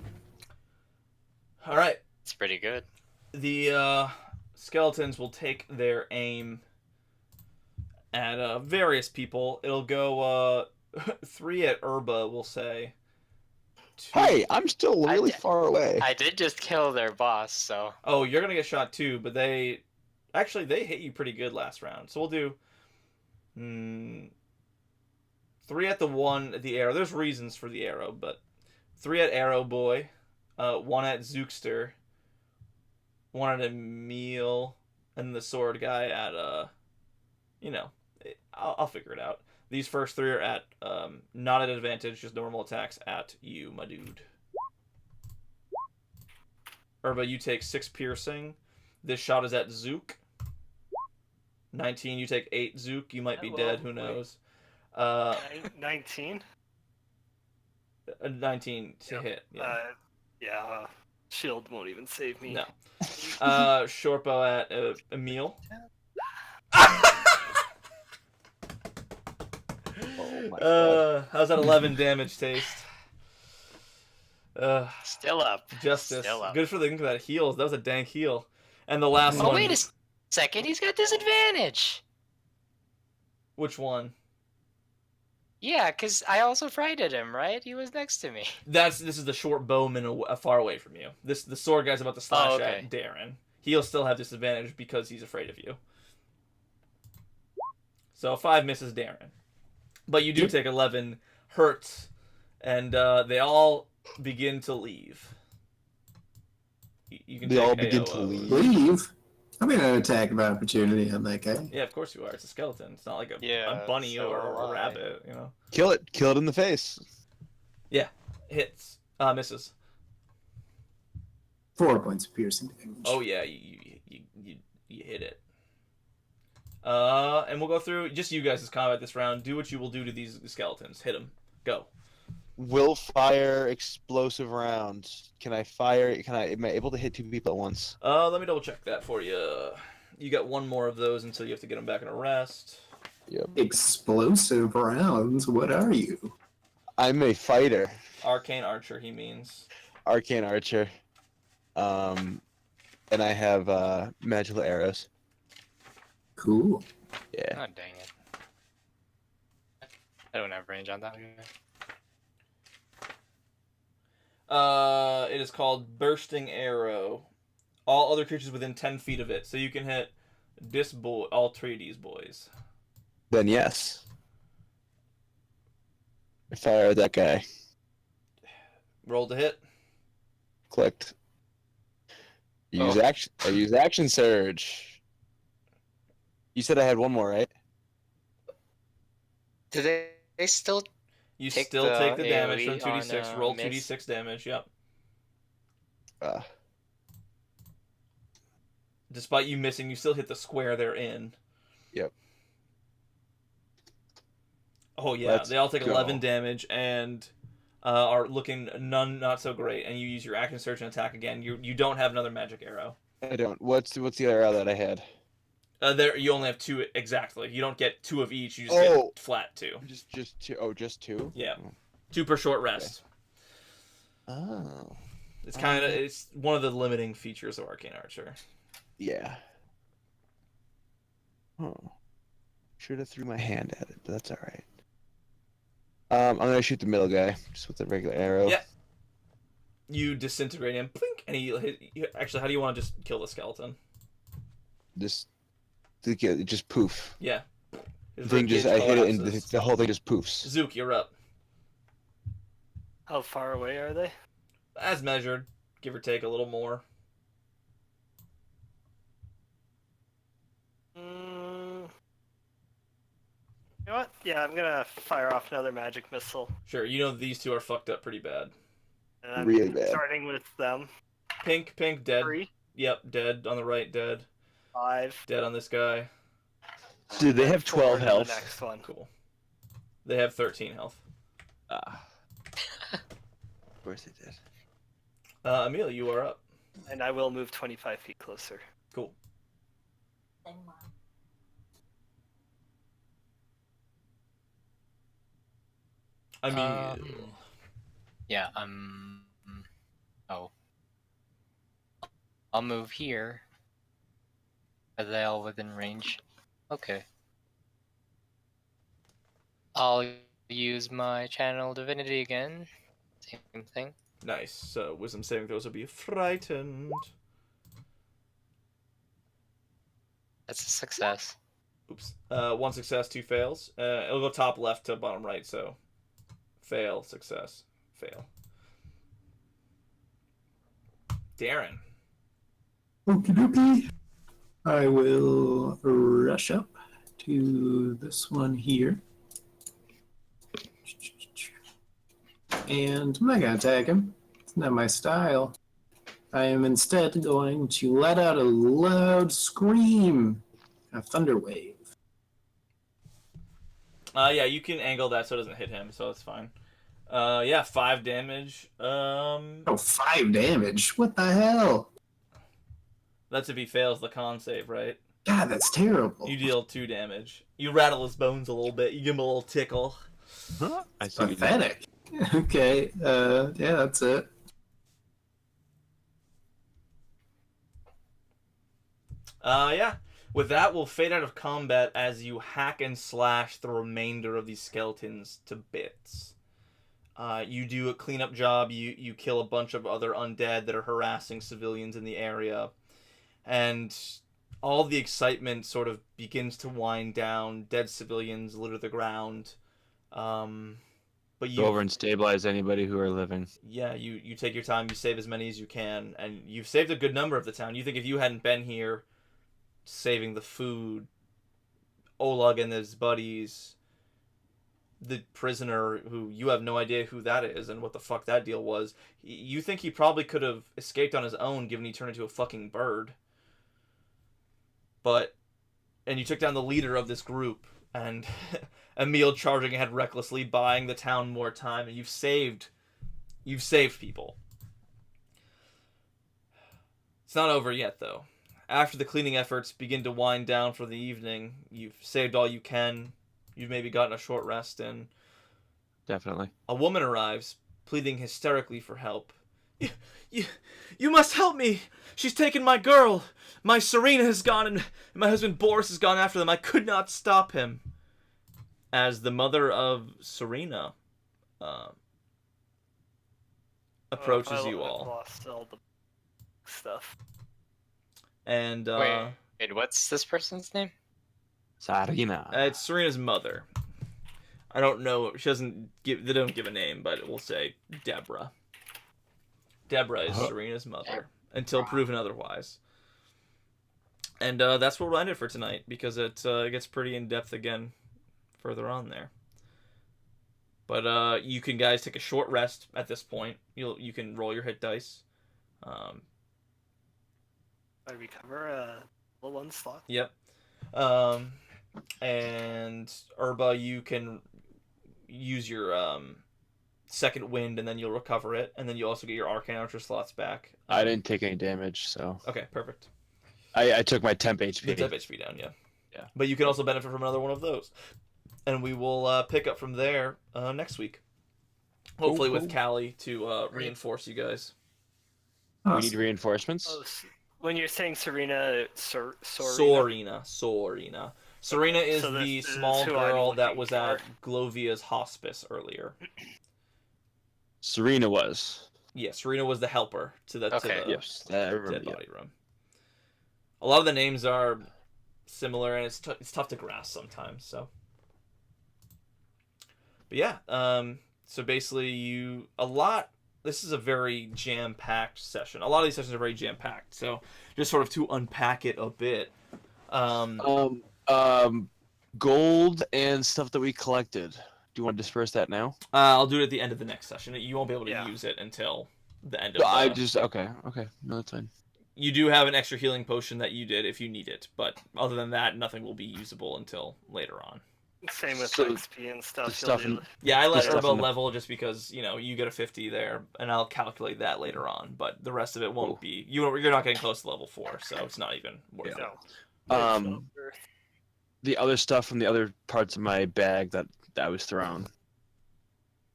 All right.
It's pretty good.
The skeletons will take their aim at various people. It'll go 3 at Urba, we'll say. 2...
Hey, I'm still really far away.
I did just kill their boss, so.
Oh, you're gonna get shot too, but they hit you pretty good last round. So we'll do 3 at the 1 at the arrow. There's reasons for the arrow, but 3 at Arrow Boy, 1 at Zookster, 1 at Emil, and the sword guy at you know, I'll figure it out. These first 3 are at not at advantage, just normal attacks at you, my dude. Urba, you take 6 piercing. This shot is at Zook. 19, you take 8 Zook. You might be dead, who knows.
19?
19 to hit. Yeah.
Shield won't even save me.
No. Shortbow at Emil.
Oh my god.
How's that 11 damage taste?
Still up.
Justice.
Still up.
Good for the that heals. That was a dank heal. And the last
Oh,
one.
wait a second. He's got disadvantage.
Which one?
Yeah, because I also frighted him, right? He was next to me.
This is the short bowman far away from you. The sword guy's about to slash
okay.
at Darren. He'll still have disadvantage because he's afraid of you. So 5 misses Darren. But you do take 11 hurts, and they all begin to leave. You can
They
take
all begin to
AOO.
leave.
Leave. I'm gonna attack of opportunity on that guy.
Yeah, of course you are. It's a skeleton. It's not like a
Yeah,
bunny
so
or a
am I.
rabbit, you know.
Kill it. Kill it in the face.
Hits. Misses.
4 points of piercing damage.
Oh yeah, you hit it. And we'll go through just you guys' combat this round. Do what you will do to these skeletons. Hit them. Go.
Will fire explosive rounds. Can I fire? Am I able to hit 2 people at once?
Let me double check that for you. You got 1 more of those until you have to get them back in a rest.
Yep.
Explosive rounds. What are you?
I'm a fighter.
Arcane Archer, he means.
Arcane archer. And I have magical arrows.
Cool.
Yeah.
Oh, dang it. I don't have range on that one.
It is called Bursting Arrow. All other creatures within 10 feet of it. So you can hit this boy, all 3 of these boys.
Then yes. I fire at that guy.
Roll to hit.
Clicked. Use
Oh.
action. I use action surge. You said I had 1 more, right?
Do they still...
You
Take
still
the
take the damage
AoE
from 2d6.
on,
Roll
miss.
2d6 damage. Yep.
Uh,
Despite you missing, you still hit the square they're in.
Yep.
Oh yeah,
Let's
they all take
go.
11 damage and are looking not so great. And you use your action surge and attack again. You don't have another magic arrow.
I don't. What's the other arrow that I had?
There you only have 2 exactly. You don't get 2 of each. You just
Oh.
get flat 2.
Just 2. Oh, just 2.
Yeah, 2 per short rest.
Oh.
It's it's one of the limiting features of Arcane Archer.
Yeah. Oh. Should have threw my hand at it, but that's all right. I'm gonna shoot the middle guy just with a regular arrow.
Yeah. You disintegrate him, plink, and actually, how do you want to just kill the skeleton?
Just poof.
Yeah.
The
His
thing just
ribcage
I hit it and
collapses.
the whole thing just poofs.
Zook, you're up.
How far away are they?
As measured, give or take a little more.
You know what? Yeah, I'm gonna fire off another magic missile.
Sure, you know these 2 are fucked up pretty bad.
And I'm
Really bad.
starting with them.
Pink, dead.
3,
Yep, dead on the right, dead.
5.
Dead on this guy.
Dude, they have
4
12
to
health.
The next one.
Cool. They have 13 health.
Ah. Of course they did.
Emil, you are up.
And I will move 25 feet closer.
Cool. Emil.
Yeah, oh. I'll move here. Are they all within range? Okay. I'll use my channel divinity again. Same thing.
Nice. So wisdom saving throws will be frightened.
That's a success.
Oops. 1 success, 2 fails. It'll go top left to bottom right, so fail, success, fail. Darren.
Okie dokie. I will rush up to this one here. And I'm not going to attack him. It's not my style. I am instead going to let out a loud scream. A thunder wave.
Yeah, you can angle that so it doesn't hit him, so that's fine. Yeah, 5 damage.
Oh, 5 damage? What the hell?
That's if he fails the con save, right?
God, that's terrible.
You deal 2 damage. You rattle his bones a little bit. You give him a little tickle.
Huh? I see. what you did.
Pathetic. Okay, yeah, that's it.
Yeah. With that, we'll fade out of combat as you hack and slash the remainder of these skeletons to bits. You do a cleanup job. You kill a bunch of other undead that are harassing civilians in the area. And all the excitement sort of begins to wind down. Dead civilians litter the ground. But you
Go over and stabilize anybody who are living.
Yeah, you take your time. You save as many as you can. And you've saved a good number of the town. You think if you hadn't been here saving the food, Oleg and his buddies, the prisoner who you have no idea who that is and what the fuck that deal was, you think he probably could have escaped on his own given he turned into a fucking bird. And you took down the leader of this group, and Emil charging ahead recklessly, buying the town more time, and you've saved people. It's not over yet, though. After the cleaning efforts begin to wind down for the evening, you've saved all you can. You've maybe gotten a short rest in.
Definitely.
A woman arrives, pleading hysterically for help. You must help me! She's taken my girl! My Serena has gone, and my husband Boris has gone after them. I could not stop him. As the mother of Serena approaches you all.
Lost all the stuff.
And
Wait, what's this person's name?
Sarina.
it's Serena's mother. I don't know. She doesn't give. They don't give a name, but we'll say Deborah. Deborah is Serena's mother until proven otherwise. And that's where we'll end it for tonight because it gets pretty in depth again further on there. But you can guys take a short rest at this point. You can roll your hit dice.
I recover a level 1 slot.
Yep. And Urba, you can use your second wind, and then you'll recover it, and then you also get your arcane archer slots back.
I didn't take any damage, so
Okay, perfect.
I took my temp HP.
The temp HP down, yeah.
Yeah.
But you can also benefit from another one of those, and we will pick up from there next week. Hopefully with Callie to reinforce you guys.
We need reinforcements.
Oh, when you're saying Serena,
Sorina. Serena is
So
the
this is
small
who I'm
girl that
looking
was
for.
at Glovia's hospice earlier.
Serena was.
Yeah, Serena was the helper to the
Okay.
Yes, I remember.
dead
Yeah.
body room. A lot of the names are similar, and it's tough to grasp sometimes. So, but yeah, so basically, this is a very jam-packed session. A lot of these sessions are very jam-packed. So, just sort of to unpack it a bit.
Gold and stuff that we collected. Do you want to disperse that now?
I'll do it at the end of the next session. You won't be able to
Yeah.
use it until the end of.
Okay. No, that's fine.
You do have an extra healing potion that you did if you need it, but other than that, nothing will be usable until later on.
Same with
So,
XP and stuff.
the stuff
you'll
in-
do.
Yeah, I let
stuff
Urba
in the-
level just because you get a 50 there, and I'll calculate that later on. But the rest of it won't
Cool.
be. You're not getting close to level 4, so it's not even worth it.
No.
The other stuff from the other parts of my bag that was thrown.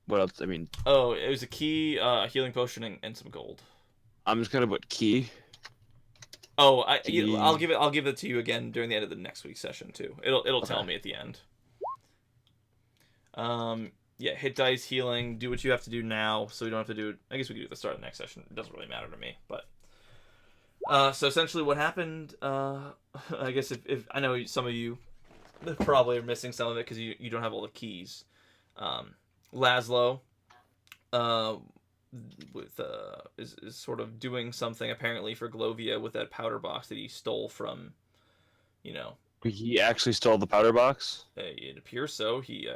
What else? I mean,
Oh, it was a key, a healing potion, and some gold.
I'm just gonna put key.
Oh,
Key.
I'll give it to you again during the end of the next week's session too. It'll tell
Okay.
me at the end. Yeah, hit dice, healing, do what you have to do now, so we don't have to do it. I guess we could do it at the start of the next session. It doesn't really matter to me, but. So essentially, what happened? I guess if I know some of you They probably are missing some of it because you don't have all the keys. Laszlo, uh, is sort of doing something apparently for Glovia with that powder box that he stole from, you know.
He actually stole the powder box.
It appears so. He,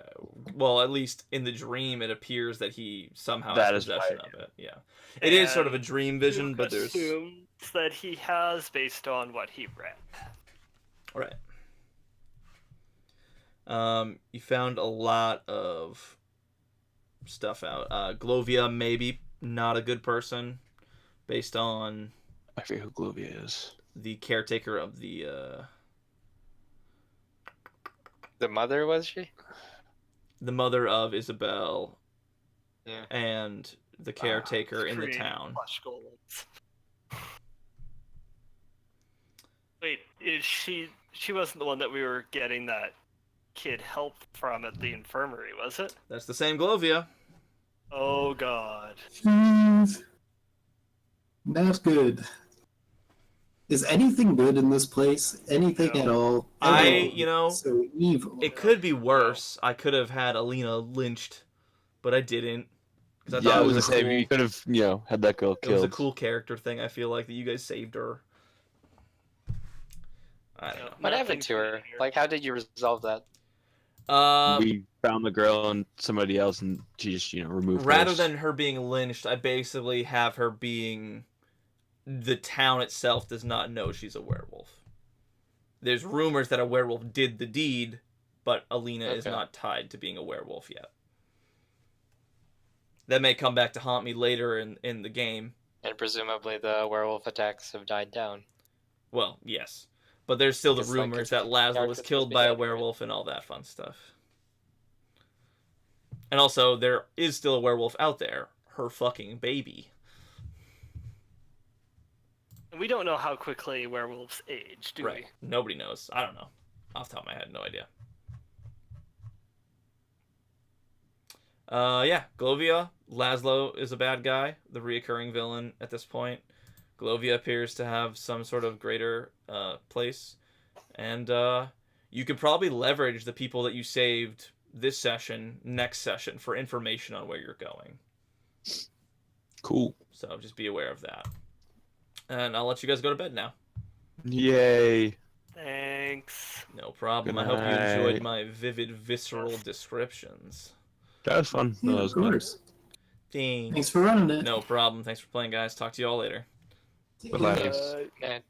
well, at least in the dream, it appears that he somehow
That
has
is
possession
right.
of it. Yeah, it is sort of a
And
dream vision,
Luke
but there's
assumes that he has based on what he read.
right. You found a lot of stuff out. Glovia maybe not a good person, based on
I forget who Glovia is.
the caretaker of
The mother, was she?
the mother of Isabel
Yeah.
and the caretaker in the
Creating
town.
flesh golems. Wait, is she wasn't the one that we were getting that kid help from at the infirmary, was it?
That's the same Glovia.
Oh god.
Not good. Is anything good in this place? Anything
No.
at all?
You know,
So evil.
it could be worse. I could have had Alina lynched, but I didn't. Because I
Yeah,
thought
I
it
was
was
gonna
a
say
cool,
you could have, had that girl
it was a
killed.
cool character thing. I feel like that you guys saved her. I don't know.
What happened to her? Like, how did you resolve that?
We found the girl and somebody else, and she just, removed.
Rather
hers.
than her being lynched, I basically have her being. The town itself does not know she's a werewolf. There's rumors that a werewolf did the deed, but Alina is
Okay.
not tied to being a werewolf yet. That may come back to haunt me later in the game.
And presumably the werewolf attacks have died down.
Well, yes. But there's still the
It's like
rumors
it's
that Laszlo
dark
was
it's
killed
supposed to be
by a
dead, right?
werewolf and all that fun stuff. And also, there is still a werewolf out there. Her fucking baby.
We don't know how quickly werewolves age, do
Right. Nobody knows. I don't know. Off the top of my head, no idea. Yeah, Glovia. Laszlo is a bad guy, the reoccurring villain at this point. Glovia appears to have some sort of greater place. And you could probably leverage the people that you saved this session, next session, for information on where you're going.
Cool.
So just be aware of that. And I'll let you guys go to bed now.
Yay.
Thanks.
No problem.
Good
I hope you enjoyed
night.
my vivid, visceral descriptions.
That was fun.
Yeah,
That was
of course.
Thanks.
Thanks for running it.
No problem. Thanks for playing, guys. Talk to you all later.
Take
Bye-bye.
care.
Thanks.
And